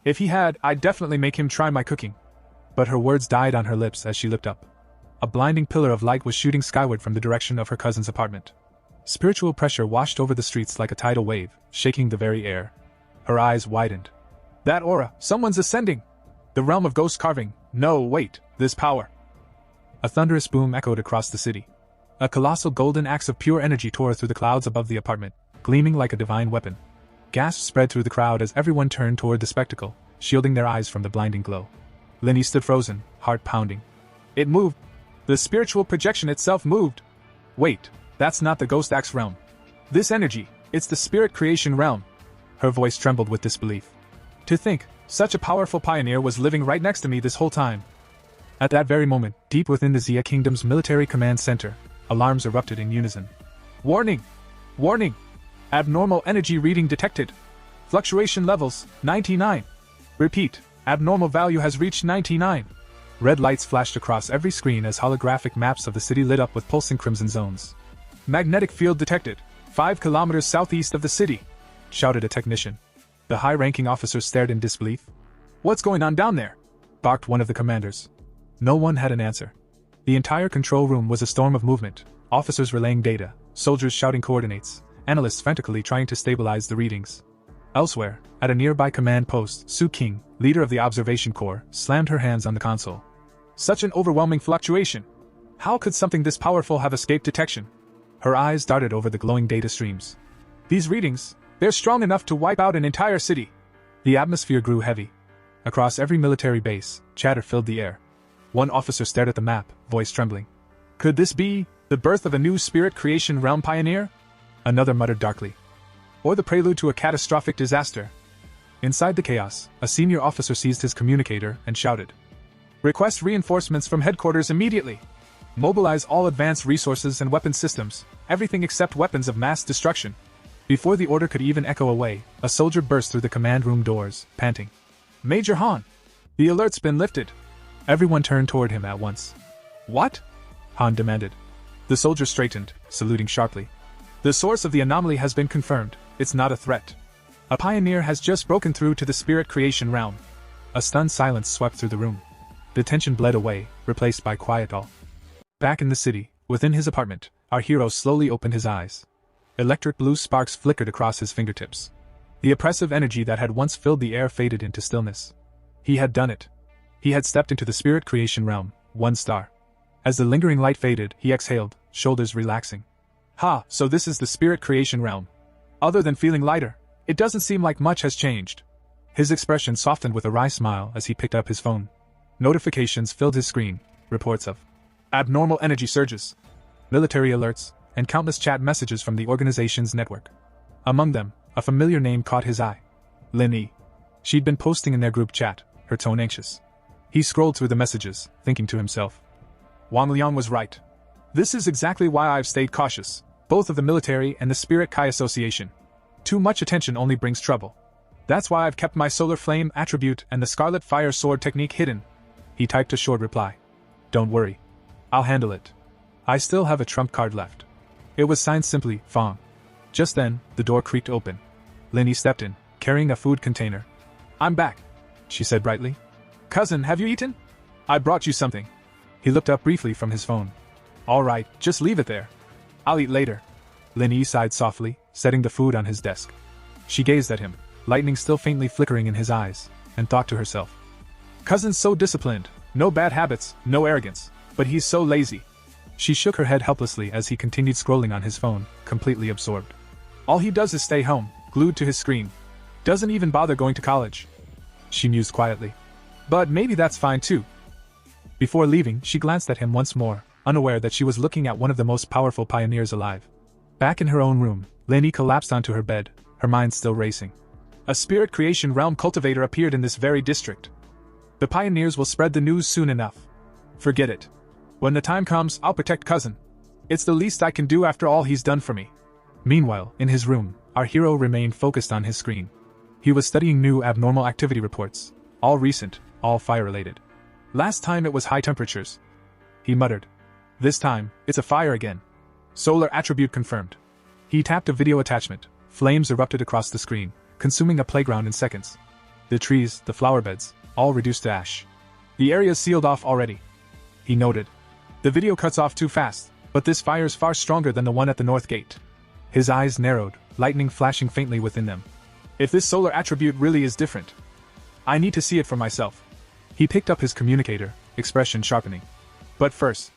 If he had, I'd definitely make him try my cooking. But her words died on her lips as she looked up. A blinding pillar of light was shooting skyward from the direction of her cousin's apartment. Spiritual pressure washed over the streets like a tidal wave, shaking the very air. Her eyes widened. That aura, someone's ascending! The realm of ghost carving, no, wait, this power. A thunderous boom echoed across the city. A colossal golden axe of pure energy tore through the clouds above the apartment, gleaming like a divine weapon. Gasps spread through the crowd as everyone turned toward the spectacle, shielding their eyes from the blinding glow. Linny stood frozen, heart pounding. It moved. The spiritual projection itself moved. Wait, that's not the ghost axe realm. This energy, it's the spirit creation realm. Her voice trembled with disbelief. To think, such a powerful pioneer was living right next to me this whole time. At that very moment, deep within the Xia Kingdom's military command center, alarms erupted in unison. Warning! Warning! Abnormal energy reading detected. Fluctuation levels, 99. Repeat, abnormal value has reached 99. Red lights flashed across every screen as holographic maps of the city lit up with pulsing crimson zones. Magnetic field detected, 5 kilometers southeast of the city, shouted a technician. The high-ranking officer stared in disbelief. What's going on down there? Barked one of the commanders. No one had an answer. The entire control room was a storm of movement, officers relaying data, soldiers shouting coordinates, analysts frantically trying to stabilize the readings. Elsewhere, at a nearby command post, Su King, leader of the observation corps, slammed her hands on the console. Such an overwhelming fluctuation! How could something this powerful have escaped detection? Her eyes darted over the glowing data streams. These readings, they're strong enough to wipe out an entire city. The atmosphere grew heavy. Across every military base, chatter filled the air. One officer stared at the map, voice trembling. Could this be the birth of a new spirit creation realm pioneer? Another muttered darkly. Or the prelude to a catastrophic disaster. Inside the chaos, a senior officer seized his communicator and shouted. Request reinforcements from headquarters immediately. Mobilize all advanced resources and weapon systems, everything except weapons of mass destruction. Before the order could even echo away, a soldier burst through the command room doors, panting. Major Han! The alert's been lifted. Everyone turned toward him at once. What? Han demanded. The soldier straightened, saluting sharply. The source of the anomaly has been confirmed. It's not a threat. A pioneer has just broken through to the spirit creation realm. A stunned silence swept through the room. The tension bled away, replaced by quiet awe. Back in the city, within his apartment, our hero slowly opened his eyes. Electric blue sparks flickered across his fingertips. The oppressive energy that had once filled the air faded into stillness. He had done it. He had stepped into the spirit creation realm, 1 star. As the lingering light faded, he exhaled, shoulders relaxing. Ha, so this is the spirit creation realm. Other than feeling lighter, it doesn't seem like much has changed. His expression softened with a wry smile as he picked up his phone. Notifications filled his screen, reports of abnormal energy surges, military alerts, and countless chat messages from the organization's network. Among them, a familiar name caught his eye. Lin Yi. She'd been posting in their group chat, her tone anxious. He scrolled through the messages, thinking to himself. Wang Liang was right. This is exactly why I've stayed cautious, both of the military and the Spirit Kai Association. Too much attention only brings trouble. That's why I've kept my Solar Flame attribute and the Scarlet Fire Sword technique hidden. He typed a short reply. Don't worry. I'll handle it. I still have a trump card left. It was signed simply, Fong. Just then, the door creaked open. Lin Yi stepped in, carrying a food container. I'm back, she said brightly. Cousin, have you eaten? I brought you something. He looked up briefly from his phone. All right, just leave it there. I'll eat later. Lin Yi sighed softly, setting the food on his desk. She gazed at him, lightning still faintly flickering in his eyes, and thought to herself. Cousin's so disciplined, no bad habits, no arrogance, but he's so lazy. She shook her head helplessly as he continued scrolling on his phone, completely absorbed. All he does is stay home, glued to his screen. Doesn't even bother going to college. She mused quietly. But maybe that's fine too. Before leaving, she glanced at him once more, unaware that she was looking at one of the most powerful pioneers alive. Back in her own room, Lin Yi collapsed onto her bed, her mind still racing. A spirit creation realm cultivator appeared in this very district. The pioneers will spread the news soon enough. Forget it. When the time comes, I'll protect cousin. It's the least I can do after all he's done for me. Meanwhile, in his room, our hero remained focused on his screen. He was studying new abnormal activity reports, all recent, all fire-related. Last time it was high temperatures. He muttered. This time, it's a fire again. Solar attribute confirmed. He tapped a video attachment. Flames erupted across the screen, consuming a playground in seconds. The trees, the flower beds, all reduced to ash. The area's sealed off already. He noted. The video cuts off too fast, but this fire's far stronger than the one at the north gate. His eyes narrowed, lightning flashing faintly within them. If this solar attribute really is different, I need to see it for myself. He picked up his communicator, expression sharpening. But first,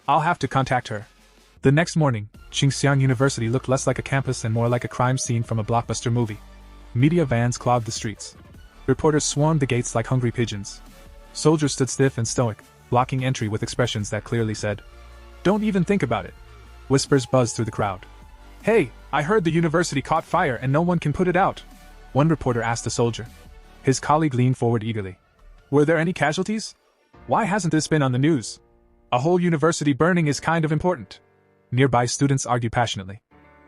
I'll have to contact her. The next morning, Qingxiang University looked less like a campus and more like a crime scene from a blockbuster movie. Media vans clogged the streets. Reporters swarmed the gates like hungry pigeons. Soldiers stood stiff and stoic, blocking entry with expressions that clearly said, "Don't even think about it." Whispers buzzed through the crowd. "Hey, I heard the university caught fire and no one can put it out," one reporter asked a soldier. His colleague leaned forward eagerly. "Were there any casualties? Why hasn't this been on the news? A whole university burning is kind of important." Nearby students argued passionately.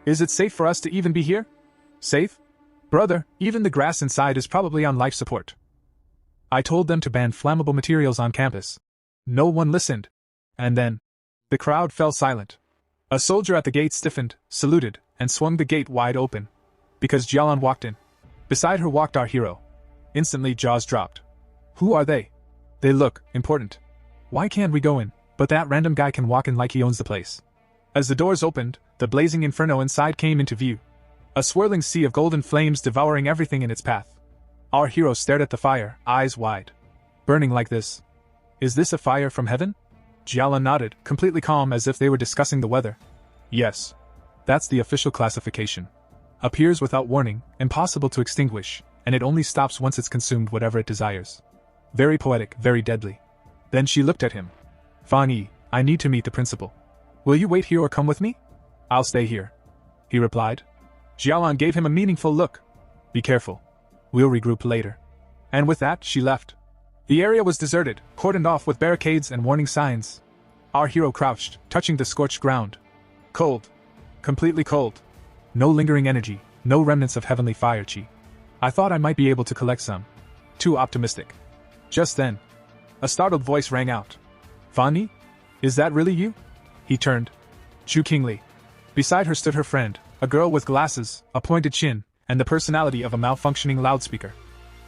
"Is it safe for us to even be here? Safe? Brother, even the grass inside is probably on life support. I told them to ban flammable materials on campus. No one listened. And then, the crowd fell silent. A soldier at the gate stiffened, saluted, and swung the gate wide open. Because Jialan walked in. Beside her walked our hero. Instantly, jaws dropped. Who are they? They look important. Why can't we go in? But that random guy can walk in like he owns the place. As the doors opened, the blazing inferno inside came into view. A swirling sea of golden flames devouring everything in its path. Our hero stared at the fire, eyes wide. Burning like this. Is this a fire from heaven? Jialan nodded, completely calm as if they were discussing the weather. Yes. That's the official classification. Appears without warning, impossible to extinguish, and it only stops once it's consumed whatever it desires. Very poetic, very deadly. Then she looked at him. Fan Yi, I need to meet the principal. Will you wait here or come with me? I'll stay here. He replied. Jialan gave him a meaningful look. Be careful. We'll regroup later. And with that, she left. The area was deserted, cordoned off with barricades and warning signs. Our hero crouched, touching the scorched ground. Cold. Completely cold. No lingering energy, no remnants of heavenly fire chi. I thought I might be able to collect some. Too optimistic. Just then, a startled voice rang out. Fan Yi? Is that really you? He turned. Chu Qingli. Beside her stood her friend, a girl with glasses, a pointed chin, and the personality of a malfunctioning loudspeaker.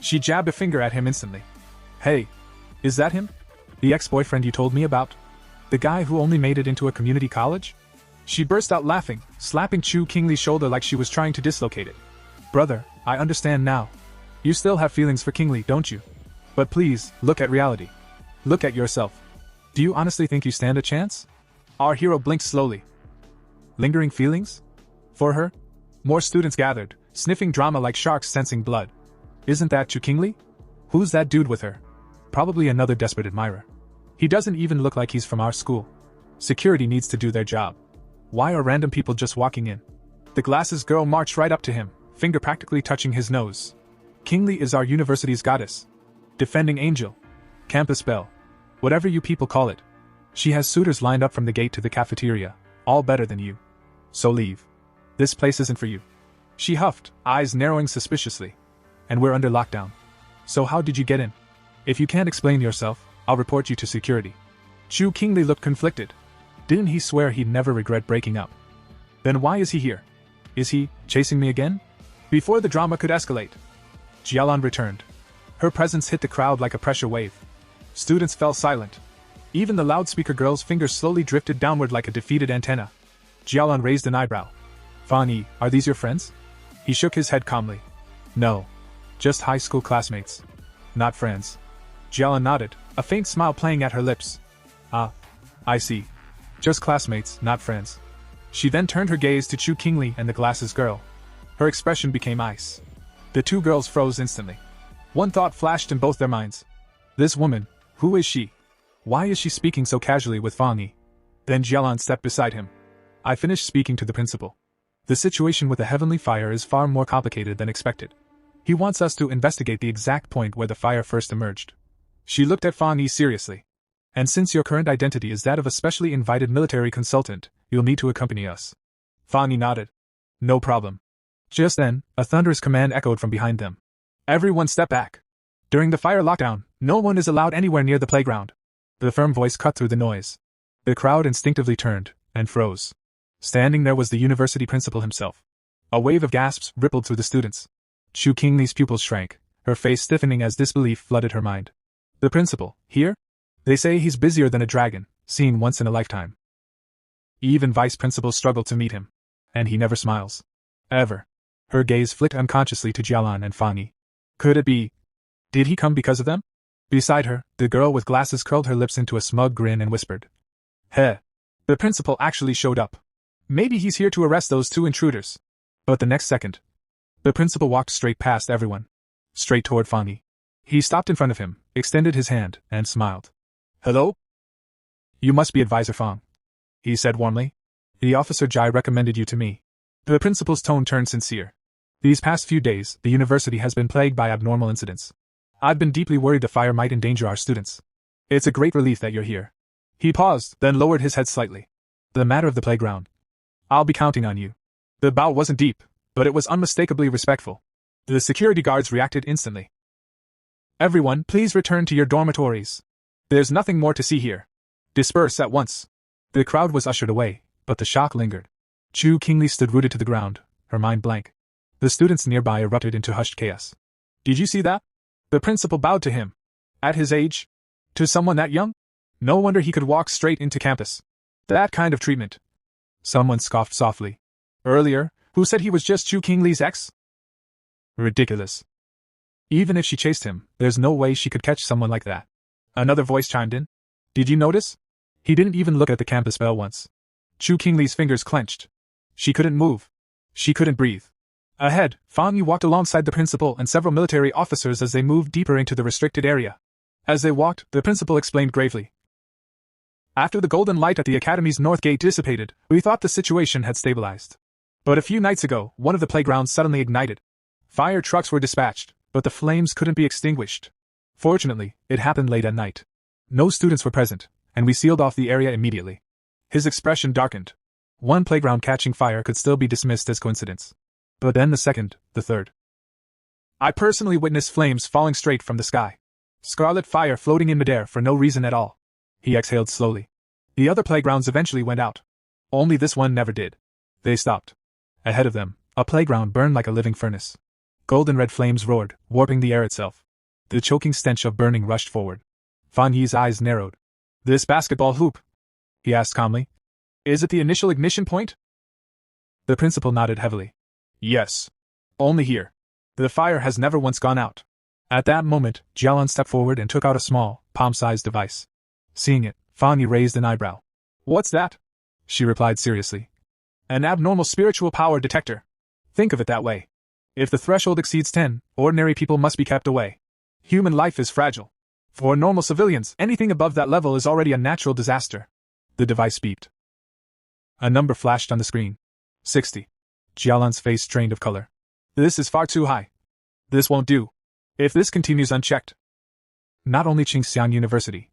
She jabbed a finger at him instantly. Hey, is that him? The ex-boyfriend you told me about? The guy who only made it into a community college? She burst out laughing, slapping Chu Qingli's shoulder like she was trying to dislocate it. Brother, I understand now. You still have feelings for Qingli, don't you? But please, look at reality. Look at yourself. Do you honestly think you stand a chance? Our hero blinked slowly. Lingering feelings? For her? More students gathered, sniffing drama like sharks sensing blood. Isn't that Chu Qingli? Who's that dude with her? Probably another desperate admirer. He doesn't even look like he's from our school. Security needs to do their job. Why are random people just walking in? The glasses girl marched right up to him, finger practically touching his nose. Qingli is our university's goddess. Defending angel. Campus belle. Whatever you people call it. She has suitors lined up from the gate to the cafeteria, all better than you. So leave. This place isn't for you. She huffed, eyes narrowing suspiciously. And we're under lockdown. So how did you get in? If you can't explain yourself, I'll report you to security. Chu Qingli looked conflicted. Didn't he swear he'd never regret breaking up? Then why is he here? Is he chasing me again? Before the drama could escalate, Jialan returned. Her presence hit the crowd like a pressure wave. Students fell silent. Even the loudspeaker girl's fingers slowly drifted downward like a defeated antenna. Jialan raised an eyebrow. Fan Yi, are these your friends? He shook his head calmly. No. Just high school classmates. Not friends. Jialan nodded, a faint smile playing at her lips. Ah. I see. Just classmates, not friends. She then turned her gaze to Chu Qingli and the glasses girl. Her expression became ice. The two girls froze instantly. One thought flashed in both their minds. This woman, who is she? Why is she speaking so casually with Fan Yi? Then Jialan stepped beside him. I finished speaking to the principal. The situation with the heavenly fire is far more complicated than expected. He wants us to investigate the exact point where the fire first emerged. She looked at Fan Yi seriously. And since your current identity is that of a specially invited military consultant, you'll need to accompany us. Fan Yi nodded. No problem. Just then, a thunderous command echoed from behind them. Everyone step back. During the fire lockdown, no one is allowed anywhere near the playground. The firm voice cut through the noise. The crowd instinctively turned, and froze. Standing there was the university principal himself. A wave of gasps rippled through the students. Chu Qingli's pupils shrank, her face stiffening as disbelief flooded her mind. The principal, here? They say he's busier than a dragon, seen once in a lifetime. Even vice principals struggle to meet him. And he never smiles. Ever. Her gaze flicked unconsciously to Jialan and Fan Yi. Could it be? Did he come because of them? Beside her, the girl with glasses curled her lips into a smug grin and whispered. Heh. The principal actually showed up. Maybe he's here to arrest those two intruders. But the next second, the principal walked straight past everyone. Straight toward Fanny. He stopped in front of him, extended his hand, and smiled. "Hello? You must be Advisor Fong," he said warmly. "The Officer Jai recommended you to me." The principal's tone turned sincere. "These past few days, the university has been plagued by abnormal incidents. I've been deeply worried the fire might endanger our students. It's a great relief that you're here." He paused, then lowered his head slightly. "The matter of the playground. I'll be counting on you." The bow wasn't deep, but it was unmistakably respectful. The security guards reacted instantly. "Everyone, please return to your dormitories. There's nothing more to see here. Disperse at once." The crowd was ushered away, but the shock lingered. Chu Kingli stood rooted to the ground, her mind blank. The students nearby erupted into hushed chaos. "Did you see that?" The principal bowed to him. At his age? To someone that young? No wonder he could walk straight into campus. That kind of treatment. Someone scoffed softly. "Earlier, who said he was just Chu Kingli's ex?" Ridiculous. Even if she chased him, there's no way she could catch someone like that. Another voice chimed in. "Did you notice? He didn't even look at the campus bell once." Chu Kingli's fingers clenched. She couldn't move. She couldn't breathe. Ahead, Fang Yu walked alongside the principal and several military officers as they moved deeper into the restricted area. As they walked, the principal explained gravely. "After the golden light at the academy's north gate dissipated, we thought the situation had stabilized. But a few nights ago, one of the playgrounds suddenly ignited. Fire trucks were dispatched, but the flames couldn't be extinguished. Fortunately, it happened late at night. No students were present, and we sealed off the area immediately." His expression darkened. One playground catching fire could still be dismissed as coincidence. But then the second, the third. "I personally witnessed flames falling straight from the sky. Scarlet fire floating in midair for no reason at all." He exhaled slowly. "The other playgrounds eventually went out. Only this one never did." They stopped. Ahead of them, a playground burned like a living furnace. Golden red flames roared, warping the air itself. The choking stench of burning rushed forward. Fan Yi's eyes narrowed. "This basketball hoop?" he asked calmly. "Is it the initial ignition point?" The principal nodded heavily. "Yes. Only here. The fire has never once gone out." At that moment, Jialan stepped forward and took out a small, palm-sized device. Seeing it, Fan Yi raised an eyebrow. "What's that?" she replied seriously. "An abnormal spiritual power detector. Think of it that way. If the threshold exceeds 10, ordinary people must be kept away. Human life is fragile. For normal civilians, anything above that level is already a natural disaster." The device beeped. A number flashed on the screen. 60. Jialan's face drained of color. "This is far too high. This won't do. If this continues unchecked, not only Qingxiang University,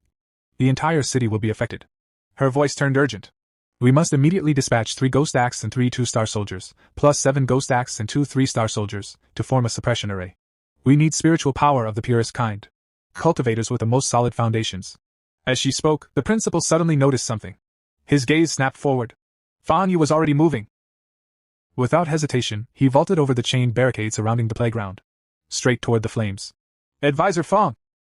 the entire city will be affected." Her voice turned urgent. "We must immediately dispatch 3 Ghost Acts and 3 2-star soldiers, plus 7 Ghost Acts and 2 3-star soldiers, to form a suppression array. We need spiritual power of the purest kind. Cultivators with the most solid foundations." As she spoke, the principal suddenly noticed something. His gaze snapped forward. Fan Yu was already moving. Without hesitation, he vaulted over the chain barricade surrounding the playground. Straight toward the flames. "Advisor Fong!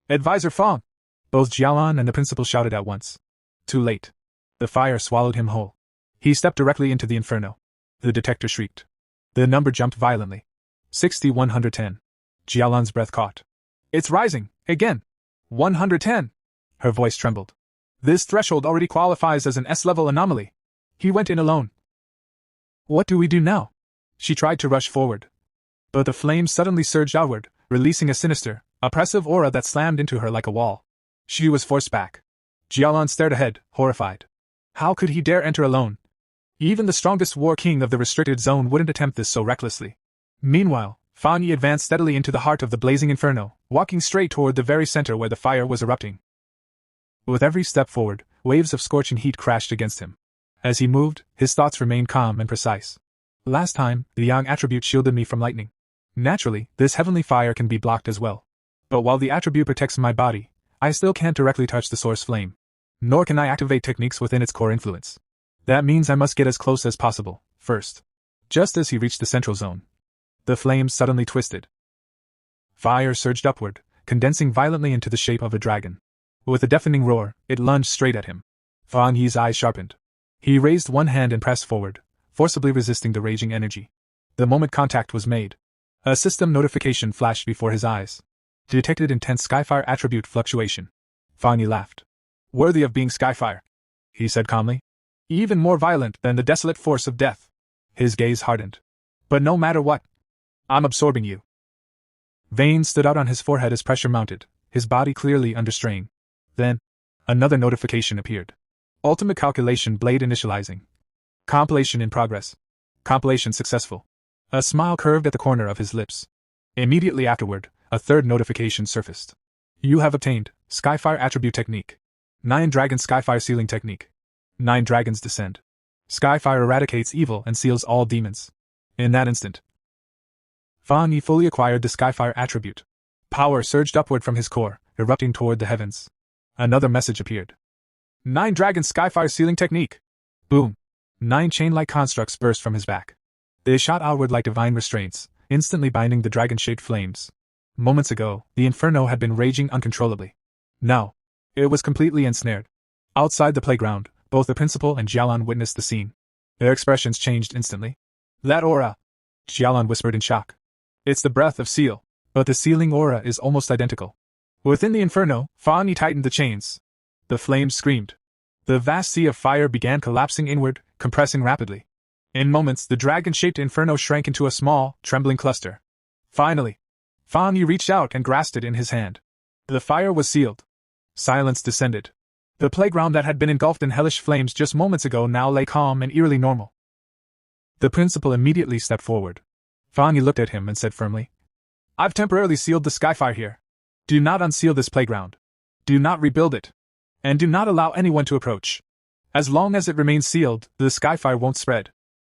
Advisor Fong!" Both Jialan and the principal shouted at once. Too late. The fire swallowed him whole. He stepped directly into the inferno. The detector shrieked. The number jumped violently. 60-110. Jialan's breath caught. "It's rising, again! 110! Her voice trembled. "This threshold already qualifies as an S-level anomaly." He went in alone. "What do we do now?" She tried to rush forward. But the flames suddenly surged outward, releasing a sinister, oppressive aura that slammed into her like a wall. She was forced back. Jialan stared ahead, horrified. How could he dare enter alone? Even the strongest war king of the restricted zone wouldn't attempt this so recklessly. Meanwhile, Fan Yi advanced steadily into the heart of the blazing inferno, walking straight toward the very center where the fire was erupting. With every step forward, waves of scorching heat crashed against him. As he moved, his thoughts remained calm and precise. "Last time, the Yang attribute shielded me from lightning. Naturally, this heavenly fire can be blocked as well. But while the attribute protects my body, I still can't directly touch the source flame. Nor can I activate techniques within its core influence. That means I must get as close as possible, first." Just as he reached the central zone, the flames suddenly twisted. Fire surged upward, condensing violently into the shape of a dragon. With a deafening roar, it lunged straight at him. Fan Yi's eyes sharpened. He raised one hand and pressed forward, forcibly resisting the raging energy. The moment contact was made, a system notification flashed before his eyes. Detected intense Skyfire attribute fluctuation. Fan Yi laughed. "Worthy of being Skyfire," he said calmly. even more violent than the desolate force of death. His gaze hardened. But no matter what, I'm absorbing you. Veins stood out on his forehead as pressure mounted, his body clearly under strain. Then, another notification appeared. Ultimate calculation blade initializing. Compilation in progress. Compilation successful. A smile curved at the corner of his lips. Immediately afterward, a third notification surfaced. You have obtained Skyfire Attribute Technique. 9 Dragon Skyfire Sealing Technique. 9 Dragons Descend. Skyfire eradicates evil and seals all demons. In that instant, Fan Yi fully acquired the Skyfire attribute. Power surged upward from his core, erupting toward the heavens. Another message appeared. 9 Dragon Skyfire Sealing Technique. Boom. 9 chain-like constructs burst from his back. They shot outward like divine restraints, instantly binding the dragon-shaped flames. Moments ago, the inferno had been raging uncontrollably. Now, it was completely ensnared. Outside the playground, both the principal and Jialan witnessed the scene. Their expressions changed instantly. That aura! Jialan whispered in shock. It's the breath of seal, but the sealing aura is almost identical. Within the inferno, Fan Yi tightened the chains. The flames screamed. The vast sea of fire began collapsing inward, compressing rapidly. In moments, the dragon-shaped inferno shrank into a small, trembling cluster. Finally, Fan Yi reached out and grasped it in his hand. The fire was sealed. Silence descended. The playground that had been engulfed in hellish flames just moments ago now lay calm and eerily normal. The principal immediately stepped forward. Fan Yi looked at him and said firmly, I've temporarily sealed the Skyfire here. Do not unseal this playground. Do not rebuild it. And do not allow anyone to approach. As long as it remains sealed, the Skyfire won't spread.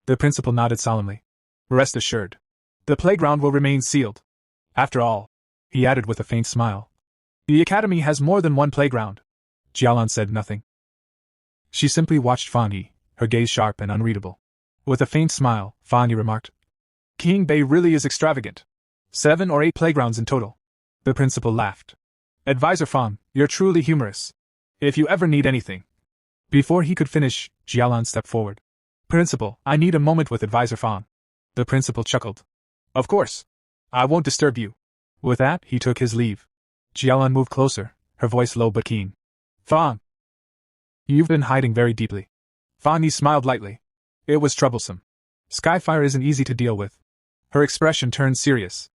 The principal nodded solemnly. Rest assured. The playground will remain sealed. After all, he added with a faint smile, the academy has more than one playground. Jialan said nothing. She simply watched Fan Yi, her gaze sharp and unreadable. With a faint smile, Fan Yi remarked, King Bei really is extravagant. 7 or 8 playgrounds in total. The principal laughed. Advisor Fan, you're truly humorous. If you ever need anything. Before he could finish, Jialan stepped forward. Principal, I need a moment with Advisor Fan. The principal chuckled. Of course. I won't disturb you. With that, he took his leave. Jialan moved closer, her voice low but keen. Fan. You've been hiding very deeply. Fan Yi smiled lightly. It was troublesome. Skyfire isn't easy to deal with. Her expression turned serious.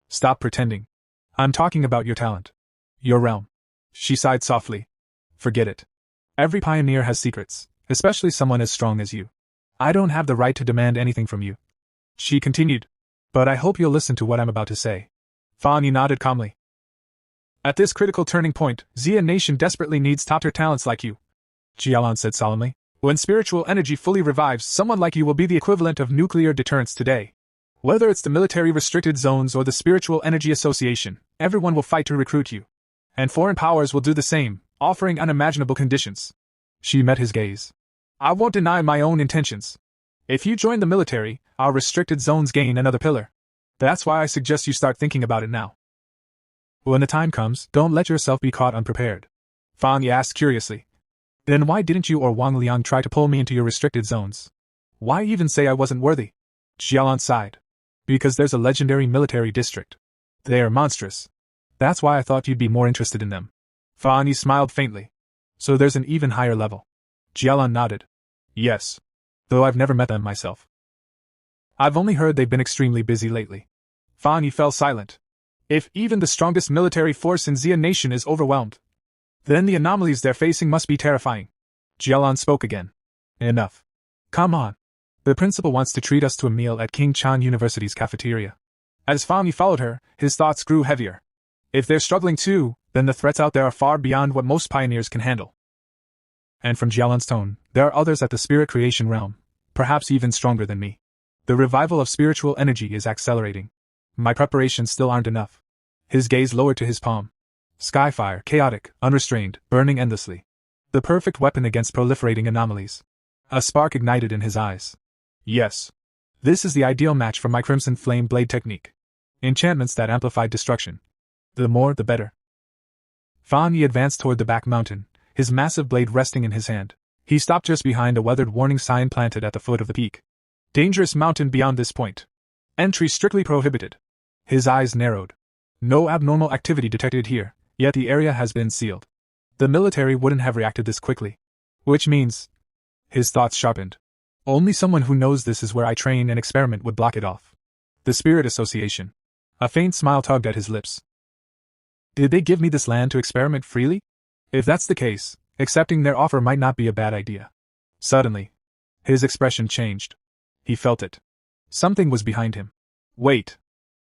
Stop pretending. I'm talking about your talent. Your realm. She sighed softly. Forget it. Every pioneer has secrets, especially someone as strong as you. I don't have the right to demand anything from you. She continued. But I hope you'll listen to what I'm about to say. Fan Yi nodded calmly. At this critical turning point, Xia Nation desperately needs top-tier talents like you. Jialan said solemnly. When spiritual energy fully revives, someone like you will be the equivalent of nuclear deterrence today. Whether it's the military restricted zones or the Spiritual Energy Association, everyone will fight to recruit you. And foreign powers will do the same, offering unimaginable conditions. She met his gaze. I won't deny my own intentions. If you join the military, our restricted zones gain another pillar. That's why I suggest you start thinking about it now. When the time comes, don't let yourself be caught unprepared. Fan Yi asked curiously. Then why didn't you or Wang Liang try to pull me into your restricted zones? Why even say I wasn't worthy? Jialan sighed. Because there's a legendary military district. They are monstrous. That's why I thought you'd be more interested in them. Fan Yi smiled faintly. So there's an even higher level. Jialan nodded. Yes. Though I've never met them myself. I've only heard they've been extremely busy lately. Fan Yi fell silent. If even the strongest military force in Xia Nation is overwhelmed, then the anomalies they're facing must be terrifying. Jialan spoke again. Enough. Come on. The principal wants to treat us to a meal at King Chan University's cafeteria. As Fan Yi followed her, his thoughts grew heavier. If they're struggling too, then the threats out there are far beyond what most pioneers can handle. And from Jialan's tone, there are others at the spirit creation realm, perhaps even stronger than me. The revival of spiritual energy is accelerating. My preparations still aren't enough. His gaze lowered to his palm. Skyfire, chaotic, unrestrained, burning endlessly. The perfect weapon against proliferating anomalies. A spark ignited in his eyes. Yes. This is the ideal match for my Crimson Flame Blade technique. Enchantments that amplify destruction. The more, the better. Fan Yi advanced toward the back mountain, his massive blade resting in his hand. He stopped just behind a weathered warning sign planted at the foot of the peak. Dangerous mountain beyond this point. Entry strictly prohibited. His eyes narrowed. No abnormal activity detected here, yet the area has been sealed. The military wouldn't have reacted this quickly. Which means His thoughts sharpened. Only someone who knows this is where I train and experiment would block it off. The Spirit Association. A faint smile tugged at his lips. Did they give me this land to experiment freely? If that's the case, accepting their offer might not be a bad idea. Suddenly, his expression changed. He felt it. Something was behind him. Wait.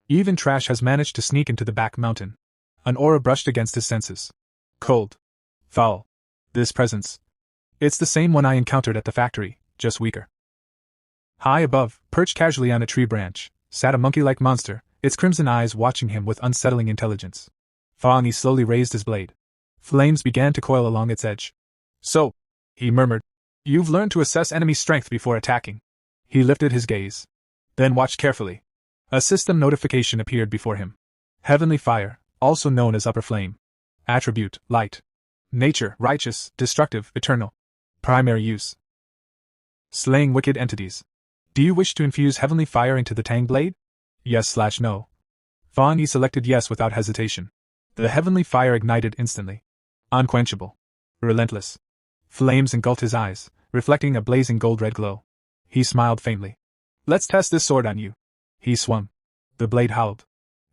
Even trash has managed to sneak into the back mountain. An aura brushed against his senses. Cold. Foul. This presence. It's the same one I encountered at the factory, just weaker. High above, perched casually on a tree branch, sat a monkey-like monster, its crimson eyes watching him with unsettling intelligence. Faani slowly raised his blade. Flames began to coil along its edge. So, he murmured, you've learned to assess enemy strength before attacking. He lifted his gaze. Then watched carefully. A system notification appeared before him. Heavenly Fire, also known as Upper Flame. Attribute, Light. Nature, Righteous, Destructive, Eternal. Primary use. Slaying wicked entities. Do you wish to infuse Heavenly Fire into the Tang Blade? Yes/no. Faani selected yes without hesitation. The Heavenly Fire ignited instantly. Unquenchable. Relentless. Flames engulfed his eyes, reflecting a blazing gold-red glow. He smiled faintly. Let's test this sword on you. He swung. The blade howled.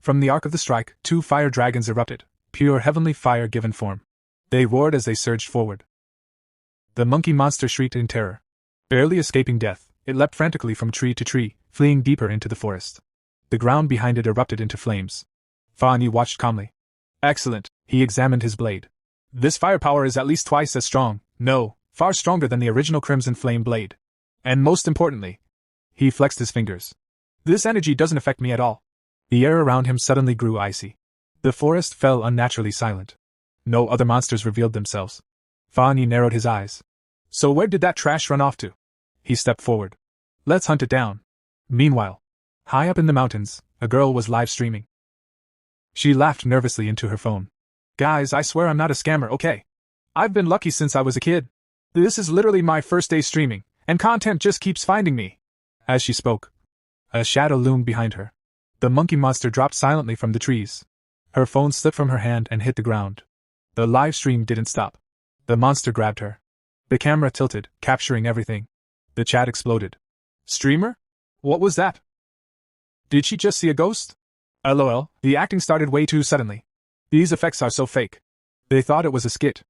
From the arc of the strike, 2 fire dragons erupted, pure heavenly fire given form. They roared as they surged forward. The monkey monster shrieked in terror. Barely escaping death, it leapt frantically from tree to tree, fleeing deeper into the forest. The ground behind it erupted into flames. Faani watched calmly. Excellent, he examined his blade. This firepower is at least twice as strong, no, far stronger than the original Crimson Flame blade. And most importantly, he flexed his fingers. This energy doesn't affect me at all. The air around him suddenly grew icy. The forest fell unnaturally silent. No other monsters revealed themselves. Faani narrowed his eyes. So where did that trash run off to? He stepped forward. Let's hunt it down. Meanwhile, high up in the mountains, a girl was live streaming. She laughed nervously into her phone. Guys, I swear I'm not a scammer, okay? I've been lucky since I was a kid. This is literally my first day streaming, and content just keeps finding me. As she spoke, a shadow loomed behind her. The monkey monster dropped silently from the trees. Her phone slipped from her hand and hit the ground. The live stream didn't stop. The monster grabbed her. The camera tilted, capturing everything. The chat exploded. Streamer? What was that? Did she just see a ghost? LOL, the acting started way too suddenly. These effects are so fake. They thought it was a skit.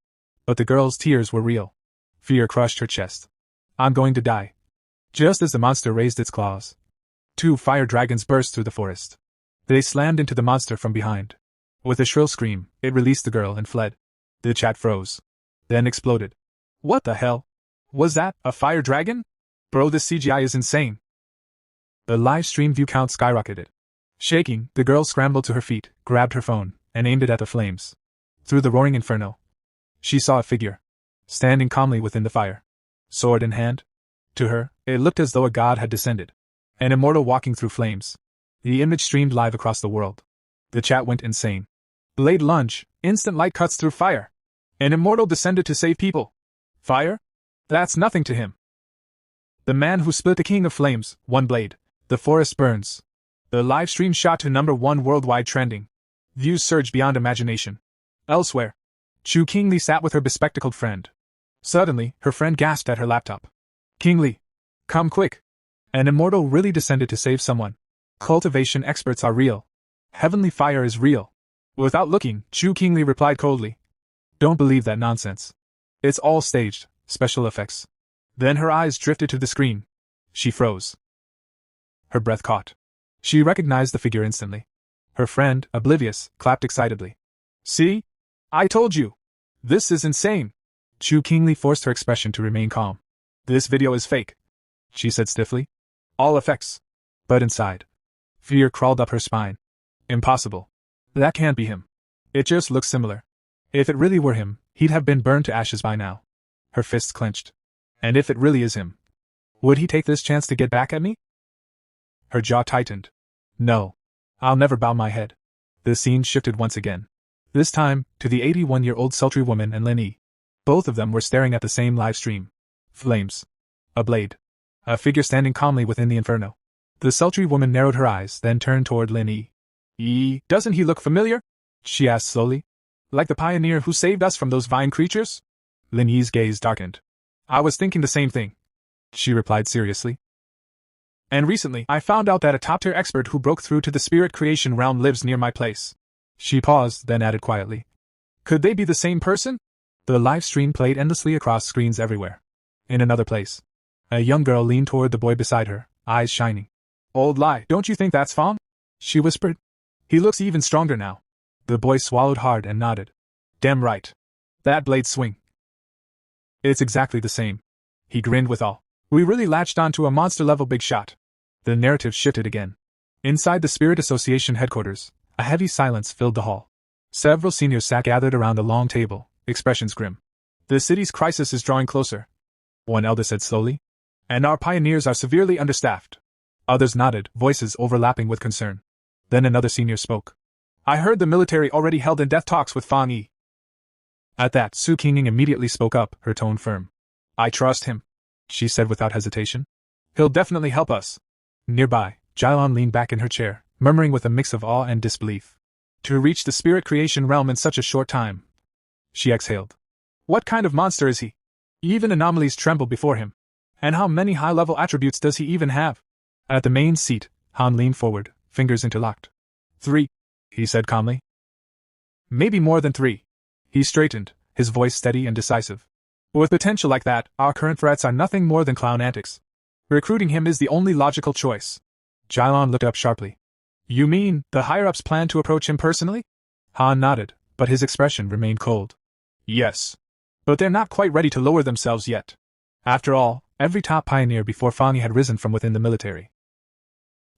But the girl's tears were real. Fear crushed her chest. I'm going to die. Just as the monster raised its claws, 2 fire dragons burst through the forest. They slammed into the monster from behind. With a shrill scream, it released the girl and fled. The chat froze. Then exploded. What the hell? Was that a fire dragon? Bro, this CGI is insane. The live stream view count skyrocketed. Shaking, the girl scrambled to her feet, grabbed her phone, and aimed it at the flames. Through the roaring inferno, she saw a figure, standing calmly within the fire, sword in hand. To her, it looked as though a god had descended. An immortal walking through flames. The image streamed live across the world. The chat went insane. Blade lunge, instant light cuts through fire. An immortal descended to save people. Fire? That's nothing to him. The man who split the king of flames, one blade. The forest burns. The live stream shot to #1 worldwide trending. Views surged beyond imagination. Elsewhere, Chu Kingli sat with her bespectacled friend. Suddenly, her friend gasped at her laptop. Kingli, come quick. An immortal really descended to save someone. Cultivation experts are real. Heavenly fire is real. Without looking, Chu Kingli replied coldly. Don't believe that nonsense. It's all staged, special effects. Then her eyes drifted to the screen. She froze. Her breath caught. She recognized the figure instantly. Her friend, oblivious, clapped excitedly. See? I told you! This is insane! Chu Kingli forced her expression to remain calm. This video is fake, she said stiffly. All effects. But inside, fear crawled up her spine. Impossible. That can't be him. It just looks similar. If it really were him, he'd have been burned to ashes by now. Her fists clenched. And if it really is him, would he take this chance to get back at me? Her jaw tightened. No. I'll never bow my head. The scene shifted once again. This time, to the 81-year-old sultry woman and Lin Yi. Both of them were staring at the same live stream. Flames. A blade. A figure standing calmly within the inferno. The sultry woman narrowed her eyes, then turned toward Lin Yi. Doesn't he look familiar? She asked slowly. Like the pioneer who saved us from those vine creatures? Lin Yi's gaze darkened. I was thinking the same thing. she replied seriously. And recently, I found out that a top-tier expert who broke through to the spirit creation realm lives near my place. She paused, then added quietly. Could they be the same person? The live stream played endlessly across screens everywhere. In another place, a young girl leaned toward the boy beside her, eyes shining. Old lie, don't you think that's Fong? She whispered. He looks even stronger now. The boy swallowed hard and nodded. Damn right. That blade swing. It's exactly the same. He grinned with all. We really latched onto a monster-level big shot. The narrative shifted again. Inside the Spirit Association headquarters, a heavy silence filled the hall. Several seniors sat gathered around a long table, expressions grim. The city's crisis is drawing closer, one elder said slowly. And our pioneers are severely understaffed. Others nodded, voices overlapping with concern. Then another senior spoke. I heard the military already held in-depth talks with Fang Yi. At that, Su Qingning immediately spoke up, her tone firm. I trust him, she said without hesitation. He'll definitely help us. Nearby, Jialon leaned back in her chair, murmuring with a mix of awe and disbelief. To reach the spirit creation realm in such a short time. She exhaled. What kind of monster is he? Even anomalies tremble before him. And how many high-level attributes does he even have? At the main seat, Han leaned forward, fingers interlocked. 3, he said calmly. Maybe more than 3. He straightened, his voice steady and decisive. With potential like that, our current threats are nothing more than clown antics. Recruiting him is the only logical choice. Jialon looked up sharply. You mean, the higher-ups plan to approach him personally? Han nodded, but his expression remained cold. Yes. But they're not quite ready to lower themselves yet. After all, every top pioneer before Fang Yi had risen from within the military.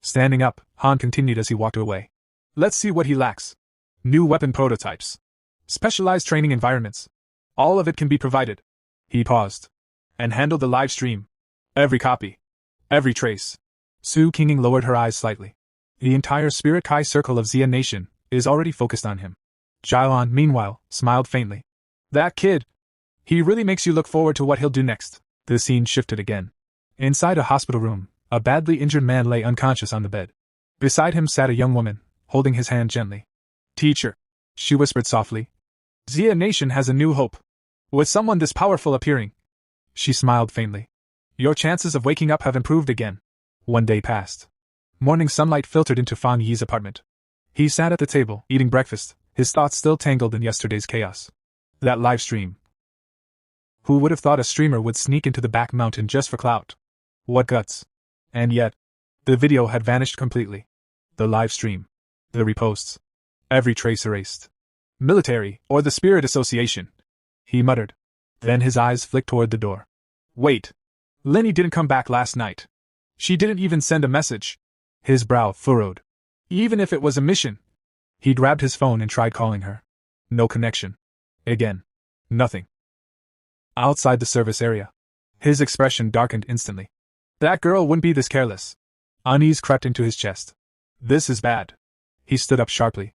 Standing up, Han continued as he walked away. Let's see what he lacks. New weapon prototypes. Specialized training environments. All of it can be provided. He paused. And handled the live stream. Every copy. Every trace. Su Qingning lowered her eyes slightly. The entire Spirit Kai circle of Xia Nation is already focused on him. Jialon, meanwhile, smiled faintly. That kid! He really makes you look forward to what he'll do next. The scene shifted again. Inside a hospital room, a badly injured man lay unconscious on the bed. Beside him sat a young woman, holding his hand gently. Teacher, she whispered softly. Xia Nation has a new hope. With someone this powerful appearing. She smiled faintly. Your chances of waking up have improved again. 1 day passed. Morning sunlight filtered into Fang Yi's apartment. He sat at the table, eating breakfast, his thoughts still tangled in yesterday's chaos. That live stream. Who would have thought a streamer would sneak into the back mountain just for clout? What guts. And yet, the video had vanished completely. The live stream. The reposts. Every trace erased. Military, or the Spirit Association. He muttered. Then his eyes flicked toward the door. Wait. Lenny didn't come back last night. She didn't even send a message. His brow furrowed. Even if it was a mission. He grabbed his phone and tried calling her. No connection. Again. Nothing. Outside the service area. His expression darkened instantly. That girl wouldn't be this careless. Unease crept into his chest. This is bad. He stood up sharply.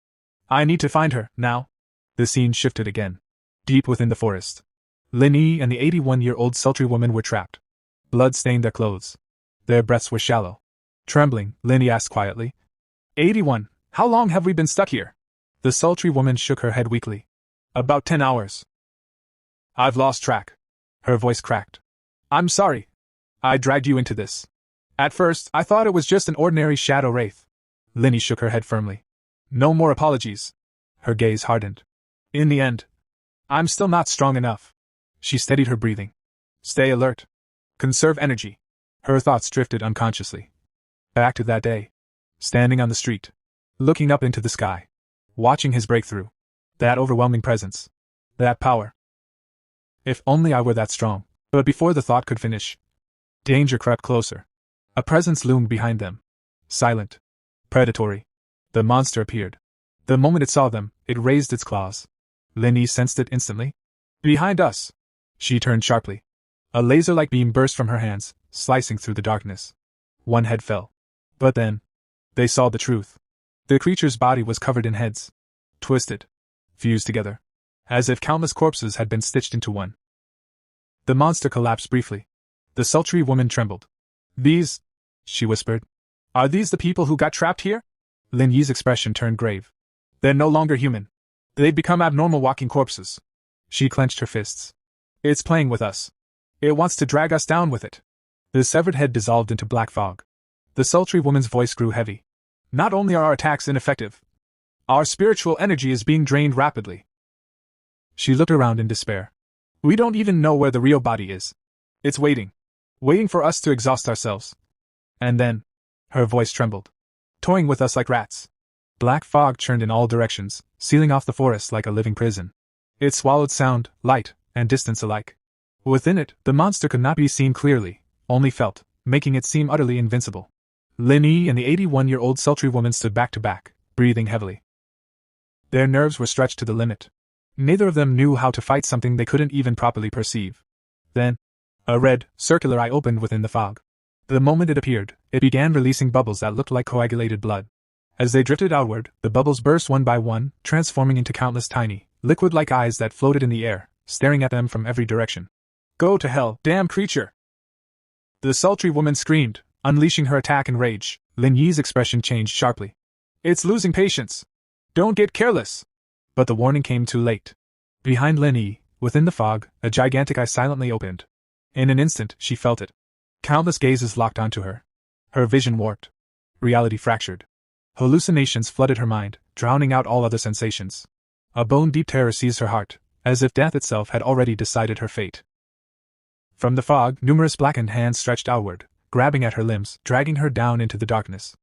I need to find her, now. The scene shifted again. Deep within the forest. Lin Yi and the 81-year-old sultry woman were trapped. Blood stained their clothes. Their breaths were shallow. Trembling, Lin Yi asked quietly. 81, how long have we been stuck here? The sultry woman shook her head weakly. About 10 hours. I've lost track. Her voice cracked. I'm sorry. I dragged you into this. At first, I thought it was just an ordinary shadow wraith. Lin Yi shook her head firmly. No more apologies. Her gaze hardened. In the end, I'm still not strong enough. She steadied her breathing. Stay alert. Conserve energy. Her thoughts drifted unconsciously. Back to that day. Standing on the street. Looking up into the sky. Watching his breakthrough. That overwhelming presence. That power. If only I were that strong. But before the thought could finish, danger crept closer. A presence loomed behind them. Silent. Predatory. The monster appeared. The moment it saw them, it raised its claws. Lin Yi sensed it instantly. Behind us! She turned sharply. A laser-like beam burst from her hands, slicing through the darkness. One head fell. But then, they saw the truth. The creature's body was covered in heads. Twisted. Fused together. As if countless corpses had been stitched into one. The monster collapsed briefly. The sultry woman trembled. These, she whispered. Are these the people who got trapped here? Lin Yi's expression turned grave. They're no longer human. They've become abnormal walking corpses. She clenched her fists. It's playing with us. It wants to drag us down with it. The severed head dissolved into black fog. The sultry woman's voice grew heavy. Not only are our attacks ineffective, our spiritual energy is being drained rapidly. She looked around in despair. We don't even know where the real body is. It's waiting for us to exhaust ourselves. And then, her voice trembled, toying with us like rats. Black fog churned in all directions, sealing off the forest like a living prison. It swallowed sound, light, and distance alike. Within it, the monster could not be seen clearly, only felt, making it seem utterly invincible. Lin Yi and the 81-year-old sultry woman stood back to back, breathing heavily. Their nerves were stretched to the limit. Neither of them knew how to fight something they couldn't even properly perceive. Then, a red, circular eye opened within the fog. The moment it appeared, it began releasing bubbles that looked like coagulated blood. As they drifted outward, the bubbles burst one by one, transforming into countless tiny, liquid-like eyes that floated in the air, staring at them from every direction. Go to hell, damn creature! The sultry woman screamed, unleashing her attack in rage. Lin Yi's expression changed sharply. It's losing patience. Don't get careless. But the warning came too late. Behind Lin Yi, within the fog, a gigantic eye silently opened. In an instant, she felt it. Countless gazes locked onto her. Her vision warped. Reality fractured. Hallucinations flooded her mind, drowning out all other sensations. A bone-deep terror seized her heart, as if death itself had already decided her fate. From the fog, numerous blackened hands stretched outward, grabbing at her limbs, dragging her down into the darkness.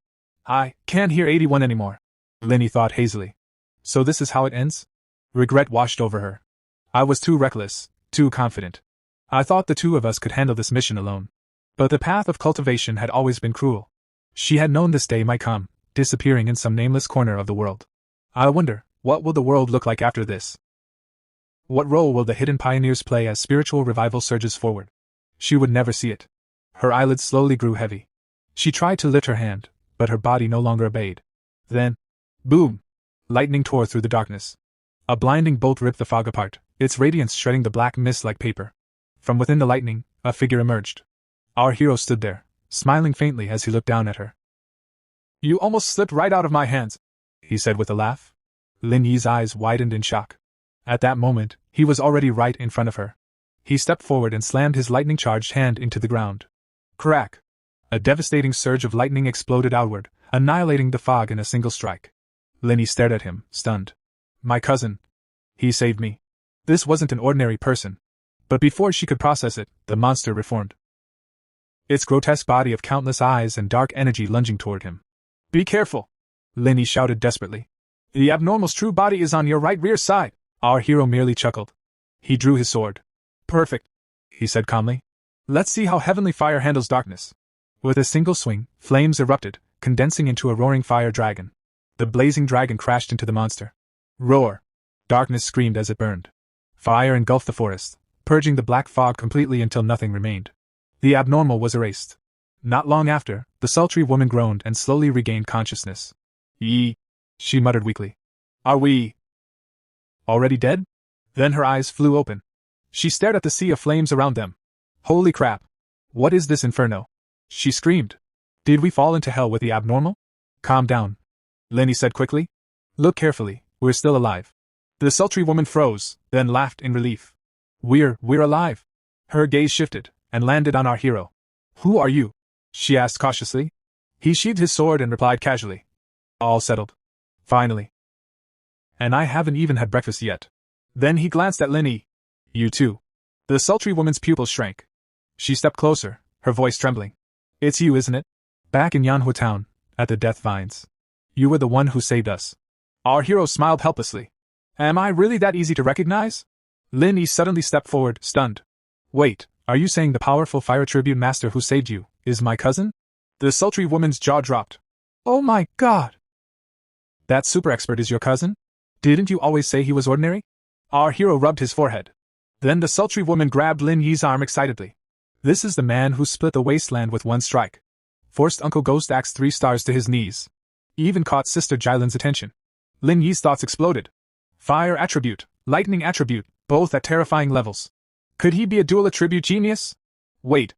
I can't hear 81 anymore, Lin Yi thought hazily. So this is how it ends? Regret washed over her. I was too reckless, too confident. I thought the two of us could handle this mission alone. But the path of cultivation had always been cruel. She had known this day might come, disappearing in some nameless corner of the world. I wonder, what will the world look like after this? What role will the hidden pioneers play as spiritual revival surges forward? She would never see it. Her eyelids slowly grew heavy. She tried to lift her hand, but her body no longer obeyed. Then, boom! Lightning tore through the darkness. A blinding bolt ripped the fog apart, its radiance shredding the black mist like paper. From within the lightning, a figure emerged. Our hero stood there, smiling faintly as he looked down at her. You almost slipped right out of my hands, he said with a laugh. Lin Yi's eyes widened in shock. At that moment, he was already right in front of her. He stepped forward and slammed his lightning-charged hand into the ground. Crack! A devastating surge of lightning exploded outward, annihilating the fog in a single strike. Lin Yi stared at him, stunned. My cousin. He saved me. This wasn't an ordinary person. But before she could process it, the monster reformed. Its grotesque body of countless eyes and dark energy lunging toward him. Be careful! Lin Yi shouted desperately. The abnormal's true body is on your right rear side. Our hero merely chuckled. He drew his sword. Perfect, he said calmly. Let's see how heavenly fire handles darkness. With a single swing, flames erupted, condensing into a roaring fire dragon. The blazing dragon crashed into the monster. Roar! Darkness screamed as it burned. Fire engulfed the forest, purging the black fog completely until nothing remained. The abnormal was erased. Not long after, the sultry woman groaned and slowly regained consciousness. Yee, she muttered weakly. Are we already dead? Then her eyes flew open. She stared at the sea of flames around them. Holy crap! What is this inferno? She screamed. Did we fall into hell with the abnormal? Calm down, Lin Yi said quickly. Look carefully, we're still alive. The sultry woman froze, then laughed in relief. We're alive. Her gaze shifted, and landed on our hero. Who are you? She asked cautiously. He sheathed his sword and replied casually. All settled. Finally. And I haven't even had breakfast yet. Then he glanced at Lin Yi. You too. The sultry woman's pupils shrank. She stepped closer, her voice trembling. It's you, isn't it? Back in Manhwa town, at the Death Vines. You were the one who saved us. Our hero smiled helplessly. Am I really that easy to recognize? Lin Yi suddenly stepped forward, stunned. Wait, are you saying the powerful fire tribute master who saved you is my cousin? The sultry woman's jaw dropped. Oh my god! That super expert is your cousin? Didn't you always say he was ordinary? Our hero rubbed his forehead. Then the sultry woman grabbed Lin Yi's arm excitedly. This is the man who split the wasteland with one strike. Forced Uncle Ghost Axe 3 stars to his knees. Even caught Sister Jailin's attention. Lin Yi's thoughts exploded. Fire attribute, lightning attribute, both at terrifying levels. Could he be a dual attribute genius? Wait.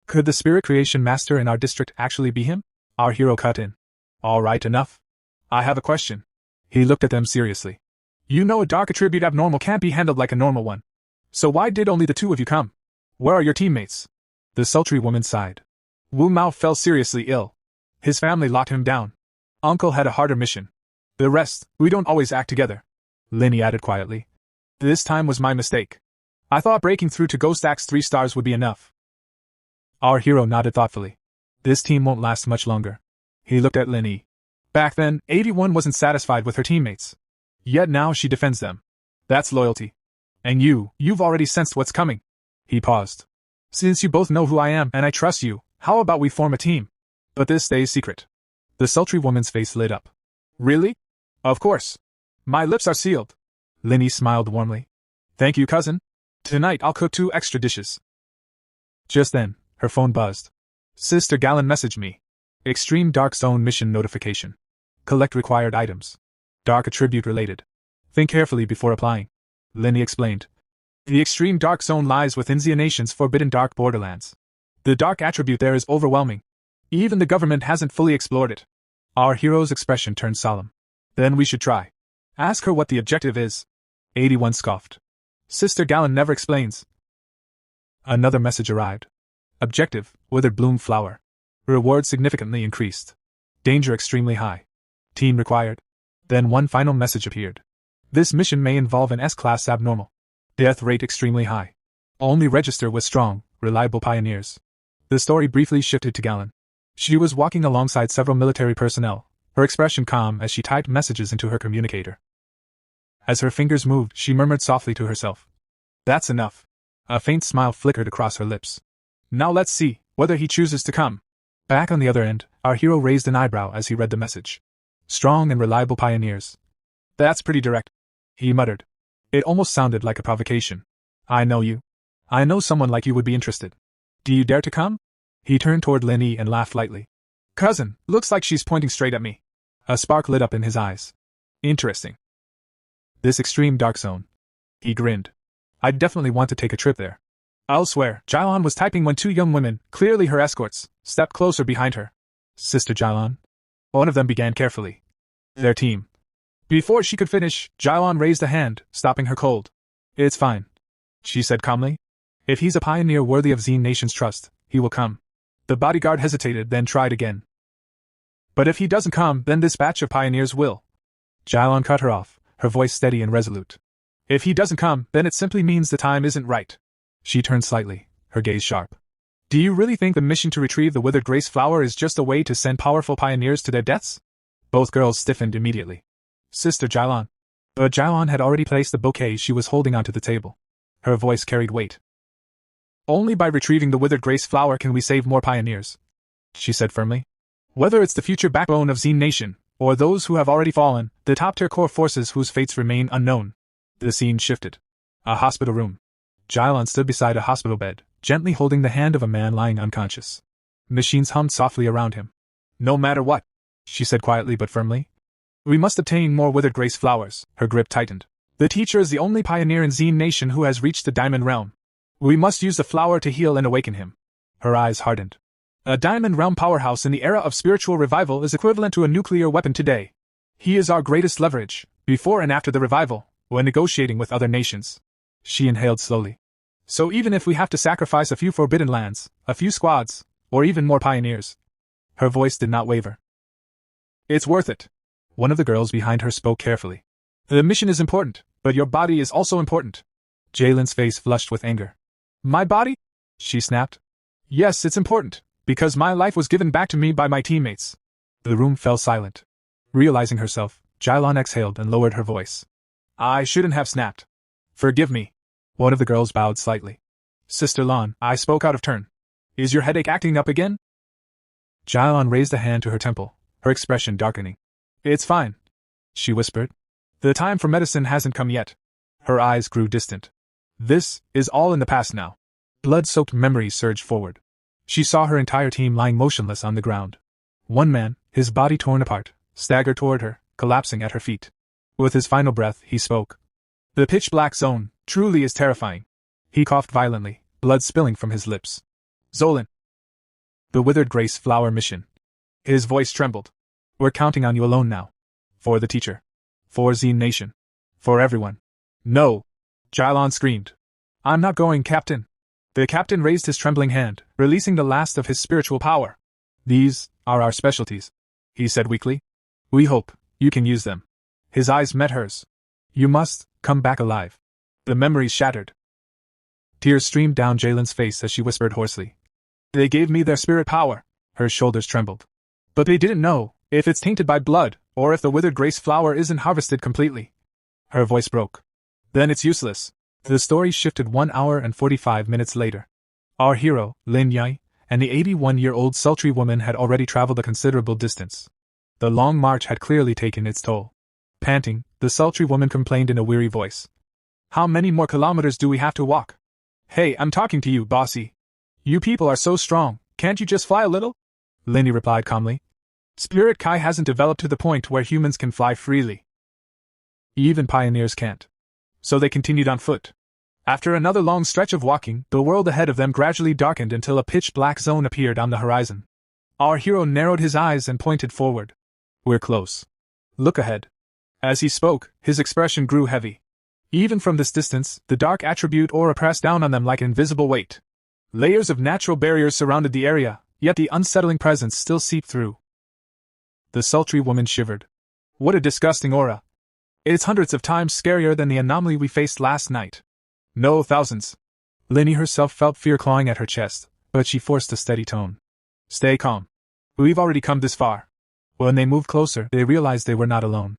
Could the spirit creation master in our district actually be him? Our hero cut in. All right, enough. I have a question. He looked at them seriously. You know a dark attribute abnormal can't be handled like a normal one. So why did only the two of you come? Where are your teammates? The sultry woman sighed. Wu Mao fell seriously ill. His family locked him down. Uncle had a harder mission. The rest, we don't always act together. Linny added quietly. This time was my mistake. I thought breaking through to Ghost Axe 3 stars would be enough. Our hero nodded thoughtfully. This team won't last much longer. He looked at Linny. Back then, 81 wasn't satisfied with her teammates. Yet now she defends them. That's loyalty. And you've already sensed what's coming. He paused. Since you both know who I am and I trust you, how about we form a team? But this stays secret. The sultry woman's face lit up. Really? Of course. My lips are sealed. Linny smiled warmly. Thank you, cousin. Tonight I'll cook 2 extra dishes. Just then, her phone buzzed. Sister Gallon messaged me. Extreme Dark Zone mission notification. Collect required items. Dark attribute related. Think carefully before applying. Linny explained. The extreme dark zone lies within Xia Nation's forbidden dark borderlands. The dark attribute there is overwhelming. Even the government hasn't fully explored it. Our hero's expression turned solemn. Then we should try. Ask her what the objective is. 81 scoffed. Sister Gallon never explains. Another message arrived. Objective, withered bloom flower. Reward significantly increased. Danger extremely high. Team required. Then one final message appeared. This mission may involve an S-class abnormal. Death rate extremely high. Only register with strong, reliable pioneers. The story briefly shifted to Gallon. She was walking alongside several military personnel, her expression calm as she typed messages into her communicator. As her fingers moved, she murmured softly to herself. That's enough. A faint smile flickered across her lips. Now let's see whether he chooses to come. Back on the other end, our hero raised an eyebrow as he read the message. Strong and reliable pioneers. That's pretty direct. He muttered. It almost sounded like a provocation. I know you. I know someone like you would be interested. Do you dare to come? He turned toward Linny and laughed lightly. Cousin, looks like she's pointing straight at me. A spark lit up in his eyes. Interesting. This extreme dark zone. He grinned. I'd definitely want to take a trip there. I'll swear, Jailon was typing when 2 young women, clearly her escorts, stepped closer behind her. Sister Jailon? One of them began carefully. Their team. Before she could finish, Jailon raised a hand, stopping her cold. It's fine, she said calmly. If he's a pioneer worthy of Xia Nation's trust, he will come. The bodyguard hesitated, then tried again. But if he doesn't come, then this batch of pioneers will. Jailon cut her off, her voice steady and resolute. If he doesn't come, then it simply means the time isn't right. She turned slightly, her gaze sharp. Do you really think the mission to retrieve the withered grace flower is just a way to send powerful pioneers to their deaths? Both girls stiffened immediately. Sister Jailon. But Jailon had already placed the bouquet she was holding onto the table. Her voice carried weight. Only by retrieving the withered grace flower can we save more pioneers, she said firmly. Whether it's the future backbone of Xia Nation, or those who have already fallen, the top-tier core forces whose fates remain unknown. The scene shifted. A hospital room. Jailon stood beside a hospital bed, gently holding the hand of a man lying unconscious. Machines hummed softly around him. No matter what, she said quietly but firmly. We must obtain more withered grace flowers. Her grip tightened. The teacher is the only pioneer in Xia Nation who has reached the Diamond Realm. We must use the flower to heal and awaken him. Her eyes hardened. A Diamond Realm powerhouse in the era of spiritual revival is equivalent to a nuclear weapon today. He is our greatest leverage, before and after the revival, when negotiating with other nations. She inhaled slowly. So even if we have to sacrifice a few forbidden lands, a few squads, or even more pioneers. Her voice did not waver. It's worth it. One of the girls behind her spoke carefully. The mission is important, but your body is also important. Jalen's face flushed with anger. My body? She snapped. Yes, it's important, because my life was given back to me by my teammates. The room fell silent. Realizing herself, Jailon exhaled and lowered her voice. I shouldn't have snapped. Forgive me. One of the girls bowed slightly. Sister Lon, I spoke out of turn. Is your headache acting up again? Jailon raised a hand to her temple, her expression darkening. It's fine, she whispered. The time for medicine hasn't come yet. Her eyes grew distant. This is all in the past now. Blood-soaked memories surged forward. She saw her entire team lying motionless on the ground. One man, his body torn apart, staggered toward her, collapsing at her feet. With his final breath, he spoke. The pitch-black zone truly is terrifying. He coughed violently, blood spilling from his lips. Zolan. The withered grace flower mission. His voice trembled. We're counting on you alone now. For the teacher. For Xia Nation. For everyone. No! Jailon screamed. I'm not going, Captain. The captain raised his trembling hand, releasing the last of his spiritual power. These are our specialties, he said weakly. We hope you can use them. His eyes met hers. You must come back alive. The memories shattered. Tears streamed down Jalen's face as she whispered hoarsely. They gave me their spirit power. Her shoulders trembled. But they didn't know if it's tainted by blood, or if the withered grace flower isn't harvested completely. Her voice broke. Then it's useless. The story shifted 1 hour and 45 minutes later. Our hero, Lin Yai, and the 81-year-old sultry woman had already traveled a considerable distance. The long march had clearly taken its toll. Panting, the sultry woman complained in a weary voice. How many more kilometers do we have to walk? Hey, I'm talking to you, bossy. You people are so strong, can't you just fly a little? Linny replied calmly. Spirit Kai hasn't developed to the point where humans can fly freely. Even pioneers can't. So they continued on foot. After another long stretch of walking, the world ahead of them gradually darkened until a pitch-black zone appeared on the horizon. Our hero narrowed his eyes and pointed forward. We're close. Look ahead. As he spoke, his expression grew heavy. Even from this distance, the dark attribute aura pressed down on them like an invisible weight. Layers of natural barriers surrounded the area, yet the unsettling presence still seeped through. The sultry woman shivered. What a disgusting aura. It's hundreds of times scarier than the anomaly we faced last night. No, thousands. Linny herself felt fear clawing at her chest, but she forced a steady tone. Stay calm. We've already come this far. When they moved closer, they realized they were not alone.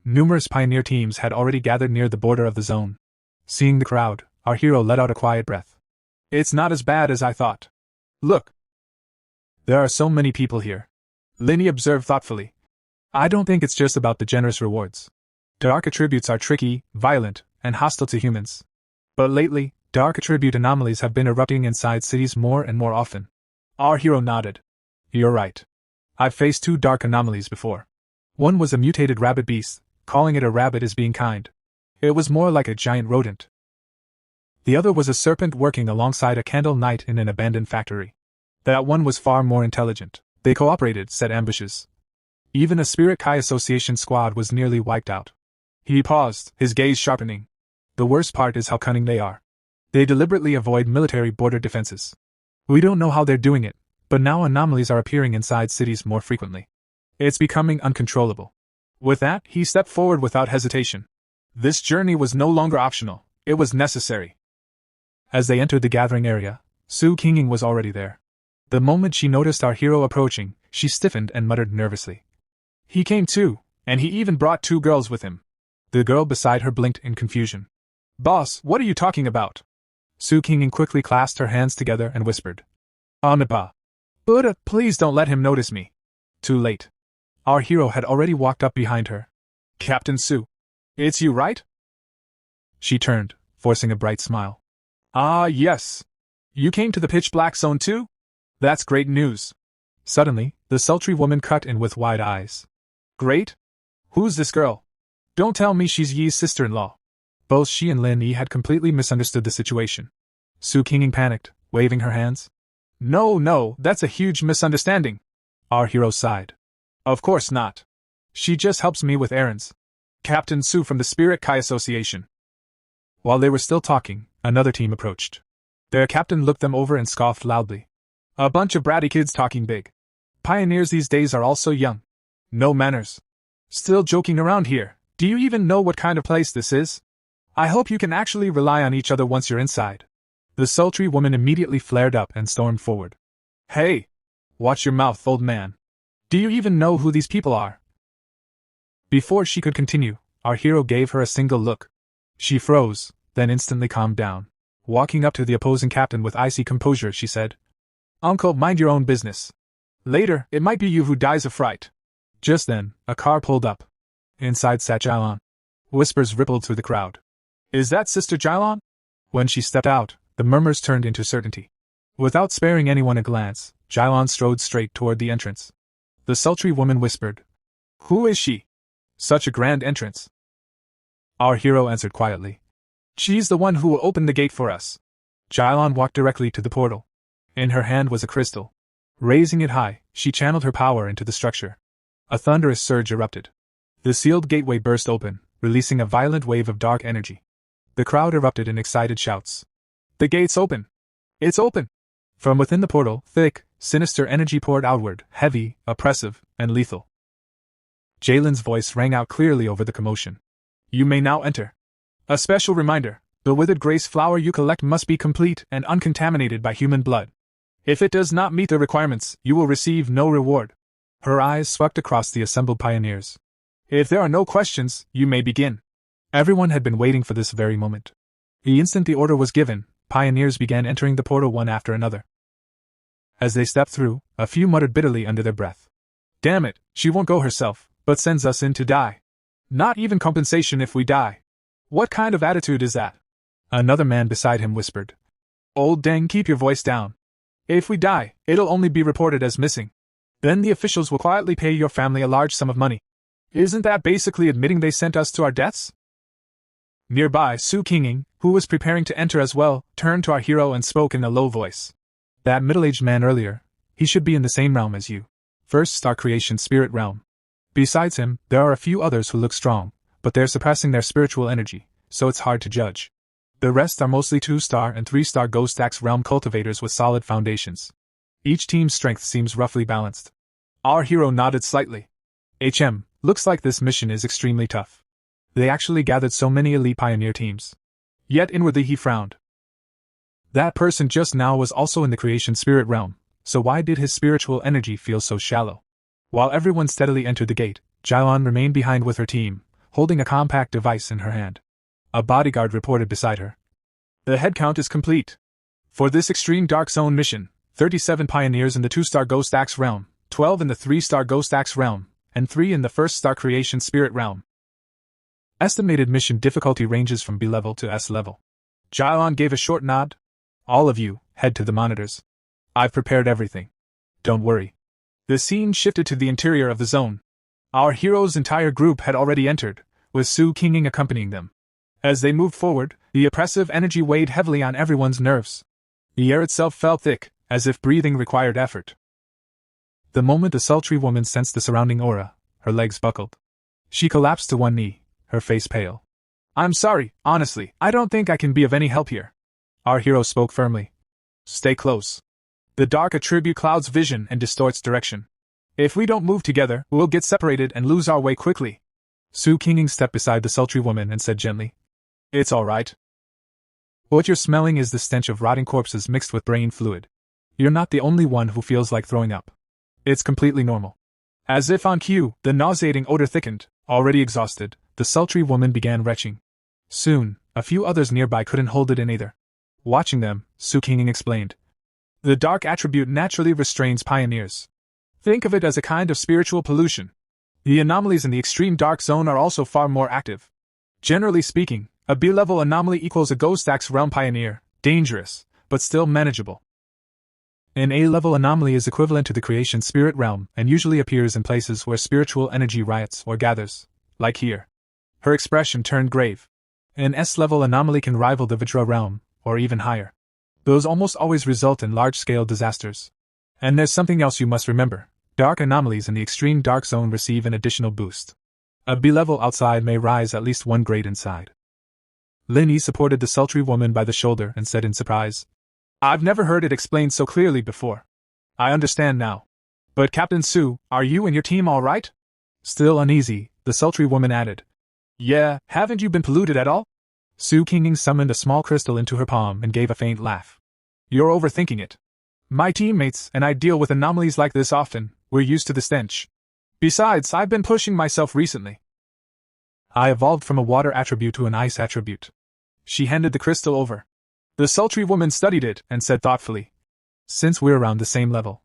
Numerous pioneer teams had already gathered near the border of the zone. Seeing the crowd, our hero let out a quiet breath. It's not as bad as I thought. Look. There are so many people here. Linny observed thoughtfully. I don't think it's just about the generous rewards. Dark attributes are tricky, violent, and hostile to humans. But lately, dark attribute anomalies have been erupting inside cities more and more often. Our hero nodded. You're right. I've faced 2 dark anomalies before. One was a mutated rabbit beast, calling it a rabbit is being kind. It was more like a giant rodent. The other was a serpent working alongside a candle knight in an abandoned factory. That one was far more intelligent. They cooperated, set ambushes. Even a Spirit Kai Association squad was nearly wiped out. He paused, his gaze sharpening. The worst part is how cunning they are. They deliberately avoid military border defenses. We don't know how they're doing it, but now anomalies are appearing inside cities more frequently. It's becoming uncontrollable. With that, he stepped forward without hesitation. This journey was no longer optional, it was necessary. As they entered the gathering area, Su Qinging was already there. The moment she noticed our hero approaching, she stiffened and muttered nervously. He came too, and he even brought 2 girls with him. The girl beside her blinked in confusion. Boss, what are you talking about? Su Qinging quickly clasped her hands together and whispered. Amipa. Buddha, please don't let him notice me. Too late. Our hero had already walked up behind her. Captain Su. It's you, right? She turned, forcing a bright smile. Ah, yes. You came to the pitch-black zone too? That's great news. Suddenly, the sultry woman cut in with wide eyes. Great? Who's this girl? Don't tell me she's Yi's sister-in-law. Both she and Lin Yi had completely misunderstood the situation. Su Qinging panicked, waving her hands. No, that's a huge misunderstanding. Our hero sighed. Of course not. She just helps me with errands. Captain Su from the Spirit Kai Association. While they were still talking, another team approached. Their captain looked them over and scoffed loudly. A bunch of bratty kids talking big. Pioneers these days are all so young. No manners. Still joking around here. Do you even know what kind of place this is? I hope you can actually rely on each other once you're inside. The sultry woman immediately flared up and stormed forward. Hey! Watch your mouth, old man. Do you even know who these people are? Before she could continue, our hero gave her a single look. She froze, then instantly calmed down. Walking up to the opposing captain with icy composure, she said, Uncle, mind your own business. Later, it might be you who dies of fright. Just then, a car pulled up. Inside sat Jailon. Whispers rippled through the crowd. Is that Sister Jailon? When she stepped out, the murmurs turned into certainty. Without sparing anyone a glance, Jailon strode straight toward the entrance. The sultry woman whispered, Who is she? Such a grand entrance. Our hero answered quietly. She's the one who will open the gate for us. Jailon walked directly to the portal. In her hand was a crystal. Raising it high, she channeled her power into the structure. A thunderous surge erupted. The sealed gateway burst open, releasing a violent wave of dark energy. The crowd erupted in excited shouts. The gate's open! It's open! From within the portal, thick, sinister energy poured outward, heavy, oppressive, and lethal. Jalen's voice rang out clearly over the commotion. You may now enter. A special reminder, the withered grace flower you collect must be complete and uncontaminated by human blood. If it does not meet the requirements, you will receive no reward. Her eyes swept across the assembled pioneers. If there are no questions, you may begin. Everyone had been waiting for this very moment. The instant the order was given, pioneers began entering the portal one after another. As they stepped through, a few muttered bitterly under their breath. Damn it, she won't go herself, but sends us in to die. Not even compensation if we die. What kind of attitude is that? Another man beside him whispered. Old Deng, keep your voice down. If we die, it'll only be reported as missing. Then the officials will quietly pay your family a large sum of money. Isn't that basically admitting they sent us to our deaths? Nearby, Su Qinging, who was preparing to enter as well, turned to our hero and spoke in a low voice. That middle-aged man earlier, he should be in the same realm as you. First star creation spirit realm. Besides him, there are a few others who look strong, but they're suppressing their spiritual energy, so it's hard to judge. The rest are mostly 2-star and 3-star Ghost Axe realm cultivators with solid foundations. Each team's strength seems roughly balanced. Our hero nodded slightly. Looks like this mission is extremely tough. They actually gathered so many elite pioneer teams. Yet inwardly he frowned. That person just now was also in the creation spirit realm, so why did his spiritual energy feel so shallow? While everyone steadily entered the gate, Jailon remained behind with her team, holding a compact device in her hand. A bodyguard reported beside her. The head count is complete. For this extreme dark zone mission, 37 pioneers in the 2-star Ghost Axe realm, 12 in the 3-star Ghost Axe realm, and 3 in the 1st-star Creation Spirit realm. Estimated mission difficulty ranges from B level to S level. Jailon gave a short nod. All of you, head to the monitors. I've prepared everything. Don't worry. The scene shifted to the interior of the zone. Our hero's entire group had already entered, with Su Qinging accompanying them. As they moved forward, the oppressive energy weighed heavily on everyone's nerves. The air itself felt thick, as if breathing required effort. The moment the sultry woman sensed the surrounding aura, her legs buckled. She collapsed to one knee, her face pale. I'm sorry, honestly, I don't think I can be of any help here. Our hero spoke firmly. Stay close. The dark attribute clouds vision and distorts direction. If we don't move together, we'll get separated and lose our way quickly. Su Qinging stepped beside the sultry woman and said gently. It's all right. What you're smelling is the stench of rotting corpses mixed with brain fluid. You're not the only one who feels like throwing up. It's completely normal. As if on cue, the nauseating odor thickened. Already exhausted, the sultry woman began retching. Soon, a few others nearby couldn't hold it in either. Watching them, Su Qinging explained. The dark attribute naturally restrains pioneers. Think of it as a kind of spiritual pollution. The anomalies in the extreme dark zone are also far more active. Generally speaking, a B-level anomaly equals a Ghost Axe realm pioneer, dangerous, but still manageable. An A-level anomaly is equivalent to the creation spirit realm and usually appears in places where spiritual energy riots or gathers, like here. Her expression turned grave. An S-level anomaly can rival the Vajra realm, or even higher. Those almost always result in large-scale disasters. And there's something else you must remember. Dark anomalies in the extreme dark zone receive an additional boost. A B-level outside may rise at least 1 grade inside. Lin Yi supported the sultry woman by the shoulder and said in surprise, I've never heard it explained so clearly before. I understand now. But Captain Su, are you and your team all right? Still uneasy, the sultry woman added. Yeah, haven't you been polluted at all? Su Qinging summoned a small crystal into her palm and gave a faint laugh. You're overthinking it. My teammates and I deal with anomalies like this often. We're used to the stench. Besides, I've been pushing myself recently. I evolved from a water attribute to an ice attribute. She handed the crystal over. The sultry woman studied it and said thoughtfully, Since we're around the same level.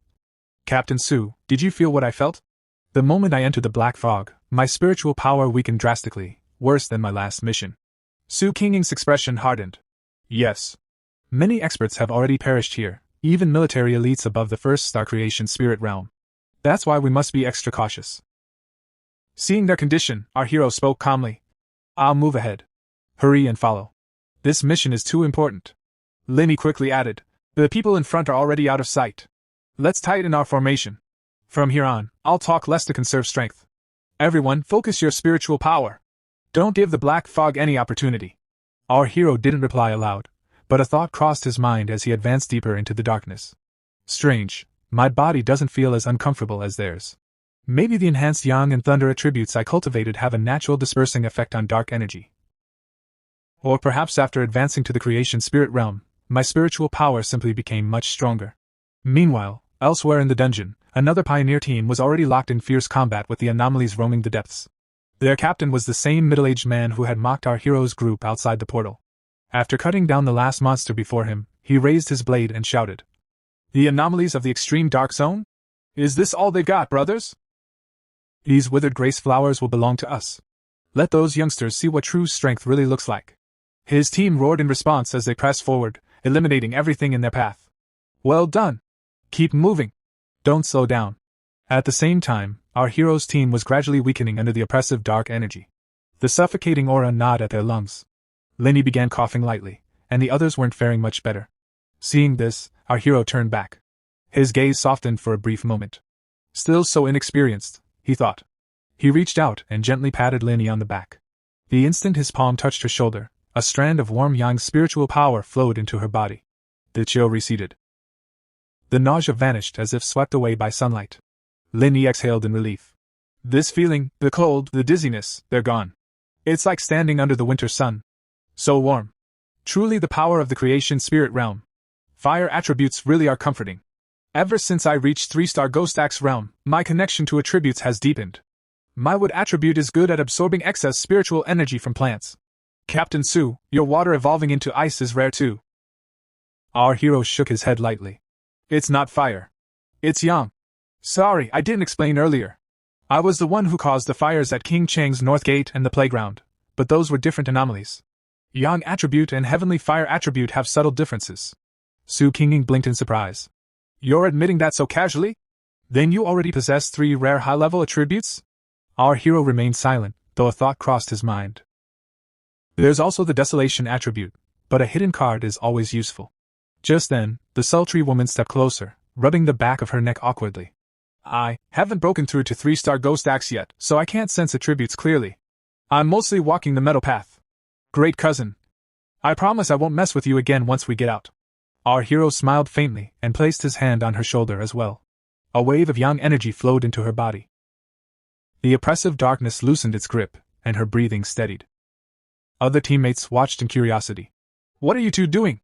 Captain Su, did you feel what I felt? The moment I entered the black fog, my spiritual power weakened drastically, worse than my last mission. Su Qinging's expression hardened. Yes. Many experts have already perished here, even military elites above the 1st-star creation spirit realm. That's why we must be extra cautious. Seeing their condition, our hero spoke calmly. I'll move ahead. Hurry and follow. This mission is too important. Lin Yi quickly added, the people in front are already out of sight. Let's tighten our formation. From here on, I'll talk less to conserve strength. Everyone, focus your spiritual power. Don't give the black fog any opportunity. Our hero didn't reply aloud, but a thought crossed his mind as he advanced deeper into the darkness. Strange, my body doesn't feel as uncomfortable as theirs. Maybe the enhanced yang and thunder attributes I cultivated have a natural dispersing effect on dark energy. Or perhaps after advancing to the creation spirit realm, my spiritual power simply became much stronger. Meanwhile, elsewhere in the dungeon, another pioneer team was already locked in fierce combat with the anomalies roaming the depths. Their captain was the same middle-aged man who had mocked our hero's group outside the portal. After cutting down the last monster before him, he raised his blade and shouted, "The anomalies of the extreme dark zone? Is this all they've got, brothers? These withered grace flowers will belong to us. Let those youngsters see what true strength really looks like." His team roared in response as they pressed forward, eliminating everything in their path. "Well done! Keep moving! Don't slow down." At the same time, our hero's team was gradually weakening under the oppressive dark energy. The suffocating aura gnawed at their lungs. Lenny began coughing lightly, and the others weren't faring much better. Seeing this, our hero turned back. His gaze softened for a brief moment. Still so inexperienced, he thought. He reached out and gently patted Lenny on the back. The instant his palm touched her shoulder, a strand of warm yang spiritual power flowed into her body. The chill receded. The nausea vanished as if swept away by sunlight. Lenny exhaled in relief. This feeling, the cold, the dizziness, they're gone. It's like standing under the winter sun. So warm. Truly the power of the creation spirit realm. Fire attributes really are comforting. Ever since I reached 3-star Ghost Axe realm, my connection to attributes has deepened. My wood attribute is good at absorbing excess spiritual energy from plants. Captain Su, your water evolving into ice is rare too. Our hero shook his head lightly. It's not fire. It's yang. Sorry, I didn't explain earlier. I was the one who caused the fires at King Chang's North Gate and the playground, but those were different anomalies. Yang attribute and heavenly fire attribute have subtle differences. Su Qinging blinked in surprise. You're admitting that so casually? Then you already possess 3 rare high-level attributes? Our hero remained silent, though a thought crossed his mind. There's also the desolation attribute, but a hidden card is always useful. Just then, the sultry woman stepped closer, rubbing the back of her neck awkwardly. I haven't broken through to 3-star Ghost Axe yet, so I can't sense attributes clearly. I'm mostly walking the metal path. Great cousin. I promise I won't mess with you again once we get out. Our hero smiled faintly and placed his hand on her shoulder as well. A wave of yang energy flowed into her body. The oppressive darkness loosened its grip, and her breathing steadied. Other teammates watched in curiosity. What are you two doing?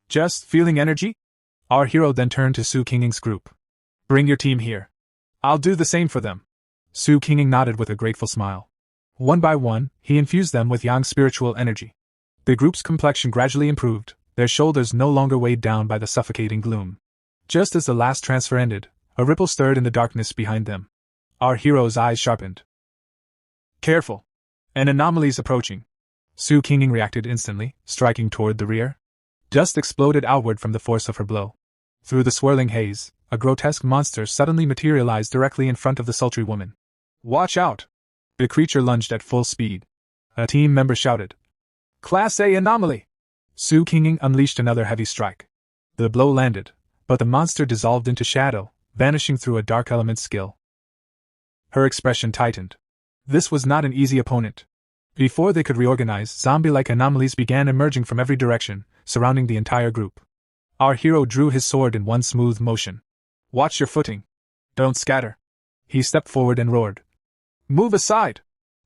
Just feeling energy? Our hero then turned to Su Qinging's group. Bring your team here. I'll do the same for them. Su Qinging nodded with a grateful smile. One by one, he infused them with yang spiritual energy. The group's complexion gradually improved, their shoulders no longer weighed down by the suffocating gloom. Just as the last transfer ended, a ripple stirred in the darkness behind them. Our hero's eyes sharpened. Careful! An anomaly's approaching. Su Qinging reacted instantly, striking toward the rear. Dust exploded outward from the force of her blow. Through the swirling haze, a grotesque monster suddenly materialized directly in front of the sultry woman. Watch out! The creature lunged at full speed. A team member shouted. Class A anomaly! Su Qinging unleashed another heavy strike. The blow landed, but the monster dissolved into shadow, vanishing through a dark element skill. Her expression tightened. This was not an easy opponent. Before they could reorganize, zombie-like anomalies began emerging from every direction, surrounding the entire group. Our hero drew his sword in one smooth motion. Watch your footing. Don't scatter. He stepped forward and roared. Move aside!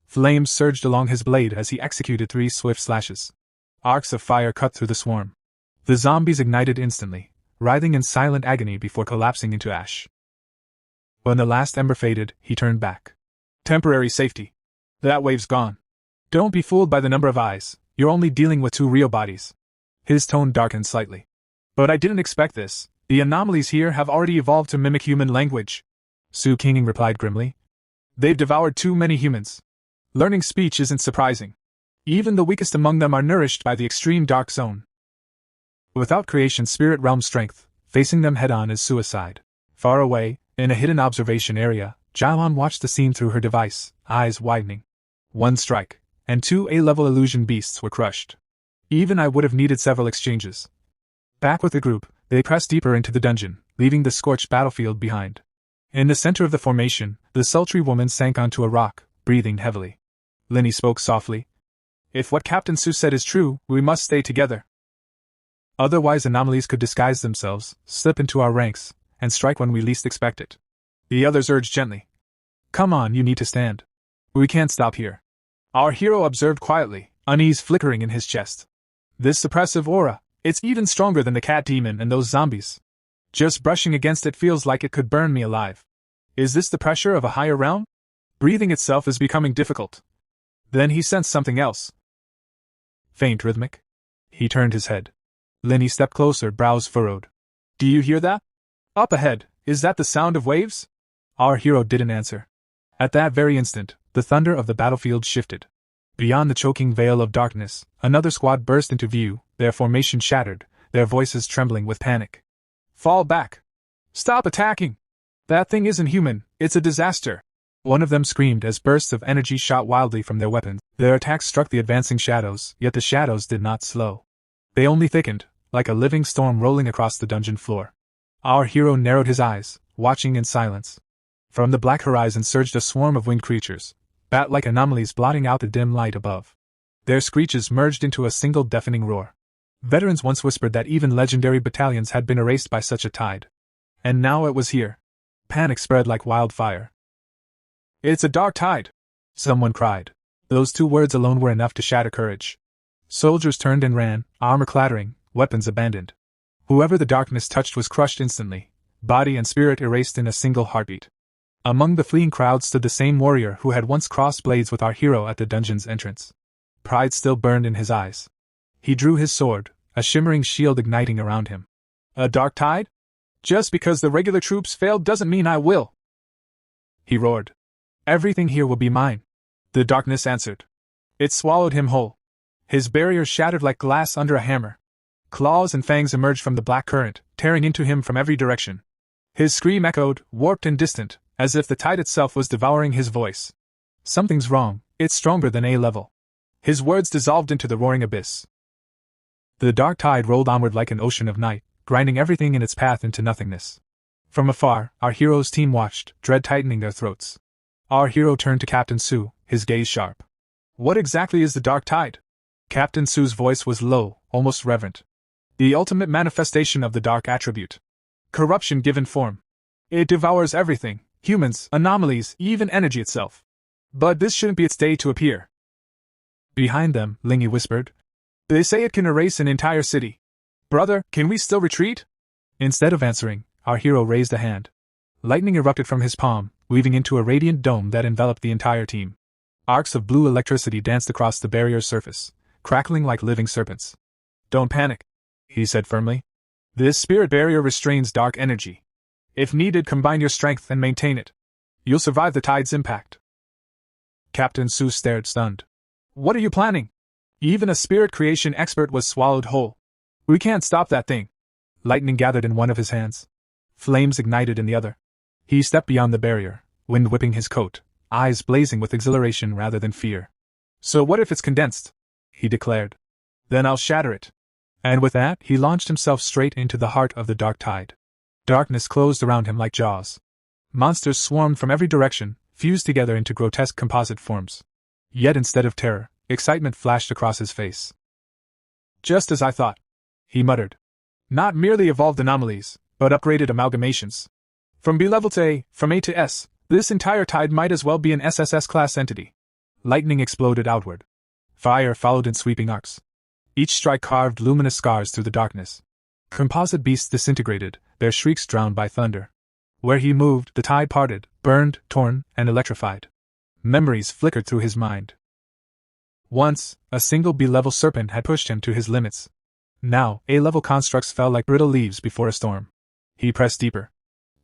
Flames surged along his blade as he executed 3 swift slashes. Arcs of fire cut through the swarm. The zombies ignited instantly, writhing in silent agony before collapsing into ash. When the last ember faded, he turned back. Temporary safety. That wave's gone. Don't be fooled by the number of eyes, you're only dealing with 2 real bodies. His tone darkened slightly. But I didn't expect this. The anomalies here have already evolved to mimic human language. Su Qinging replied grimly. They've devoured too many humans. Learning speech isn't surprising. Even the weakest among them are nourished by the extreme dark zone. Without creation's spirit realm strength, facing them head-on is suicide. Far away, in a hidden observation area, Jialan watched the scene through her device, eyes widening. 1 strike, and 2 A-level illusion beasts were crushed. Even I would have needed several exchanges. Back with the group, they pressed deeper into the dungeon, leaving the scorched battlefield behind. In the center of the formation, the sultry woman sank onto a rock, breathing heavily. Lenny spoke softly. If what Captain Su said is true, we must stay together. Otherwise anomalies could disguise themselves, slip into our ranks, and strike when we least expect it. The others urged gently. Come on, you need to stand. We can't stop here. Our hero observed quietly, unease flickering in his chest. This suppressive aura, it's even stronger than the cat demon and those zombies. Just brushing against it feels like it could burn me alive. Is this the pressure of a higher realm? Breathing itself is becoming difficult. Then he sensed something else. Faint rhythmic. He turned his head. Linny stepped closer, brows furrowed. Do you hear that? Up ahead, is that the sound of waves? Our hero didn't answer. At that very instant, the thunder of the battlefield shifted. Beyond the choking veil of darkness, another squad burst into view, their formation shattered, their voices trembling with panic. Fall back! Stop attacking! That thing isn't human, it's a disaster! One of them screamed as bursts of energy shot wildly from their weapons. Their attacks struck the advancing shadows, yet the shadows did not slow. They only thickened, like a living storm rolling across the dungeon floor. Our hero narrowed his eyes, watching in silence. From the black horizon surged a swarm of winged creatures, bat-like anomalies blotting out the dim light above. Their screeches merged into a single deafening roar. Veterans once whispered that even legendary battalions had been erased by such a tide. And now it was here. Panic spread like wildfire. It's a dark tide! Someone cried. Those two words alone were enough to shatter courage. Soldiers turned and ran, armor clattering, weapons abandoned. Whoever the darkness touched was crushed instantly, body and spirit erased in a single heartbeat. Among the fleeing crowd stood the same warrior who had once crossed blades with our hero at the dungeon's entrance. Pride still burned in his eyes. He drew his sword, a shimmering shield igniting around him. A dark tide? Just because the regular troops failed doesn't mean I will! He roared. Everything here will be mine. The darkness answered. It swallowed him whole. His barrier shattered like glass under a hammer. Claws and fangs emerged from the black current, tearing into him from every direction. His scream echoed, warped and distant, as if the tide itself was devouring his voice. Something's wrong, it's stronger than A-level. His words dissolved into the roaring abyss. The dark tide rolled onward like an ocean of night, grinding everything in its path into nothingness. From afar, our hero's team watched, dread tightening their throats. Our hero turned to Captain Su, his gaze sharp. What exactly is the dark tide? Captain Su's voice was low, almost reverent. The ultimate manifestation of the dark attribute. Corruption given form. It devours everything, humans, anomalies, even energy itself. But this shouldn't be its day to appear. Behind them, Lingy whispered. They say it can erase an entire city. Brother, can we still retreat? Instead of answering, our hero raised a hand. Lightning erupted from his palm, weaving into a radiant dome that enveloped the entire team. Arcs of blue electricity danced across the barrier's surface, crackling like living serpents. Don't panic, he said firmly. This spirit barrier restrains dark energy. If needed, combine your strength and maintain it. You'll survive the tide's impact. Captain Su stared stunned. What are you planning? Even a spirit creation expert was swallowed whole. We can't stop that thing. Lightning gathered in one of his hands. Flames ignited in the other. He stepped beyond the barrier, wind whipping his coat, eyes blazing with exhilaration rather than fear. So what if it's condensed? He declared. Then I'll shatter it. And with that, he launched himself straight into the heart of the dark tide. Darkness closed around him like jaws. Monsters swarmed from every direction, fused together into grotesque composite forms. Yet instead of terror, excitement flashed across his face. Just as I thought, he muttered. Not merely evolved anomalies, but upgraded amalgamations. From B-level to A, from A to S, this entire tide might as well be an SSS-class entity. Lightning exploded outward. Fire followed in sweeping arcs. Each strike carved luminous scars through the darkness. Composite beasts disintegrated, their shrieks drowned by thunder. Where he moved, the tide parted, burned, torn, and electrified. Memories flickered through his mind. Once, a single B-level serpent had pushed him to his limits. Now, A-level constructs fell like brittle leaves before a storm. He pressed deeper.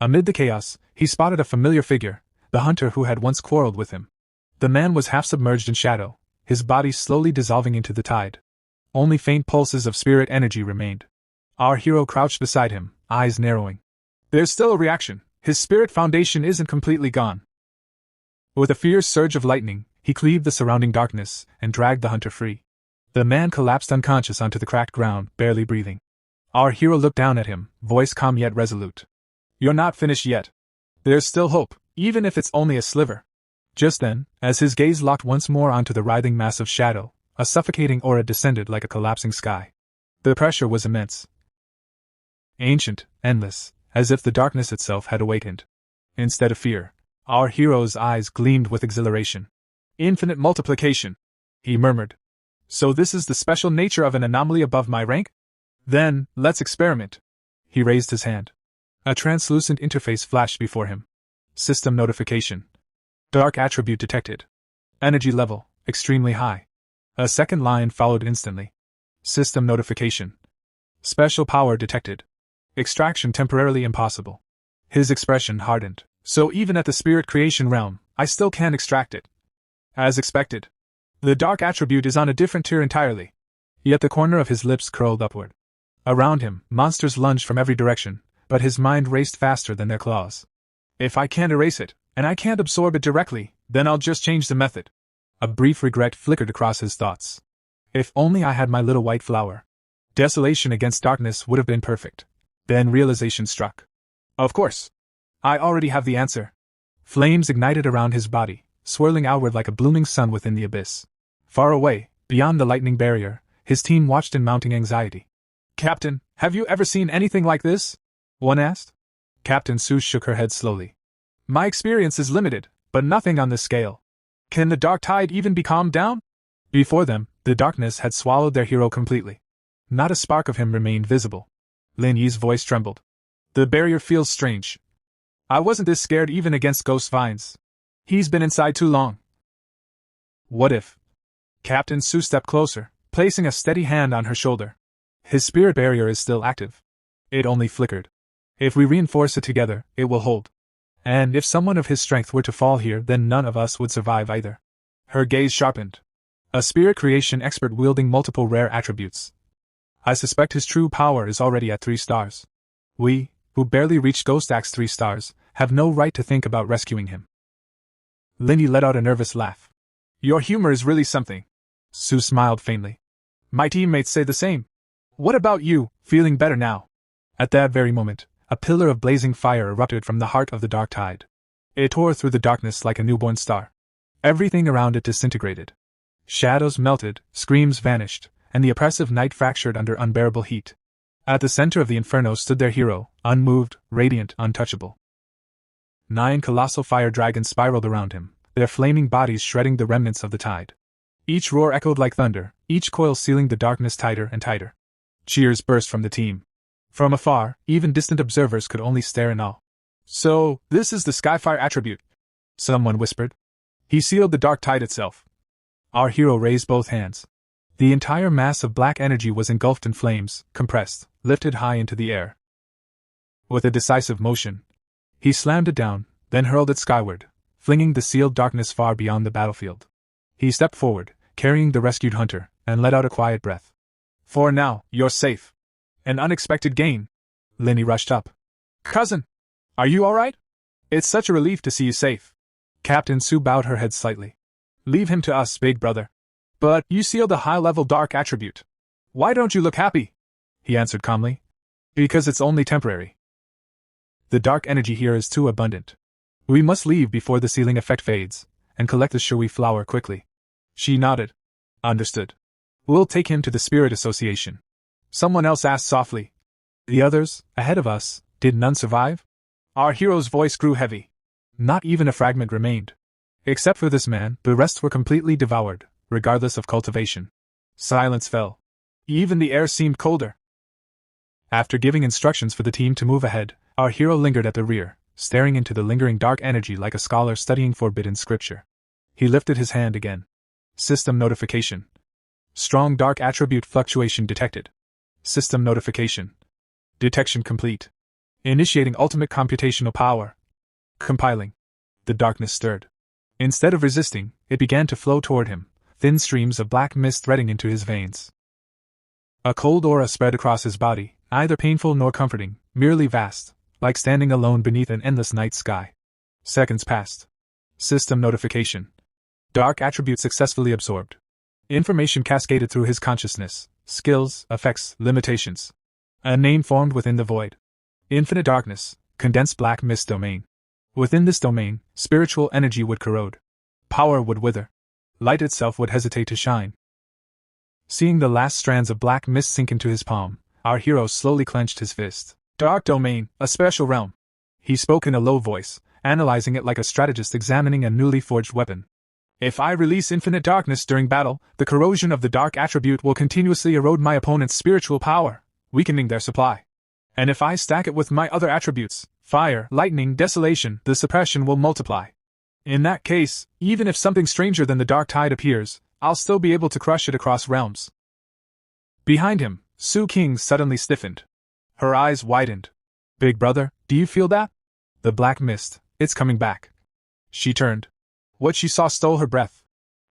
Amid the chaos, he spotted a familiar figure, the hunter who had once quarreled with him. The man was half submerged in shadow, his body slowly dissolving into the tide. Only faint pulses of spirit energy remained. Our hero crouched beside him, eyes narrowing. There's still a reaction. His spirit foundation isn't completely gone. With a fierce surge of lightning, he cleaved the surrounding darkness and dragged the hunter free. The man collapsed unconscious onto the cracked ground, barely breathing. Our hero looked down at him, voice calm yet resolute. You're not finished yet. There's still hope, even if it's only a sliver. Just then, as his gaze locked once more onto the writhing mass of shadow, a suffocating aura descended like a collapsing sky. The pressure was immense. Ancient, endless, as if the darkness itself had awakened. Instead of fear, our hero's eyes gleamed with exhilaration. Infinite multiplication, he murmured. So this is the special nature of an anomaly above my rank? Then, let's experiment. He raised his hand. A translucent interface flashed before him. System notification. Dark attribute detected. Energy level, extremely high. A second line followed instantly. System notification. Special power detected. Extraction temporarily impossible. His expression hardened. So even at the spirit creation realm, I still can't extract it. As expected. The dark attribute is on a different tier entirely. Yet the corner of his lips curled upward. Around him, monsters lunged from every direction, but his mind raced faster than their claws. If I can't erase it, and I can't absorb it directly, then I'll just change the method. A brief regret flickered across his thoughts. If only I had my little white flower. Desolation against darkness would have been perfect. Then realization struck. Of course. I already have the answer. Flames ignited around his body, swirling outward like a blooming sun within the abyss. Far away, beyond the lightning barrier, his team watched in mounting anxiety. Captain, have you ever seen anything like this? One asked. Captain Sue shook her head slowly. My experience is limited, but nothing on this scale. Can the dark tide even be calmed down? Before them, the darkness had swallowed their hero completely. Not a spark of him remained visible. Lin Yi's voice trembled. The barrier feels strange. I wasn't this scared even against ghost vines. He's been inside too long. What if? Captain Sue stepped closer, placing a steady hand on her shoulder. His spirit barrier is still active. It only flickered. If we reinforce it together, it will hold. And if someone of his strength were to fall here, then none of us would survive either. Her gaze sharpened. A spirit creation expert wielding multiple rare attributes. I suspect his true power is already at 3 stars. We, who barely reached Ghost Axe 3 stars, have no right to think about rescuing him. Lin Yi let out a nervous laugh. Your humor is really something. Sue smiled faintly. My teammates say the same. What about you, feeling better now? At that very moment, a pillar of blazing fire erupted from the heart of the dark tide. It tore through the darkness like a newborn star. Everything around it disintegrated. Shadows melted, screams vanished, and the oppressive night fractured under unbearable heat. At the center of the inferno stood their hero, unmoved, radiant, untouchable. 9 colossal fire dragons spiraled around him, their flaming bodies shredding the remnants of the tide. Each roar echoed like thunder, each coil sealing the darkness tighter and tighter. Cheers burst from the team. From afar, even distant observers could only stare in awe. So, this is the Skyfire attribute, someone whispered. He sealed the dark tide itself. Our hero raised both hands. The entire mass of black energy was engulfed in flames, compressed, lifted high into the air. With a decisive motion, he slammed it down, then hurled it skyward, flinging the sealed darkness far beyond the battlefield. He stepped forward, carrying the rescued hunter, and let out a quiet breath. For now, you're safe. An unexpected gain. Lin Yi rushed up. Cousin! Are you alright? It's such a relief to see you safe. Captain Sue bowed her head slightly. Leave him to us, big brother. But you sealed a high-level dark attribute. Why don't you look happy? He answered calmly. Because it's only temporary. The dark energy here is too abundant. We must leave before the sealing effect fades, and collect the Shui flower quickly. She nodded. Understood. We'll take him to the Spirit Association. Someone else asked softly. The others, ahead of us, did none survive? Our hero's voice grew heavy. Not even a fragment remained. Except for this man, the rest were completely devoured, regardless of cultivation. Silence fell. Even the air seemed colder. After giving instructions for the team to move ahead, our hero lingered at the rear, staring into the lingering dark energy like a scholar studying forbidden scripture. He lifted his hand again. System notification. Strong dark attribute fluctuation detected. System notification. Detection complete. Initiating ultimate computational power. Compiling. The darkness stirred. Instead of resisting, it began to flow toward him, thin streams of black mist threading into his veins. A cold aura spread across his body, neither painful nor comforting, merely vast, like standing alone beneath an endless night sky. Seconds passed. System notification. Dark attribute successfully absorbed. Information cascaded through his consciousness, skills, effects, limitations. A name formed within the void. Infinite darkness, condensed black mist domain. Within this domain, spiritual energy would corrode. Power would wither. Light itself would hesitate to shine. Seeing the last strands of black mist sink into his palm, our hero slowly clenched his fist. Dark domain, a special realm. He spoke in a low voice, analyzing it like a strategist examining a newly forged weapon. If I release infinite darkness during battle, the corrosion of the dark attribute will continuously erode my opponent's spiritual power, weakening their supply. And if I stack it with my other attributes, fire, lightning, desolation, the suppression will multiply. In that case, even if something stranger than the dark tide appears, I'll still be able to crush it across realms. Behind him, Su King suddenly stiffened. Her eyes widened. Big brother, do you feel that? The black mist, it's coming back. She turned. What she saw stole her breath.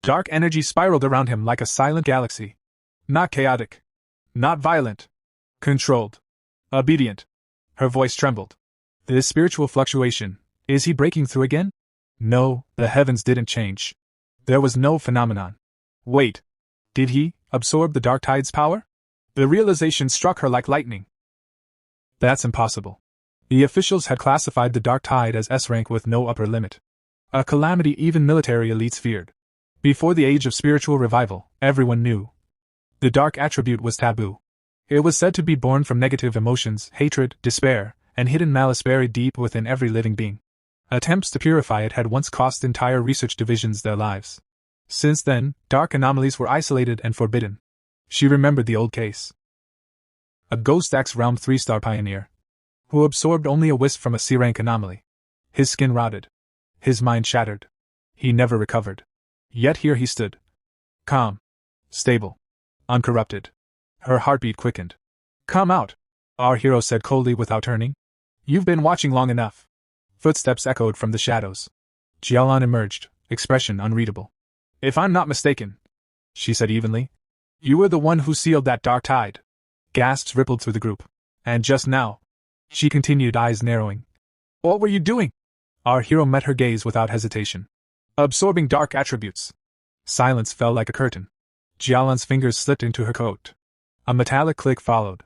Dark energy spiraled around him like a silent galaxy. Not chaotic. Not violent. Controlled. Obedient. Her voice trembled. This spiritual fluctuation, is he breaking through again? No, the heavens didn't change. There was no phenomenon. Wait. Did he absorb the dark tide's power? The realization struck her like lightning. That's impossible. The officials had classified the dark tide as S rank with no upper limit. A calamity even military elites feared. Before the age of spiritual revival, everyone knew. The dark attribute was taboo. It was said to be born from negative emotions, hatred, despair, and hidden malice buried deep within every living being. Attempts to purify it had once cost entire research divisions their lives. Since then, dark anomalies were isolated and forbidden. She remembered the old case. A Ghost Axe Realm 3-star pioneer, who absorbed only a wisp from a C-rank anomaly. His skin rotted. His mind shattered. He never recovered. Yet here he stood. Calm. Stable. Uncorrupted. Her heartbeat quickened. Come out, our hero said coldly without turning. You've been watching long enough. Footsteps echoed from the shadows. Jialan emerged, expression unreadable. If I'm not mistaken, she said evenly, you were the one who sealed that dark tide. Gasps rippled through the group. And just now, she continued, eyes narrowing. What were you doing? Our hero met her gaze without hesitation. Absorbing dark attributes. Silence fell like a curtain. Jialan's fingers slipped into her coat. A metallic click followed.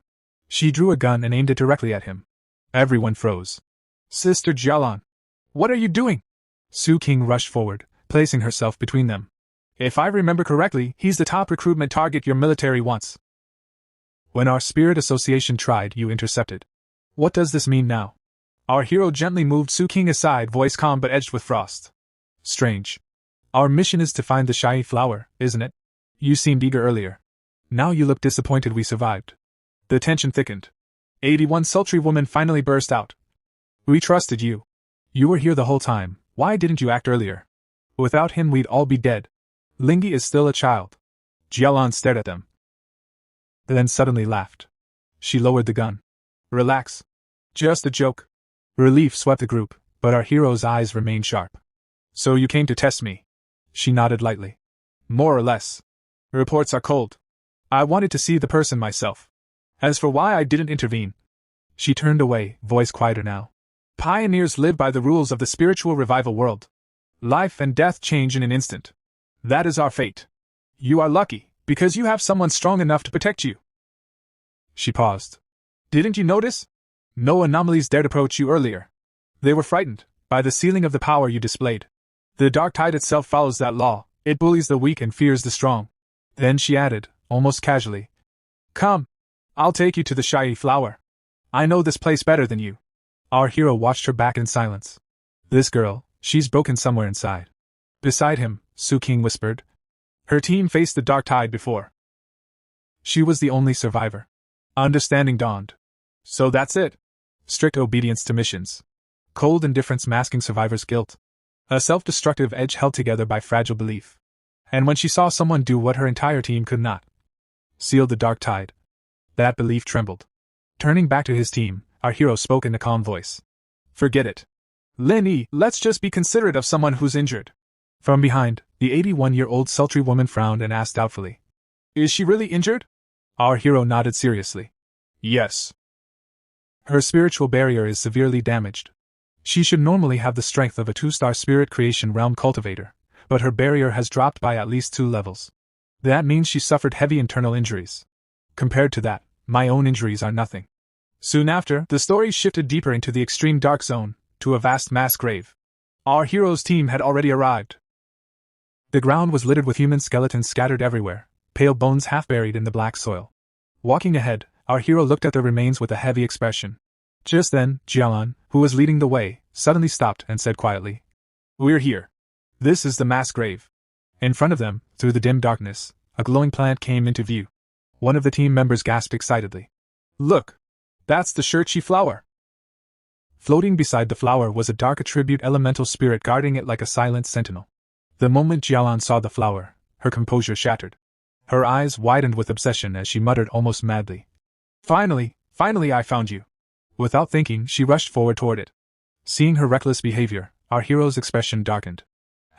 She drew a gun and aimed it directly at him. Everyone froze. Sister Jialan, what are you doing? Su King rushed forward, placing herself between them. If I remember correctly, he's the top recruitment target your military wants. When our spirit association tried, you intercepted. What does this mean now? Our hero gently moved Su King aside, voice calm but edged with frost. Strange. Our mission is to find the shy flower, isn't it? You seemed eager earlier. Now you look disappointed we survived. The tension thickened. 81 sultry woman finally burst out. We trusted you. You were here the whole time, why didn't you act earlier? Without him we'd all be dead. Lingi is still a child. Jialan stared at them. Then suddenly laughed. She lowered the gun. Relax. Just a joke. Relief swept the group, but our hero's eyes remained sharp. So you came to test me? She nodded lightly. More or less. Reports are cold. I wanted to see the person myself. As for why I didn't intervene. She turned away, voice quieter now. Pioneers live by the rules of the spiritual revival world. Life and death change in an instant. That is our fate. You are lucky, because you have someone strong enough to protect you. She paused. Didn't you notice? No anomalies dared approach you earlier. They were frightened by the ceiling of the power you displayed. The dark tide itself follows that law. It bullies the weak and fears the strong. Then she added, almost casually. Come. I'll take you to the shy flower. I know this place better than you. Our hero watched her back in silence. This girl, she's broken somewhere inside. Beside him, Su King whispered. Her team faced the dark tide before. She was the only survivor. Understanding dawned. So that's it. Strict obedience to missions. Cold indifference masking survivor's guilt. A self-destructive edge held together by fragile belief. And when she saw someone do what her entire team could not, seal the dark tide, that belief trembled. Turning back to his team, our hero spoke in a calm voice. Forget it. Lin Yi, let's just be considerate of someone who's injured. From behind, the 81-year-old sultry woman frowned and asked doubtfully. Is she really injured? Our hero nodded seriously. Yes. Her spiritual barrier is severely damaged. She should normally have the strength of a 2-star spirit creation realm cultivator, but her barrier has dropped by at least 2 levels. That means she suffered heavy internal injuries. Compared to that, my own injuries are nothing. Soon after, the story shifted deeper into the extreme dark zone, to a vast mass grave. Our hero's team had already arrived. The ground was littered with human skeletons scattered everywhere, pale bones half buried in the black soil. Walking ahead, our hero looked at the remains with a heavy expression. Just then, Jialan, who was leading the way, suddenly stopped and said quietly, "We're here. This is the mass grave." In front of them, through the dim darkness, a glowing plant came into view. One of the team members gasped excitedly. "Look! That's the Shirchi flower!" Floating beside the flower was a dark attribute elemental spirit guarding it like a silent sentinel. The moment Jialan saw the flower, her composure shattered. Her eyes widened with obsession as she muttered almost madly, Finally I found you." Without thinking, she rushed forward toward it. Seeing her reckless behavior, our hero's expression darkened.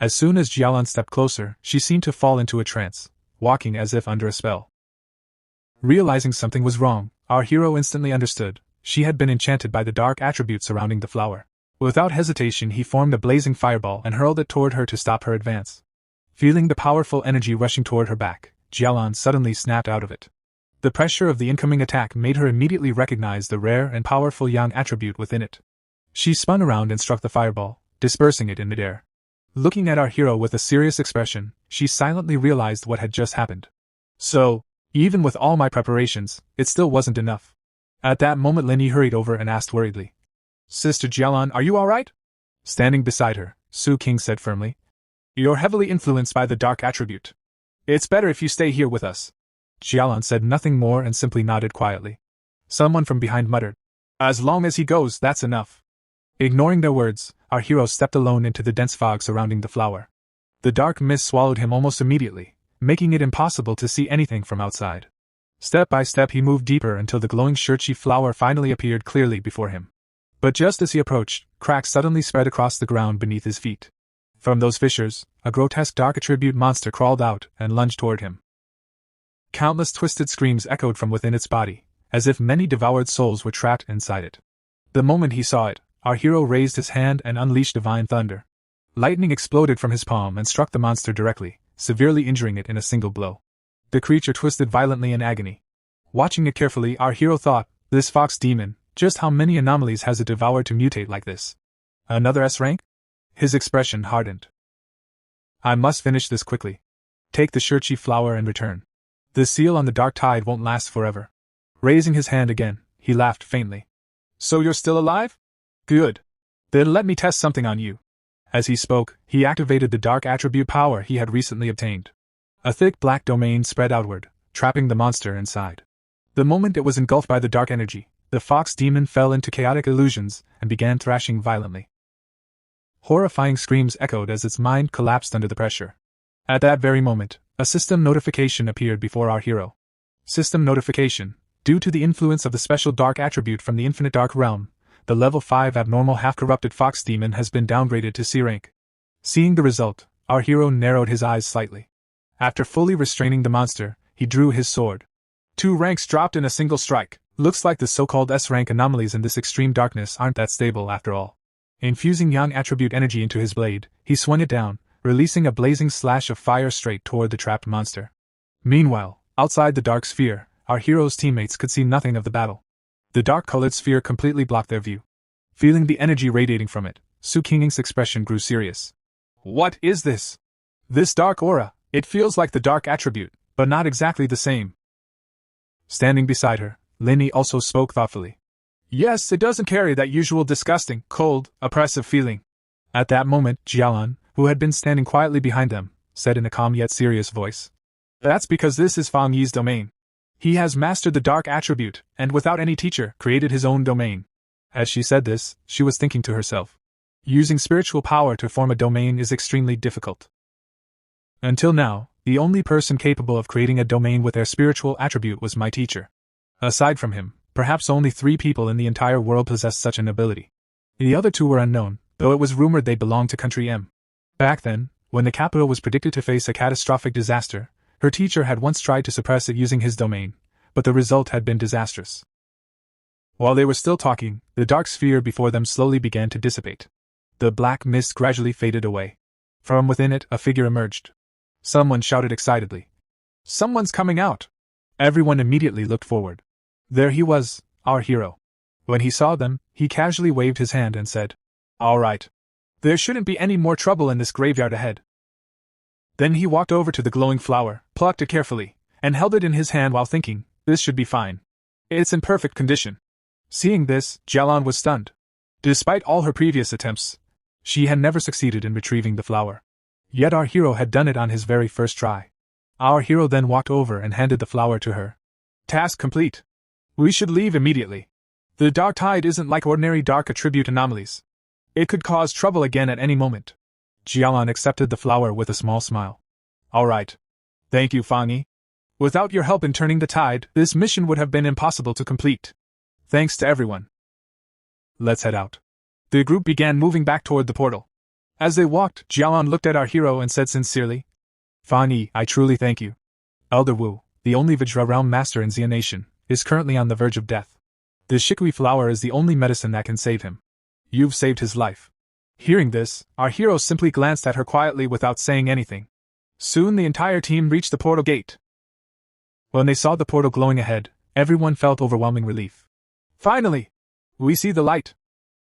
As soon as Jialan stepped closer, she seemed to fall into a trance, walking as if under a spell. Realizing something was wrong, our hero instantly understood. She had been enchanted by the dark attribute surrounding the flower. Without hesitation, he formed a blazing fireball and hurled it toward her to stop her advance. Feeling the powerful energy rushing toward her back, Jialan suddenly snapped out of it. The pressure of the incoming attack made her immediately recognize the rare and powerful yang attribute within it. She spun around and struck the fireball, dispersing it in midair. Looking at our hero with a serious expression, she silently realized what had just happened. So, even with all my preparations, it still wasn't enough. At that moment Linny hurried over and asked worriedly, "Sister Jialan, are you alright?" Standing beside her, Su King said firmly, "You're heavily influenced by the dark attribute. It's better if you stay here with us." Jialan said nothing more and simply nodded quietly. Someone from behind muttered, "As long as he goes, that's enough." Ignoring their words, our hero stepped alone into the dense fog surrounding the flower. The dark mist swallowed him almost immediately, making it impossible to see anything from outside. Step by step he moved deeper until the glowing Shirchi flower finally appeared clearly before him. But just as he approached, cracks suddenly spread across the ground beneath his feet. From those fissures, a grotesque dark attribute monster crawled out and lunged toward him. Countless twisted screams echoed from within its body, as if many devoured souls were trapped inside it. The moment he saw it, our hero raised his hand and unleashed divine thunder. Lightning exploded from his palm and struck the monster directly, severely injuring it in a single blow. The creature twisted violently in agony. Watching it carefully, our hero thought, "This fox demon, just how many anomalies has it devoured to mutate like this? Another S rank?" His expression hardened. "I must finish this quickly. Take the Shirchi flower and return. The seal on the dark tide won't last forever." Raising his hand again, he laughed faintly. "So you're still alive? Good. Then let me test something on you." As he spoke, he activated the dark attribute power he had recently obtained. A thick black domain spread outward, trapping the monster inside. The moment it was engulfed by the dark energy, the fox demon fell into chaotic illusions and began thrashing violently. Horrifying screams echoed as its mind collapsed under the pressure. At that very moment, a system notification appeared before our hero. System notification: due to the influence of the special dark attribute from the infinite dark realm, the level 5 abnormal half-corrupted fox demon has been downgraded to C rank. Seeing the result, our hero narrowed his eyes slightly. After fully restraining the monster, he drew his sword. 2 ranks dropped in a single strike. Looks like the so-called S-rank anomalies in this extreme darkness aren't that stable after all. Infusing yang attribute energy into his blade, he swung it down, releasing a blazing slash of fire straight toward the trapped monster. Meanwhile, outside the dark sphere, our hero's teammates could see nothing of the battle. The dark-colored sphere completely blocked their view. Feeling the energy radiating from it, Su Qing's expression grew serious. "What is this? This dark aura, it feels like the dark attribute, but not exactly the same." Standing beside her, Linny also spoke thoughtfully. "Yes, it doesn't carry that usual disgusting, cold, oppressive feeling." At that moment, Jialan, who had been standing quietly behind them, said in a calm yet serious voice, "That's because this is Fang Yi's domain. He has mastered the dark attribute, and without any teacher, created his own domain." As she said this, she was thinking to herself, using spiritual power to form a domain is extremely difficult. Until now, the only person capable of creating a domain with their spiritual attribute was my teacher. Aside from him, perhaps only 3 people in the entire world possessed such an ability. The other 2 were unknown, though it was rumored they belonged to Country M. Back then, when the capital was predicted to face a catastrophic disaster, her teacher had once tried to suppress it using his domain, but the result had been disastrous. While they were still talking, the dark sphere before them slowly began to dissipate. The black mist gradually faded away. From within it, a figure emerged. Someone shouted excitedly, "Someone's coming out!" Everyone immediately looked forward. There he was, our hero. When he saw them, he casually waved his hand and said, "All right. There shouldn't be any more trouble in this graveyard ahead." Then he walked over to the glowing flower, plucked it carefully, and held it in his hand while thinking, this should be fine. It's in perfect condition. Seeing this, Jialan was stunned. Despite all her previous attempts, she had never succeeded in retrieving the flower. Yet our hero had done it on his very first try. Our hero then walked over and handed the flower to her. Task complete. We should leave immediately. The dark tide isn't like ordinary dark attribute anomalies. It could cause trouble again at any moment. Jialan accepted the flower with a small smile. All right. Thank you, Fangyi. Without your help in turning the tide, this mission would have been impossible to complete. Thanks to everyone. Let's head out. The group began moving back toward the portal. As they walked, Jialan looked at our hero and said sincerely, Fangyi, I truly thank you. Elder Wu, the only Vajra realm master in Xia Nation, is currently on the verge of death. The Shikui flower is the only medicine that can save him. You've saved his life. Hearing this, our hero simply glanced at her quietly without saying anything. Soon the entire team reached the portal gate. When they saw the portal glowing ahead, everyone felt overwhelming relief. Finally! We see the light.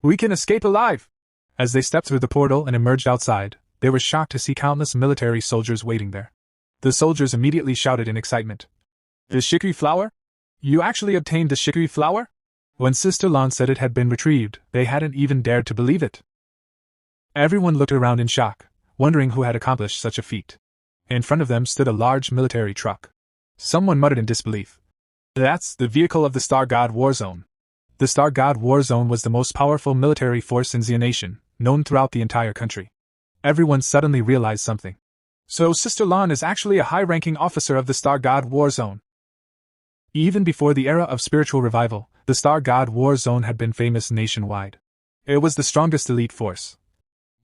We can escape alive! As they stepped through the portal and emerged outside, they were shocked to see countless military soldiers waiting there. The soldiers immediately shouted in excitement. The Shikui flower? You actually obtained the Shikui flower? When Sister Lan said it had been retrieved, they hadn't even dared to believe it. Everyone looked around in shock, wondering who had accomplished such a feat. In front of them stood a large military truck. Someone muttered in disbelief. That's the vehicle of the Star God War Zone. The Star God War Zone was the most powerful military force in Xia Nation, known throughout the entire country. Everyone suddenly realized something. So Sister Lan is actually a high-ranking officer of the Star God War Zone. Even before the era of spiritual revival, the Star God War Zone had been famous nationwide. It was the strongest elite force,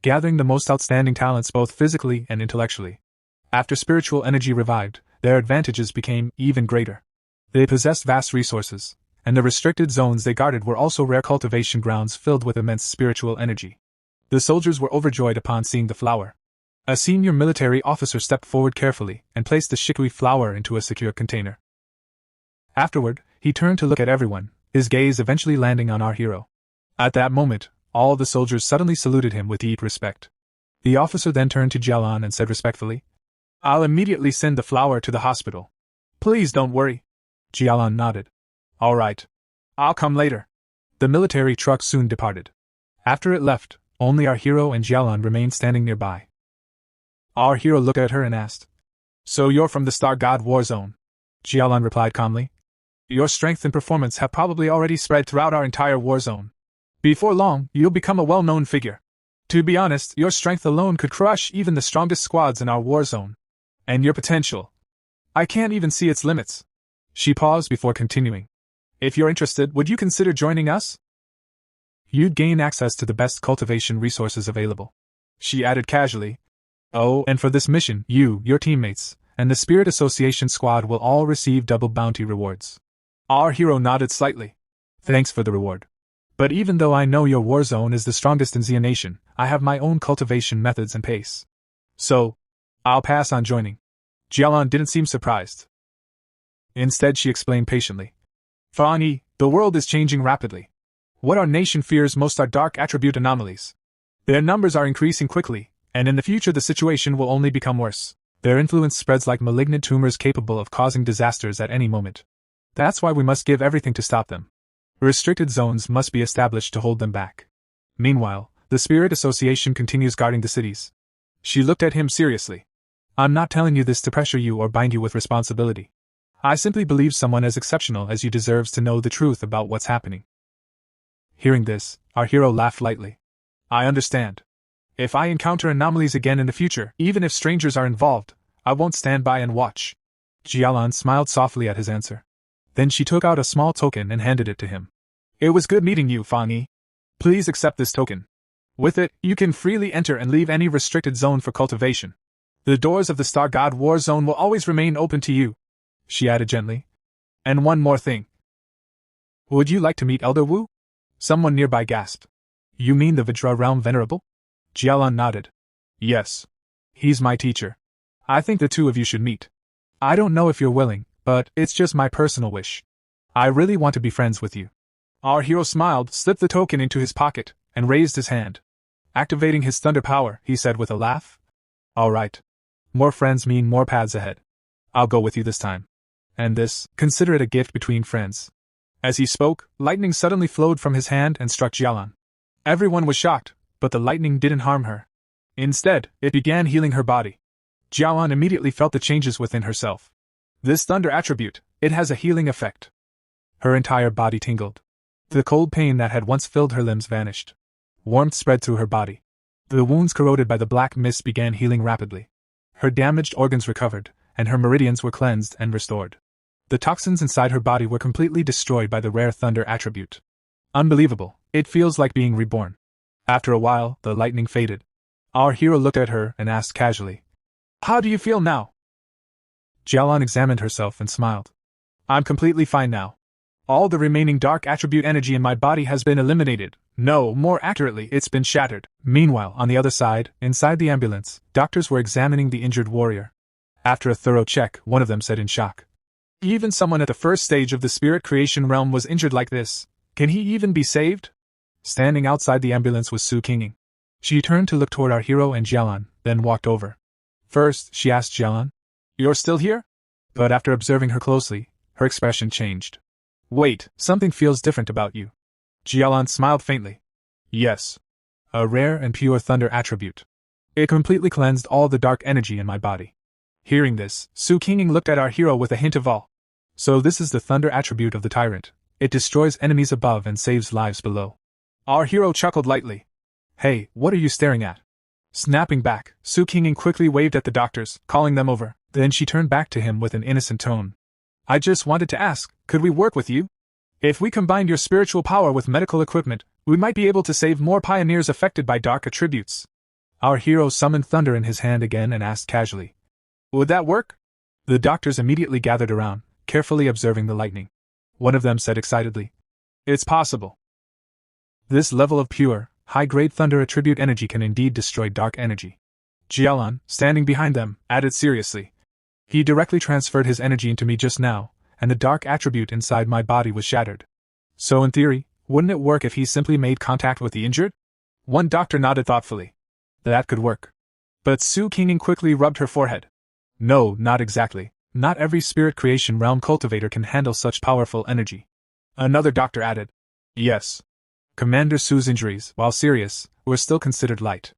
gathering the most outstanding talents both physically and intellectually. After spiritual energy revived, their advantages became even greater. They possessed vast resources, and the restricted zones they guarded were also rare cultivation grounds filled with immense spiritual energy. The soldiers were overjoyed upon seeing the flower. A senior military officer stepped forward carefully and placed the Shikui flower into a secure container. Afterward, he turned to look at everyone, his gaze eventually landing on our hero. At that moment, all the soldiers suddenly saluted him with deep respect. The officer then turned to Jialan and said respectfully, I'll immediately send the flower to the hospital. Please don't worry. Jialan nodded. All right. I'll come later. The military truck soon departed. After it left, only our hero and Jialan remained standing nearby. Our hero looked at her and asked, So you're from the Star God War Zone? Jialan replied calmly. Your strength and performance have probably already spread throughout our entire war zone. Before long, you'll become a well-known figure. To be honest, your strength alone could crush even the strongest squads in our war zone. And your potential, I can't even see its limits. She paused before continuing. If you're interested, would you consider joining us? You'd gain access to the best cultivation resources available. She added casually. Oh, and for this mission, you, your teammates, and the Spirit Association squad will all receive double bounty rewards. Our hero nodded slightly. Thanks for the reward. But even though I know your war zone is the strongest in Xia Nation, I have my own cultivation methods and pace. So, I'll pass on joining. Jialan didn't seem surprised. Instead, she explained patiently. Fangyi, the world is changing rapidly. What our nation fears most are dark attribute anomalies. Their numbers are increasing quickly, and in the future the situation will only become worse. Their influence spreads like malignant tumors capable of causing disasters at any moment. That's why we must give everything to stop them. Restricted zones must be established to hold them back. Meanwhile, the Spirit Association continues guarding the cities. She looked at him seriously. I'm not telling you this to pressure you or bind you with responsibility. I simply believe someone as exceptional as you deserves to know the truth about what's happening. Hearing this, our hero laughed lightly. I understand. If I encounter anomalies again in the future, even if strangers are involved, I won't stand by and watch. Jialan smiled softly at his answer. Then she took out a small token and handed it to him. It was good meeting you, Fangyi. Please accept this token. With it, you can freely enter and leave any restricted zone for cultivation. The doors of the Star God War Zone will always remain open to you, she added gently. And one more thing. Would you like to meet Elder Wu? Someone nearby gasped. You mean the Vajra Realm Venerable? Jialan nodded. Yes. He's my teacher. I think the two of you should meet. I don't know if you're willing, but it's just my personal wish. I really want to be friends with you. Our hero smiled, slipped the token into his pocket, and raised his hand. Activating his thunder power, he said with a laugh. All right. More friends mean more paths ahead. I'll go with you this time. And this, consider it a gift between friends. As he spoke, lightning suddenly flowed from his hand and struck Jialan. Everyone was shocked, but the lightning didn't harm her. Instead, it began healing her body. Jialan immediately felt the changes within herself. This thunder attribute, it has a healing effect. Her entire body tingled. The cold pain that had once filled her limbs vanished. Warmth spread through her body. The wounds corroded by the black mist began healing rapidly. Her damaged organs recovered, and her meridians were cleansed and restored. The toxins inside her body were completely destroyed by the rare thunder attribute. Unbelievable, it feels like being reborn. After a while, the lightning faded. Our hero looked at her and asked casually, "How do you feel now?" Jialan examined herself and smiled. "I'm completely fine now. All the remaining dark attribute energy in my body has been eliminated. No, more accurately, it's been shattered." Meanwhile, on the other side, inside the ambulance, doctors were examining the injured warrior. After a thorough check, one of them said in shock, "Even someone at the first stage of the spirit creation realm was injured like this. Can he even be saved?" Standing outside the ambulance was Su Qinging. She turned to look toward our hero and Jialan, then walked over. First, she asked Jialan, "You're still here?" But after observing her closely, her expression changed. "Wait, something feels different about you." Jialan smiled faintly. "Yes. A rare and pure thunder attribute. It completely cleansed all the dark energy in my body." Hearing this, Su Qinging looked at our hero with a hint of awe. "So this is the thunder attribute of the tyrant. It destroys enemies above and saves lives below." Our hero chuckled lightly. "Hey, what are you staring at?" Snapping back, Su Qinging quickly waved at the doctors, calling them over. Then she turned back to him with an innocent tone. "I just wanted to ask, could we work with you? If we combined your spiritual power with medical equipment, we might be able to save more pioneers affected by dark attributes." Our hero summoned thunder in his hand again and asked casually, "Would that work?" The doctors immediately gathered around, carefully observing the lightning. One of them said excitedly, "It's possible. This level of pure, high-grade thunder attribute energy can indeed destroy dark energy." Jialan, standing behind them, added seriously, "He directly transferred his energy into me just now, and the dark attribute inside my body was shattered. So in theory, wouldn't it work if he simply made contact with the injured?" One doctor nodded thoughtfully. "That could work." But Su Qinging quickly rubbed her forehead. "No, not exactly. Not every spirit creation realm cultivator can handle such powerful energy." Another doctor added, "Yes. Commander Su's injuries, while serious, were still considered light.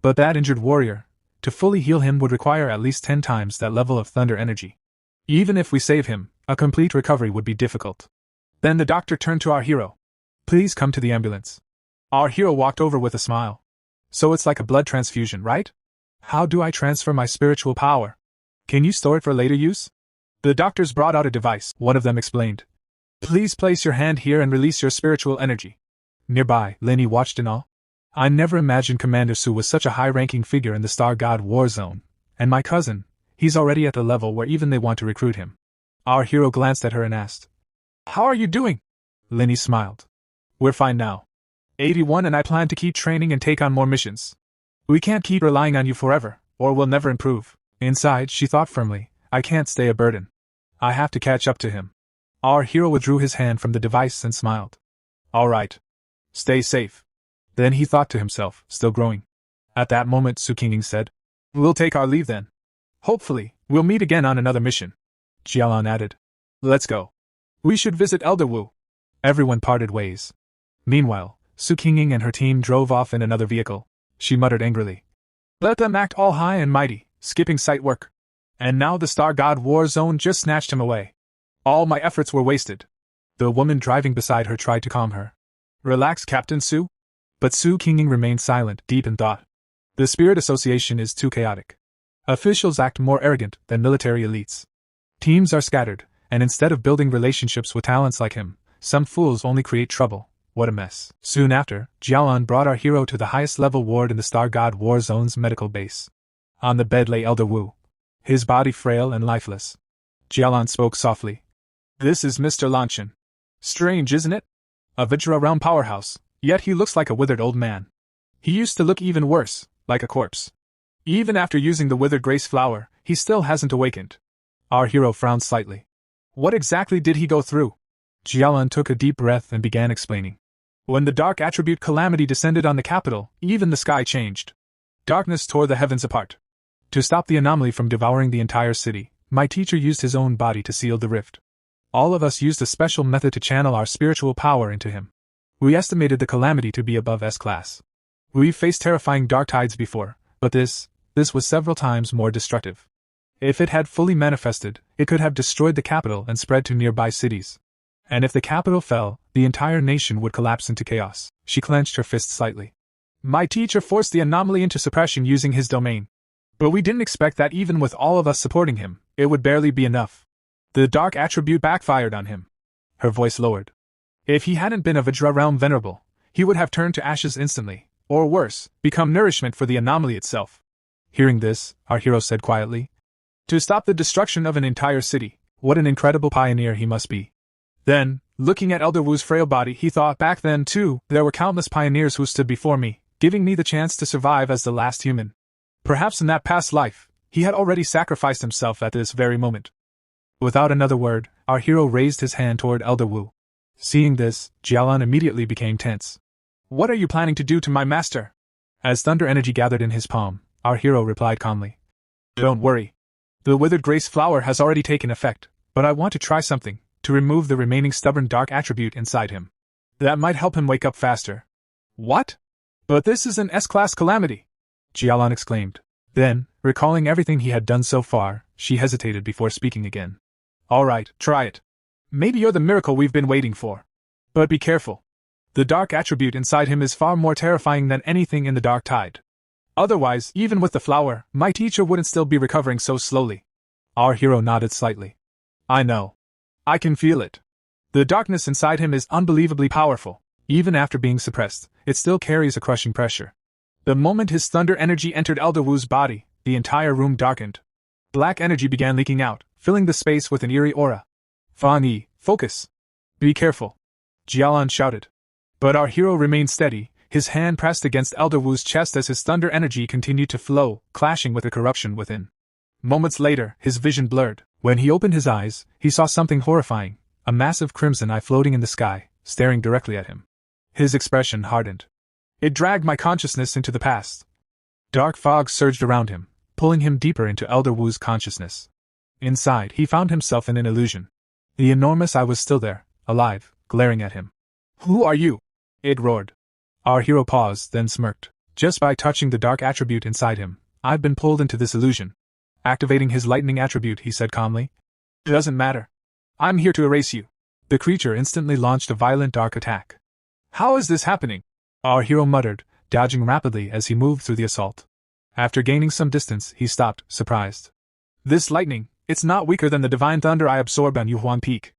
But that injured warrior, to fully heal him would require at least 10 times that level of thunder energy. Even if we save him, a complete recovery would be difficult." Then the doctor turned to our hero. "Please come to the ambulance." Our hero walked over with a smile. "So it's like a blood transfusion, right? How do I transfer my spiritual power? Can you store it for later use?" The doctors brought out a device, one of them explained. "Please place your hand here and release your spiritual energy." Nearby, Lenny watched in awe. "I never imagined Commander Su was such a high-ranking figure in the Star God War Zone. And my cousin, he's already at the level where even they want to recruit him." Our hero glanced at her and asked, "How are you doing?" Lenny smiled. "We're fine now. 81 and I plan to keep training and take on more missions. We can't keep relying on you forever, or we'll never improve." Inside, she thought firmly, "I can't stay a burden. I have to catch up to him." Our hero withdrew his hand from the device and smiled. "All right. Stay safe." Then he thought to himself, still growing. At that moment, Su Qinging said, "We'll take our leave then. Hopefully, we'll meet again on another mission." Jialan added, "Let's go. We should visit Elder Wu." Everyone parted ways. Meanwhile, Su Qinging and her team drove off in another vehicle. She muttered angrily, "Let them act all high and mighty, skipping sight work. And now the Star God War Zone just snatched him away. All my efforts were wasted." The woman driving beside her tried to calm her. "Relax, Captain Su." But Su Qinging remained silent, deep in thought. The Spirit Association is too chaotic. Officials act more arrogant than military elites. Teams are scattered, and instead of building relationships with talents like him, some fools only create trouble. What a mess. Soon after, Jialan brought our hero to the highest level ward in the Star God War Zone's medical base. On the bed lay Elder Wu, his body frail and lifeless. Jialan spoke softly. "This is Mr. Lanshan. Strange, isn't it? A Vajra realm powerhouse, yet he looks like a withered old man. He used to look even worse, like a corpse. Even after using the withered grace flower, he still hasn't awakened." Our hero frowned slightly. "What exactly did he go through?" Jialan took a deep breath and began explaining. "When the dark attribute calamity descended on the capital, even the sky changed. Darkness tore the heavens apart. To stop the anomaly from devouring the entire city, my teacher used his own body to seal the rift. All of us used a special method to channel our spiritual power into him. We estimated the calamity to be above S-class. We've faced terrifying dark tides before, but this was several times more destructive. If it had fully manifested, it could have destroyed the capital and spread to nearby cities. And if the capital fell, the entire nation would collapse into chaos. She clenched her fist slightly. My teacher forced the anomaly into suppression using his domain. But we didn't expect that even with all of us supporting him, it would barely be enough. The dark attribute backfired on him. Her voice lowered. If he hadn't been a Vajra realm venerable, he would have turned to ashes instantly, or worse, become nourishment for the anomaly itself. Hearing this, our hero said quietly, to stop the destruction of an entire city, what an incredible pioneer he must be. Then, looking at Elder Wu's frail body, he thought back then too, there were countless pioneers who stood before me, giving me the chance to survive as the last human. Perhaps in that past life, he had already sacrificed himself at this very moment. Without another word, our hero raised his hand toward Elder Wu. Seeing this, Jialan immediately became tense. What are you planning to do to my master? As thunder energy gathered in his palm, our hero replied calmly. Don't worry. The withered grace flower has already taken effect, but I want to try something, to remove the remaining stubborn dark attribute inside him. That might help him wake up faster. What? But this is an S-class calamity! Jialan exclaimed. Then, recalling everything he had done so far, she hesitated before speaking again. Alright, try it. Maybe you're the miracle we've been waiting for. But be careful. The dark attribute inside him is far more terrifying than anything in the dark tide. Otherwise, even with the flower, my teacher wouldn't still be recovering so slowly. Our hero nodded slightly. I know. I can feel it. The darkness inside him is unbelievably powerful. Even after being suppressed, it still carries a crushing pressure. The moment his thunder energy entered Elder Wu's body, the entire room darkened. Black energy began leaking out, filling the space with an eerie aura. Fan Yi, focus. Be careful. Jialan shouted. But our hero remained steady, his hand pressed against Elder Wu's chest as his thunder energy continued to flow, clashing with the corruption within. Moments later, his vision blurred. When he opened his eyes, he saw something horrifying, a massive crimson eye floating in the sky, staring directly at him. His expression hardened. It dragged my consciousness into the past. Dark fog surged around him, pulling him deeper into Elder Wu's consciousness. Inside, he found himself in an illusion. The enormous eye was still there, alive, glaring at him. Who are you? It roared. Our hero paused, then smirked. Just by touching the dark attribute inside him, I've been pulled into this illusion. Activating his lightning attribute, he said calmly. Doesn't matter. I'm here to erase you. The creature instantly launched a violent dark attack. How is this happening? Our hero muttered, dodging rapidly as he moved through the assault. After gaining some distance, he stopped, surprised. This lightning, it's not weaker than the divine thunder I absorbed on Yuhuan Peak.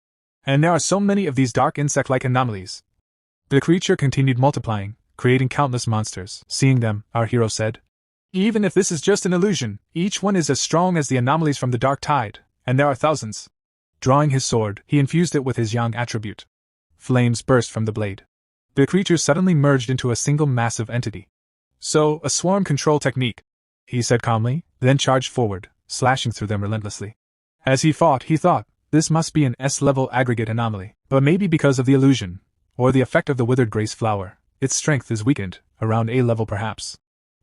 And there are so many of these dark insect-like anomalies. The creature continued multiplying, creating countless monsters. Seeing them, our hero said, even if this is just an illusion, each one is as strong as the anomalies from the dark tide, and there are thousands. Drawing his sword, he infused it with his yang attribute. Flames burst from the blade. The creature suddenly merged into a single massive entity. So, a swarm control technique, he said calmly, then charged forward, slashing through them relentlessly. As he fought, he thought, this must be an S-level aggregate anomaly, but maybe because of the illusion, or the effect of the withered grace flower, its strength is weakened, around A-level perhaps.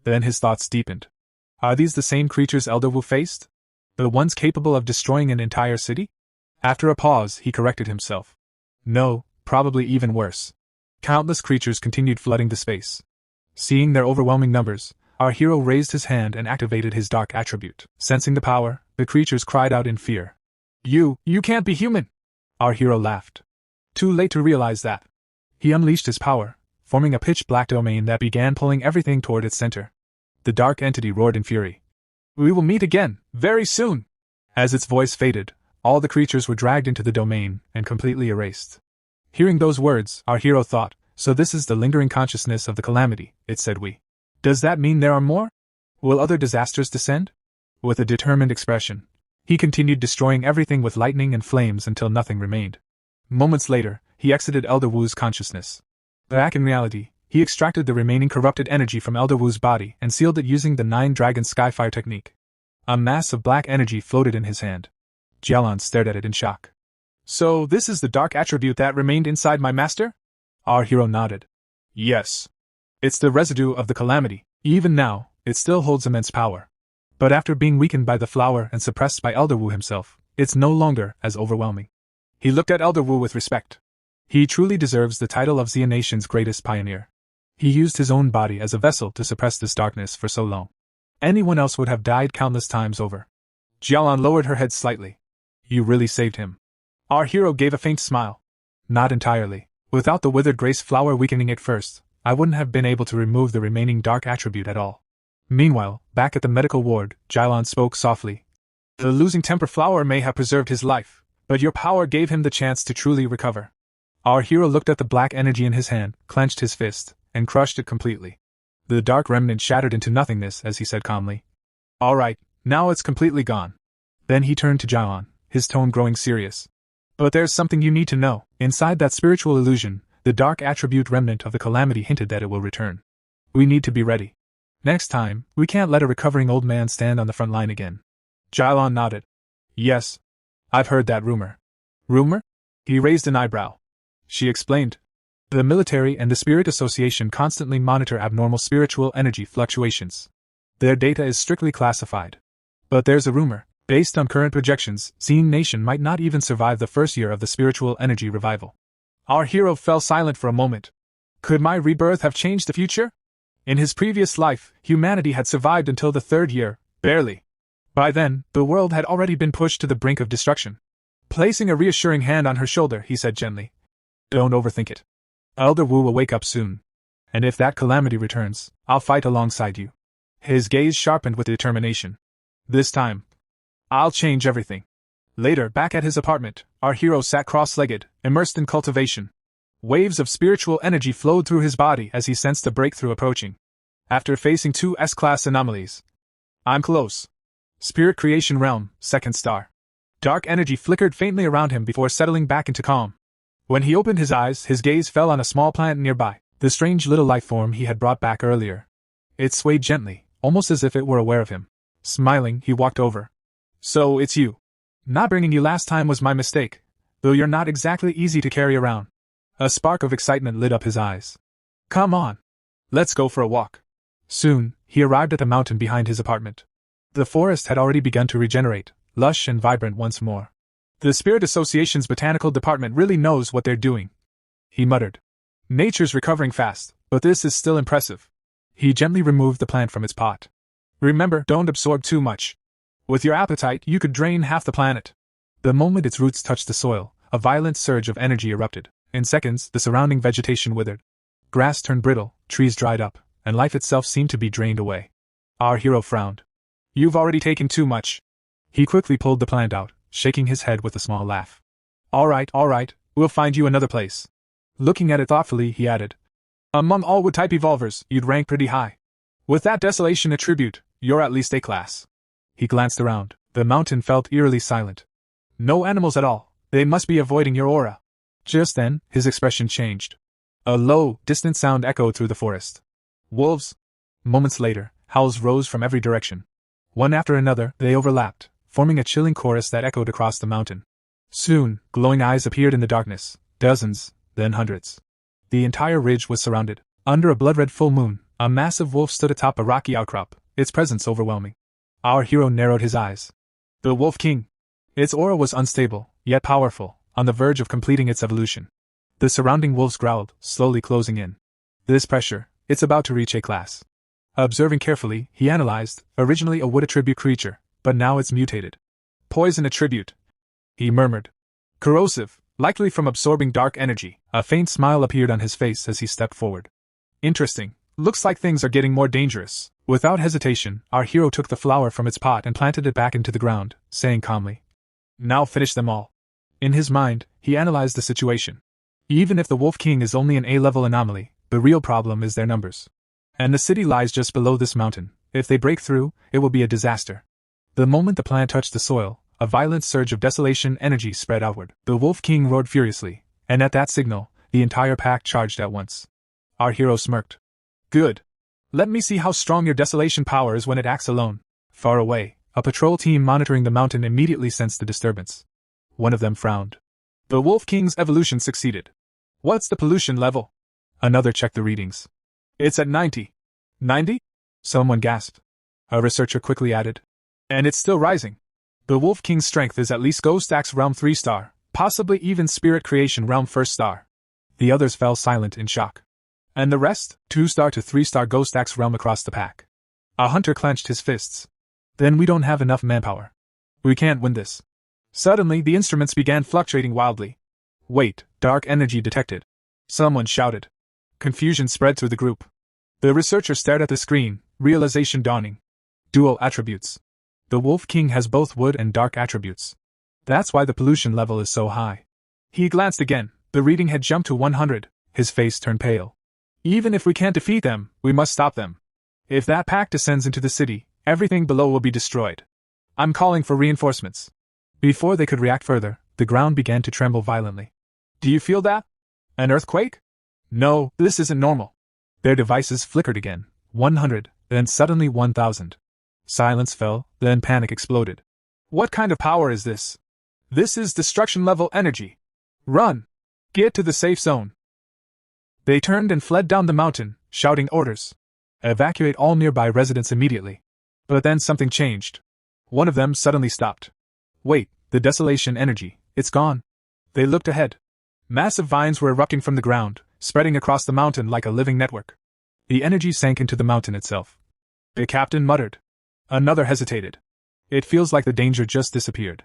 Then his thoughts deepened. Are these the same creatures Elder Wu faced? The ones capable of destroying an entire city? After a pause, he corrected himself. No, probably even worse. Countless creatures continued flooding the space. Seeing their overwhelming numbers, our hero raised his hand and activated his dark attribute. Sensing the power, the creatures cried out in fear. You can't be human! Our hero laughed. Too late to realize that. He unleashed his power, forming a pitch-black domain that began pulling everything toward its center. The dark entity roared in fury. We will meet again, very soon! As its voice faded, all the creatures were dragged into the domain and completely erased. Hearing those words, our hero thought, so this is the lingering consciousness of the calamity, it said Does that mean there are more? Will other disasters descend? With a determined expression, he continued destroying everything with lightning and flames until nothing remained. Moments later, he exited Elder Wu's consciousness. Back in reality, he extracted the remaining corrupted energy from Elder Wu's body and sealed it using the 9-Dragon Skyfire technique. A mass of black energy floated in his hand. Jialan stared at it in shock. So this is the dark attribute that remained inside my master? Our hero nodded. Yes. It's the residue of the calamity. Even now, it still holds immense power. But after being weakened by the flower and suppressed by Elder Wu himself, it's no longer as overwhelming. He looked at Elder Wu with respect. He truly deserves the title of Xia Nation's greatest pioneer. He used his own body as a vessel to suppress this darkness for so long. Anyone else would have died countless times over. Jialan lowered her head slightly. You really saved him. Our hero gave a faint smile. Not entirely. Without the withered grace flower weakening it first, I wouldn't have been able to remove the remaining dark attribute at all. Meanwhile, back at the medical ward, Jialan spoke softly. The losing temper flower may have preserved his life, but your power gave him the chance to truly recover. Our hero looked at the black energy in his hand, clenched his fist, and crushed it completely. The dark remnant shattered into nothingness as he said calmly. All right, now it's completely gone. Then he turned to Jialan, his tone growing serious. But there's something you need to know. Inside that spiritual illusion, the dark attribute remnant of the calamity hinted that it will return. We need to be ready. Next time, we can't let a recovering old man stand on the front line again. Jialan nodded. Yes. I've heard that rumor. Rumor? He raised an eyebrow. She explained. The military and the Spirit Association constantly monitor abnormal spiritual energy fluctuations. Their data is strictly classified. But there's a rumor. Based on current projections, Xia Nation might not even survive the first year of the spiritual energy revival. Our hero fell silent for a moment. Could my rebirth have changed the future? In his previous life, humanity had survived until the third year, barely. By then, the world had already been pushed to the brink of destruction. Placing a reassuring hand on her shoulder, he said gently. Don't overthink it. Elder Wu will wake up soon. And if that calamity returns, I'll fight alongside you. His gaze sharpened with determination. This time, I'll change everything. Later, back at his apartment, our hero sat cross-legged, immersed in cultivation. Waves of spiritual energy flowed through his body as he sensed a breakthrough approaching. After facing two S-class anomalies. I'm close. Spirit Creation Realm, second star. Dark energy flickered faintly around him before settling back into calm. When he opened his eyes, his gaze fell on a small plant nearby, the strange little life form he had brought back earlier. It swayed gently, almost as if it were aware of him. Smiling, he walked over. So, it's you. Not bringing you last time was my mistake, though you're not exactly easy to carry around. A spark of excitement lit up his eyes. Come on. Let's go for a walk. Soon, he arrived at the mountain behind his apartment. The forest had already begun to regenerate, lush and vibrant once more. The Spirit Association's botanical department really knows what they're doing. He muttered. Nature's recovering fast, but this is still impressive. He gently removed the plant from its pot. Remember, don't absorb too much. With your appetite, you could drain half the planet. The moment its roots touched the soil, a violent surge of energy erupted. In seconds, the surrounding vegetation withered. Grass turned brittle, trees dried up, and life itself seemed to be drained away. Our hero frowned. You've already taken too much. He quickly pulled the plant out, shaking his head with a small laugh. All right, we'll find you another place. Looking at it thoughtfully, he added. Among all wood-type evolvers, you'd rank pretty high. With that desolation attribute, you're at least A-class. He glanced around. The mountain felt eerily silent. No animals at all. They must be avoiding your aura. Just then, his expression changed. A low, distant sound echoed through the forest. Wolves! Moments later, howls rose from every direction. One after another, they overlapped, forming a chilling chorus that echoed across the mountain. Soon, glowing eyes appeared in the darkness, dozens, then hundreds. The entire ridge was surrounded. Under a blood-red full moon, a massive wolf stood atop a rocky outcrop, its presence overwhelming. Our hero narrowed his eyes. The Wolf King. Its aura was unstable, yet powerful, on the verge of completing its evolution. The surrounding wolves growled, slowly closing in. This pressure, it's about to reach A-class. Observing carefully, he analyzed, originally a wood attribute creature, but now it's mutated. Poison attribute. He murmured. Corrosive, likely from absorbing dark energy. A faint smile appeared on his face as he stepped forward. Interesting. Looks like things are getting more dangerous. Without hesitation, our hero took the flower from its pot and planted it back into the ground, saying calmly. Now finish them all. In his mind, he analyzed the situation. Even if the Wolf King is only an A-level anomaly, the real problem is their numbers. And the city lies just below this mountain. If they break through, it will be a disaster. The moment the plant touched the soil, a violent surge of desolation energy spread outward. The Wolf King roared furiously, and at that signal, the entire pack charged at once. Our hero smirked. Good. Let me see how strong your desolation power is when it acts alone. Far away, a patrol team monitoring the mountain immediately sensed the disturbance. One of them frowned. The Wolf King's evolution succeeded. What's the pollution level? Another checked the readings. It's at 90. 90? Someone gasped. A researcher quickly added. And it's still rising. The Wolf King's strength is at least Ghost Axe Realm 3-star, possibly even Spirit Creation Realm 1-star. The others fell silent in shock. And the rest, 2-star to 3-star Ghost Axe Realm across the pack. A hunter clenched his fists. Then we don't have enough manpower. We can't win this. Suddenly the instruments began fluctuating wildly. Wait, dark energy detected. Someone shouted. Confusion spread through the group. The researcher stared at the screen, realization dawning. Dual attributes. The Wolf King has both wood and dark attributes. That's why the pollution level is so high. He glanced again. The reading had jumped to 100. His face turned pale. Even if we can't defeat them, we must stop them. If that pack descends into the city, everything below will be destroyed. I'm calling for reinforcements. Before they could react further, the ground began to tremble violently. Do you feel that? An earthquake? No, this isn't normal. Their devices flickered again. 100, then suddenly 1,000. Silence fell, then panic exploded. What kind of power is this? This is destruction-level energy. Run! Get to the safe zone. They turned and fled down the mountain, shouting orders. Evacuate all nearby residents immediately. But then something changed. One of them suddenly stopped. Wait, the desolation energy, it's gone. They looked ahead. Massive vines were erupting from the ground, spreading across the mountain like a living network. The energy sank into the mountain itself. The captain muttered. Another hesitated. It feels like the danger just disappeared.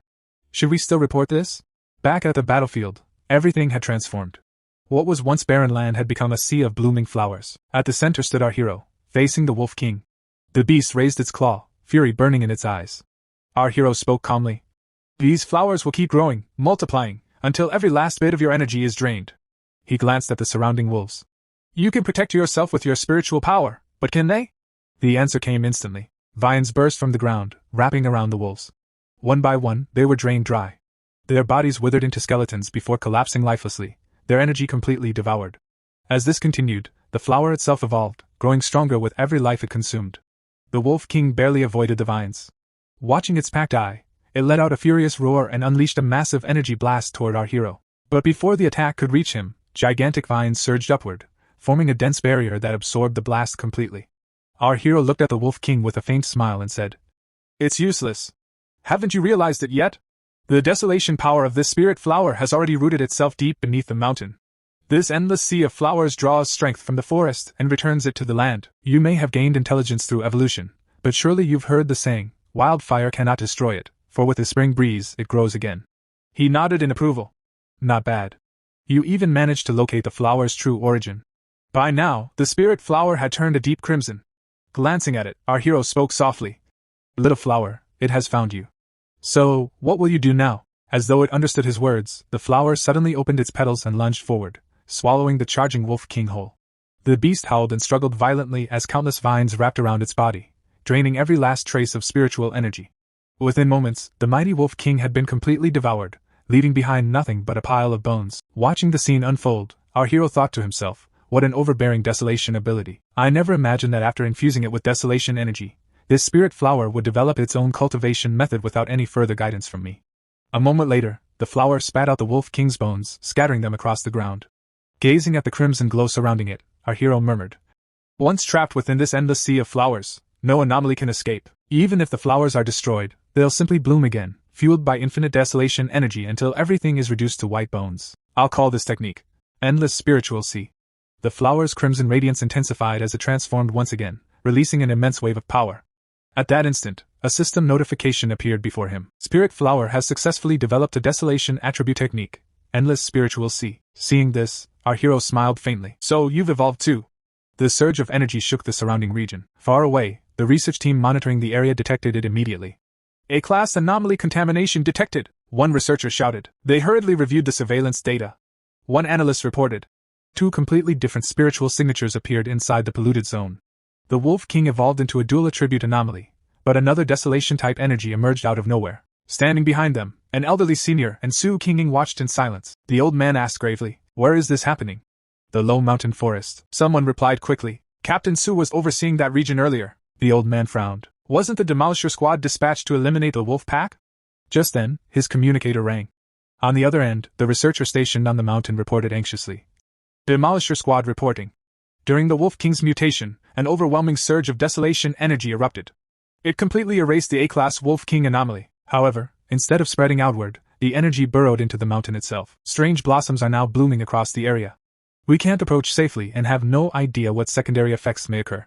Should we still report this? Back at the battlefield, everything had transformed. What was once barren land had become a sea of blooming flowers. At the center stood our hero, facing the Wolf King. The beast raised its claw, fury burning in its eyes. Our hero spoke calmly. These flowers will keep growing, multiplying, until every last bit of your energy is drained. He glanced at the surrounding wolves. You can protect yourself with your spiritual power, but can they? The answer came instantly. Vines burst from the ground, wrapping around the wolves. One by one, they were drained dry. Their bodies withered into skeletons before collapsing lifelessly, their energy completely devoured. As this continued, the flower itself evolved, growing stronger with every life it consumed. The Wolf King barely avoided the vines. Watching its packed eye, it let out a furious roar and unleashed a massive energy blast toward our hero. But before the attack could reach him, gigantic vines surged upward, forming a dense barrier that absorbed the blast completely. Our hero looked at the Wolf King with a faint smile and said, It's useless. Haven't you realized it yet? The desolation power of this spirit flower has already rooted itself deep beneath the mountain. This endless sea of flowers draws strength from the forest and returns it to the land. You may have gained intelligence through evolution, but surely you've heard the saying, wildfire cannot destroy it, for with the spring breeze it grows again. He nodded in approval. Not bad. You even managed to locate the flower's true origin. By now, the spirit flower had turned a deep crimson. Glancing at it, our hero spoke softly. Little flower, it has found you. So, what will you do now? As though it understood his words, the flower suddenly opened its petals and lunged forward, swallowing the charging Wolf King whole. The beast howled and struggled violently as countless vines wrapped around its body, draining every last trace of spiritual energy. Within moments, the mighty Wolf King had been completely devoured, leaving behind nothing but a pile of bones. Watching the scene unfold, our hero thought to himself, what an overbearing desolation ability. I never imagined that after infusing it with desolation energy, this spirit flower would develop its own cultivation method without any further guidance from me. A moment later, the flower spat out the Wolf King's bones, scattering them across the ground. Gazing at the crimson glow surrounding it, our hero murmured. Once trapped within this endless sea of flowers, no anomaly can escape. Even if the flowers are destroyed, they'll simply bloom again, fueled by infinite desolation energy until everything is reduced to white bones. I'll call this technique Endless Spiritual Sea. The flower's crimson radiance intensified as it transformed once again, releasing an immense wave of power. At that instant, a system notification appeared before him. Spirit Flower has successfully developed a desolation attribute technique, Endless Spiritual Sea. Seeing this, our hero smiled faintly. So you've evolved too. The surge of energy shook the surrounding region. Far away, the research team monitoring the area detected it immediately. A-class anomaly contamination detected, one researcher shouted. They hurriedly reviewed the surveillance data. One analyst reported. 2 completely different spiritual signatures appeared inside the polluted zone. The Wolf King evolved into a dual attribute anomaly, but another desolation-type energy emerged out of nowhere. Standing behind them, an elderly senior and Su Kinging watched in silence. The old man asked gravely, Where is this happening? The low mountain forest. Someone replied quickly. Captain Su was overseeing that region earlier. The old man frowned. Wasn't the Demolisher squad dispatched to eliminate the wolf pack? Just then, his communicator rang. On the other end, the researcher stationed on the mountain reported anxiously. Demolisher squad reporting. During the Wolf King's mutation, an overwhelming surge of desolation energy erupted. It completely erased the A-class Wolf King anomaly. However, instead of spreading outward, the energy burrowed into the mountain itself. Strange blossoms are now blooming across the area. We can't approach safely and have no idea what secondary effects may occur.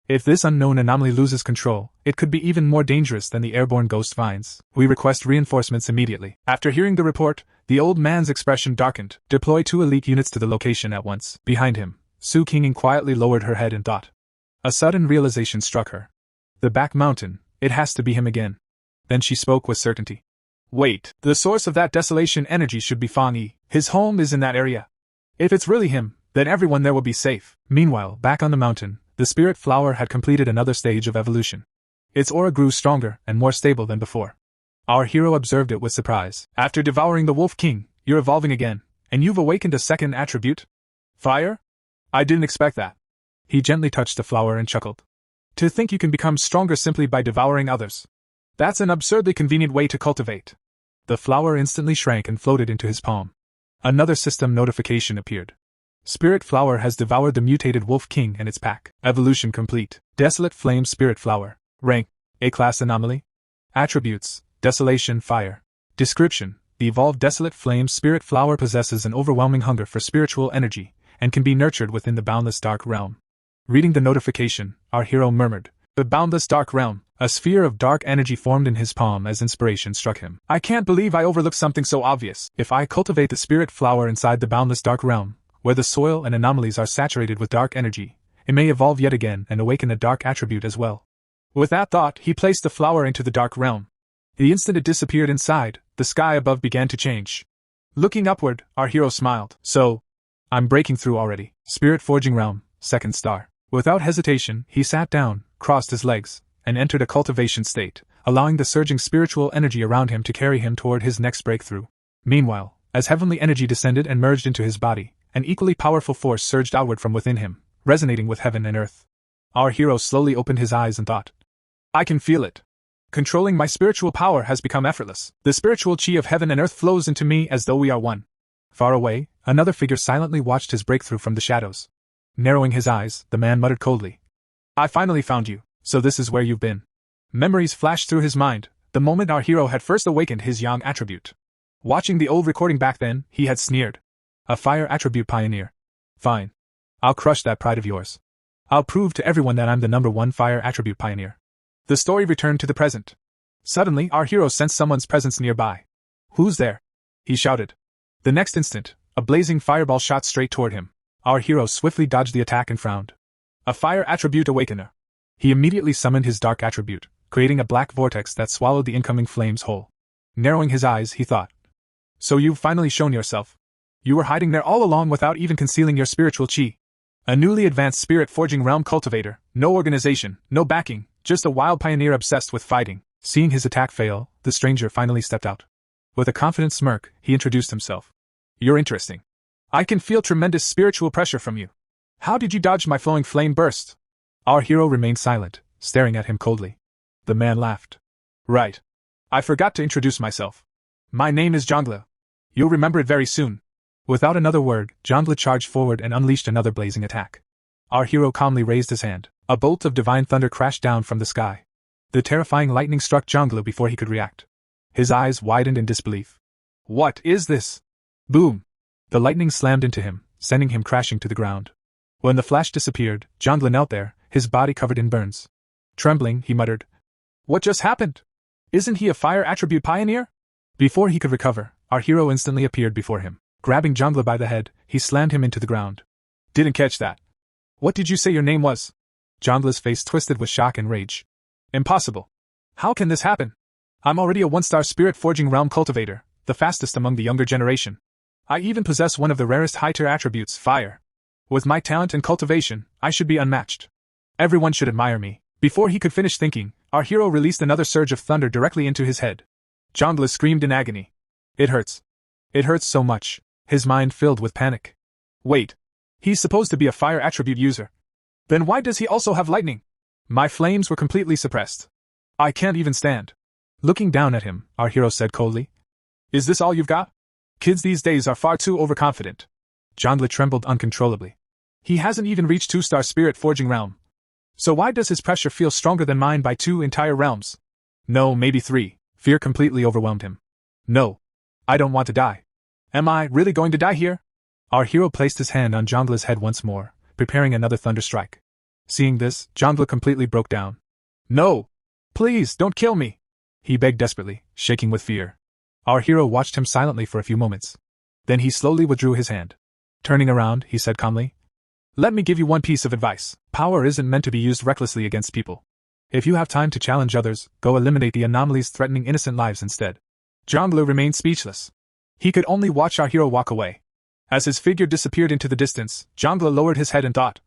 If this unknown anomaly loses control, it could be even more dangerous than the airborne ghost vines. We request reinforcements immediately. After hearing the report, the old man's expression darkened. Deploy 2 elite units to the location at once. Behind him, Su Qinging quietly lowered her head in thought. A sudden realization struck her. The back mountain, it has to be him again. Then she spoke with certainty. Wait, the source of that desolation energy should be Fang Yi. His home is in that area. If it's really him, then everyone there will be safe. Meanwhile, back on the mountain, the spirit flower had completed another stage of evolution. Its aura grew stronger and more stable than before. Our hero observed it with surprise. After devouring the Wolf King, you're evolving again, and you've awakened a second attribute? Fire? I didn't expect that. He gently touched the flower and chuckled. To think you can become stronger simply by devouring others. That's an absurdly convenient way to cultivate. The flower instantly shrank and floated into his palm. Another system notification appeared. Spirit Flower has devoured the mutated Wolf King and its pack. Evolution complete. Desolate Flame Spirit Flower. Rank: A-class anomaly. Attributes: Desolation Fire. Description: The evolved Desolate Flame Spirit Flower possesses an overwhelming hunger for spiritual energy, and can be nurtured within the boundless dark realm. Reading the notification, our hero murmured, "The boundless dark realm." A sphere of dark energy formed in his palm as inspiration struck him. I can't believe I overlooked something so obvious. If I cultivate the spirit flower inside the boundless dark realm, where the soil and anomalies are saturated with dark energy, it may evolve yet again and awaken a dark attribute as well. With that thought, he placed the flower into the dark realm. The instant it disappeared inside, the sky above began to change. Looking upward, our hero smiled. So, I'm breaking through already. Spirit Forging Realm, 2nd star. Without hesitation, he sat down, crossed his legs, and entered a cultivation state, allowing the surging spiritual energy around him to carry him toward his next breakthrough. Meanwhile, as heavenly energy descended and merged into his body, an equally powerful force surged outward from within him, resonating with heaven and earth. Our hero slowly opened his eyes and thought, I can feel it. Controlling my spiritual power has become effortless. The spiritual chi of heaven and earth flows into me as though we are one. Far away, another figure silently watched his breakthrough from the shadows. Narrowing his eyes, the man muttered coldly, I finally found you, so this is where you've been. Memories flashed through his mind, the moment our hero had first awakened his yang attribute. Watching the old recording back then, he had sneered. A fire attribute pioneer. Fine. I'll crush that pride of yours. I'll prove to everyone that I'm the #1 fire attribute pioneer. The story returned to the present. Suddenly, our hero sensed someone's presence nearby. Who's there? He shouted. The next instant, a blazing fireball shot straight toward him. Our hero swiftly dodged the attack and frowned. A fire attribute awakener. He immediately summoned his dark attribute, creating a black vortex that swallowed the incoming flames whole. Narrowing his eyes, he thought. So you've finally shown yourself. You were hiding there all along without even concealing your spiritual chi. A newly advanced spirit forging realm cultivator, no organization, no backing, just a wild pioneer obsessed with fighting. Seeing his attack fail, the stranger finally stepped out. With a confident smirk, he introduced himself. You're interesting. I can feel tremendous spiritual pressure from you. How did you dodge my flowing flame burst? Our hero remained silent, staring at him coldly. The man laughed. Right. I forgot to introduce myself. My name is Zhongli. You'll remember it very soon. Without another word, Zhongli charged forward and unleashed another blazing attack. Our hero calmly raised his hand. A bolt of divine thunder crashed down from the sky. The terrifying lightning struck Zhongli before he could react. His eyes widened in disbelief. What is this? Boom! The lightning slammed into him, sending him crashing to the ground. When the flash disappeared, Zhongli knelt there, his body covered in burns. Trembling, he muttered, What just happened? Isn't he a fire attribute pioneer? Before he could recover, our hero instantly appeared before him. Grabbing Zhongli by the head, he slammed him into the ground. Didn't catch that. What did you say your name was? Zhongli's face twisted with shock and rage. Impossible. How can this happen? I'm already a 1-star spirit forging realm cultivator, the fastest among the younger generation. I even possess one of the rarest high-tier attributes, fire. With my talent and cultivation, I should be unmatched. Everyone should admire me. Before he could finish thinking, our hero released another surge of thunder directly into his head. Zhongli screamed in agony. It hurts. It hurts so much. His mind filled with panic. Wait. He's supposed to be a fire attribute user. Then why does he also have lightning? My flames were completely suppressed. I can't even stand. Looking down at him, our hero said coldly. Is this all you've got? Kids these days are far too overconfident. Zhongli trembled uncontrollably. He hasn't even reached 2-star spirit forging realm. So why does his pressure feel stronger than mine by 2 entire realms? No, maybe 3. Fear completely overwhelmed him. No. I don't want to die. Am I really going to die here? Our hero placed his hand on Jongle's head once more, preparing another thunder strike. Seeing this, Jongle completely broke down. No! Please, don't kill me! He begged desperately, shaking with fear. Our hero watched him silently for a few moments. Then he slowly withdrew his hand. Turning around, he said calmly, "Let me give you one piece of advice. Power isn't meant to be used recklessly against people. If you have time to challenge others, go eliminate the anomalies threatening innocent lives instead." Jongle remained speechless. He could only watch our hero walk away. As his figure disappeared into the distance, Jongle lowered his head and thought,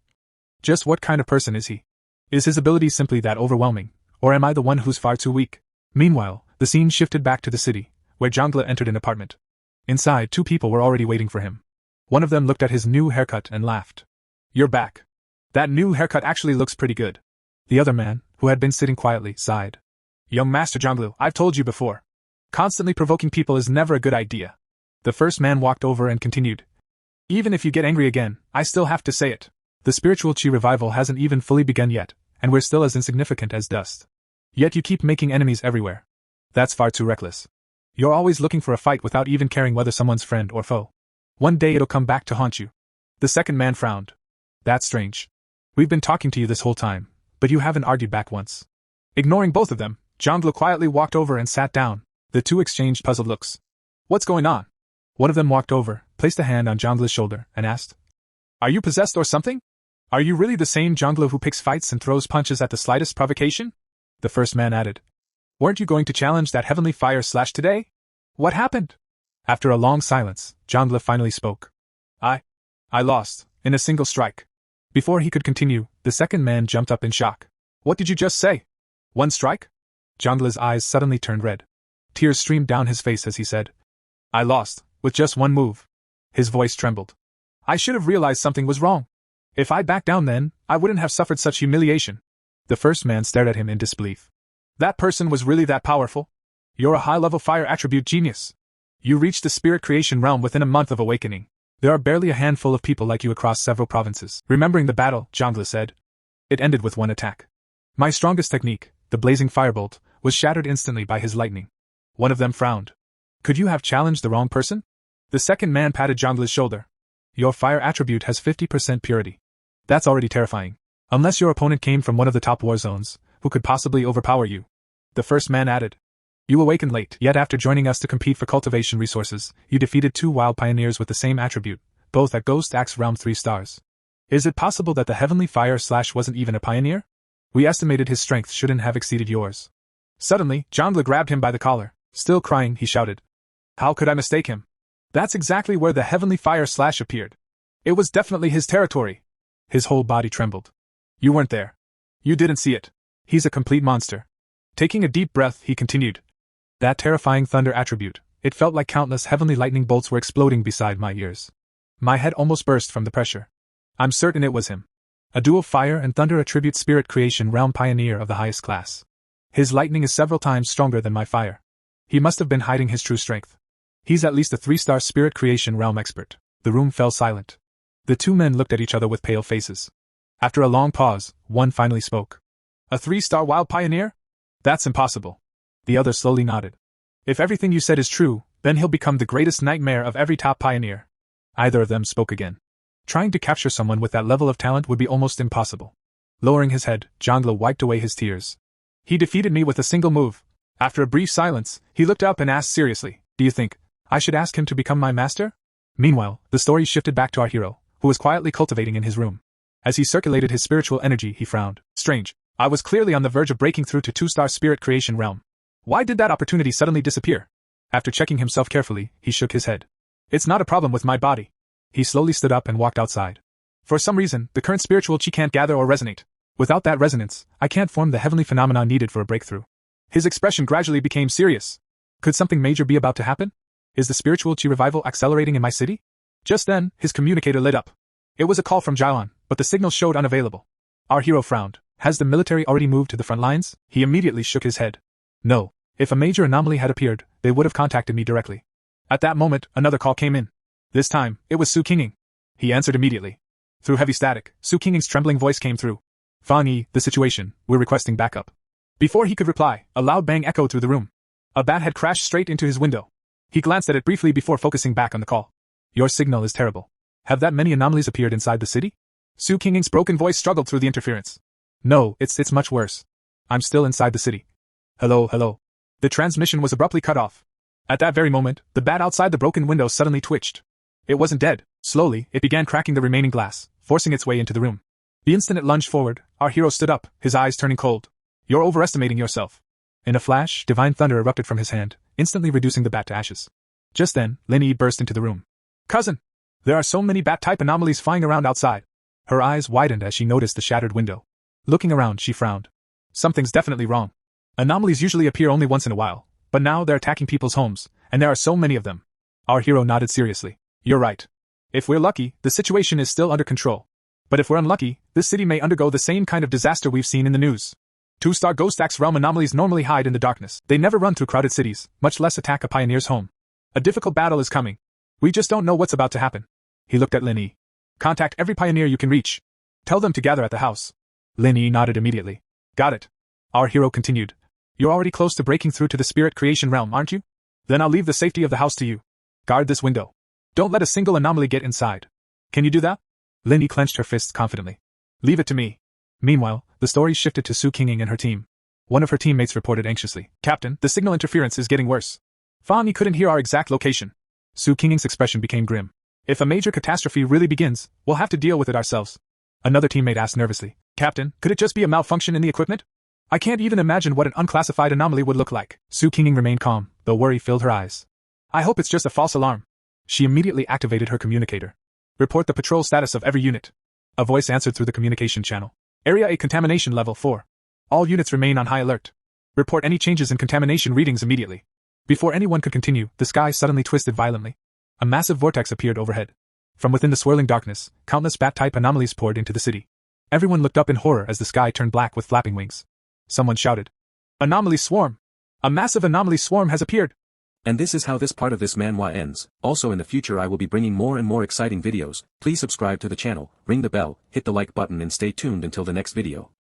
just what kind of person is he? Is his ability simply that overwhelming, or am I the one who's far too weak? Meanwhile, the scene shifted back to the city, where Jongle entered an apartment. Inside, 2 people were already waiting for him. One of them looked at his new haircut and laughed. "You're back. That new haircut actually looks pretty good." The other man, who had been sitting quietly, sighed. "Young Master Jongle, I've told you before. Constantly provoking people is never a good idea." The first man walked over and continued. "Even if you get angry again, I still have to say it. The spiritual chi revival hasn't even fully begun yet, and we're still as insignificant as dust. Yet you keep making enemies everywhere. That's far too reckless. You're always looking for a fight without even caring whether someone's friend or foe. One day it'll come back to haunt you." The second man frowned. "That's strange. We've been talking to you this whole time, but you haven't argued back once." Ignoring both of them, Jongle quietly walked over and sat down. The 2 exchanged puzzled looks. "What's going on?" One of them walked over, placed a hand on Jongle's shoulder, and asked, "Are you possessed or something? Are you really the same Jongle who picks fights and throws punches at the slightest provocation?" The first man added, "Weren't you going to challenge that heavenly fire slash today? What happened?" After a long silence, Jongle finally spoke. I lost, in a single strike." Before he could continue, the second man jumped up in shock. "What did you just say? 1 strike?" Jongle's eyes suddenly turned red. Tears streamed down his face as he said, "I lost, with just 1 move." His voice trembled. "I should have realized something was wrong. If I backed down then, I wouldn't have suffered such humiliation." The first man stared at him in disbelief. "That person was really that powerful? You're a high-level fire attribute genius. You reached the spirit creation realm within a month of awakening. There are barely a handful of people like you across several provinces." Remembering the battle, Jongle said, "It ended with 1 attack. My strongest technique, the blazing firebolt, was shattered instantly by his lightning." One of them frowned. "Could you have challenged the wrong person?" The second man patted Jongle's shoulder. "Your fire attribute has 50% purity. That's already terrifying. Unless your opponent came from one of the top war zones, who could possibly overpower you." The first man added, "You awakened late, yet after joining us to compete for cultivation resources, you defeated 2 wild pioneers with the same attribute, both at Ghost Axe Realm 3 stars. Is it possible that the heavenly fire slash wasn't even a pioneer? We estimated his strength shouldn't have exceeded yours." Suddenly, Jongle grabbed him by the collar. Still crying, he shouted, "How could I mistake him? That's exactly where the heavenly fire slash appeared. It was definitely his territory." His whole body trembled. "You weren't there. You didn't see it. He's a complete monster." Taking a deep breath, he continued, "That terrifying thunder attribute, it felt like countless heavenly lightning bolts were exploding beside my ears. My head almost burst from the pressure. I'm certain it was him. A dual fire and thunder attribute spirit creation realm pioneer of the highest class. His lightning is several times stronger than my fire. He must have been hiding his true strength. He's at least a 3-star spirit creation realm expert." The room fell silent. The 2 men looked at each other with pale faces. After a long pause, one finally spoke. "A 3-star wild pioneer? That's impossible." The other slowly nodded. "If everything you said is true, then he'll become the greatest nightmare of every top pioneer." Either of them spoke again. Trying to capture someone with that level of talent would be almost impossible. Lowering his head, Jongle wiped away his tears. "He defeated me with a single move." After a brief silence, he looked up and asked seriously, "Do you think I should ask him to become my master?" Meanwhile, the story shifted back to our hero, who was quietly cultivating in his room. As he circulated his spiritual energy, he frowned. "Strange. I was clearly on the verge of breaking through to 2-star spirit creation realm. Why did that opportunity suddenly disappear?" After checking himself carefully, he shook his head. "It's not a problem with my body." He slowly stood up and walked outside. "For some reason, the current spiritual chi can't gather or resonate. Without that resonance, I can't form the heavenly phenomena needed for a breakthrough." His expression gradually became serious. Could something major be about to happen? Is the spiritual chi revival accelerating in my city? Just then, his communicator lit up. It was a call from Jalan, but the signal showed unavailable. Our hero frowned. Has the military already moved to the front lines? He immediately shook his head. No. If a major anomaly had appeared, they would have contacted me directly. At that moment, another call came in. This time, it was Su Kinging. He answered immediately. Through heavy static, Su Kinging's trembling voice came through. Fangi, the situation, we're requesting backup. Before he could reply, a loud bang echoed through the room. A bat had crashed straight into his window. He glanced at it briefly before focusing back on the call. Your signal is terrible. Have that many anomalies appeared inside the city? Su Qingying's broken voice struggled through the interference. No, it's much worse. I'm still inside the city. Hello. The transmission was abruptly cut off. At that very moment, the bat outside the broken window suddenly twitched. It wasn't dead. Slowly, it began cracking the remaining glass, forcing its way into the room. The instant it lunged forward, our hero stood up, his eyes turning cold. You're overestimating yourself. In a flash, divine thunder erupted from his hand, instantly reducing the bat to ashes. Just then, Lin Yi burst into the room. Cousin! There are so many bat-type anomalies flying around outside. Her eyes widened as she noticed the shattered window. Looking around, she frowned. Something's definitely wrong. Anomalies usually appear only once in a while, but now they're attacking people's homes, and there are so many of them. Our hero nodded seriously. You're right. If we're lucky, the situation is still under control. But if we're unlucky, this city may undergo the same kind of disaster we've seen in the news. Two-star Ghost Axe realm anomalies normally hide in the darkness. They never run through crowded cities, much less attack a pioneer's home. A difficult battle is coming. We just don't know what's about to happen. He looked at Lin Yi. Contact every pioneer you can reach. Tell them to gather at the house. Lin Yi nodded immediately. Got it. Our hero continued. You're already close to breaking through to the spirit creation realm, aren't you? Then I'll leave the safety of the house to you. Guard this window. Don't let a single anomaly get inside. Can you do that? Lin Yi clenched her fists confidently. Leave it to me. Meanwhile, the story shifted to Su Qingying and her team. One of her teammates reported anxiously. Captain, the signal interference is getting worse. Fang Yi couldn't hear our exact location. Su Qingying's expression became grim. If a major catastrophe really begins, we'll have to deal with it ourselves. Another teammate asked nervously. Captain, could it just be a malfunction in the equipment? I can't even imagine what an unclassified anomaly would look like. Su Qingying remained calm, though worry filled her eyes. I hope it's just a false alarm. She immediately activated her communicator. Report the patrol status of every unit. A voice answered through the communication channel. Area A contamination level 4. All units remain on high alert. Report any changes in contamination readings immediately. Before anyone could continue, the sky suddenly twisted violently. A massive vortex appeared overhead. From within the swirling darkness, countless bat-type anomalies poured into the city. Everyone looked up in horror as the sky turned black with flapping wings. Someone shouted. Anomaly swarm! A massive anomaly swarm has appeared! And this is how this part of this manhwa ends. Also in the future I will be bringing more and more exciting videos. Please subscribe to the channel, ring the bell, hit the like button and stay tuned until the next video.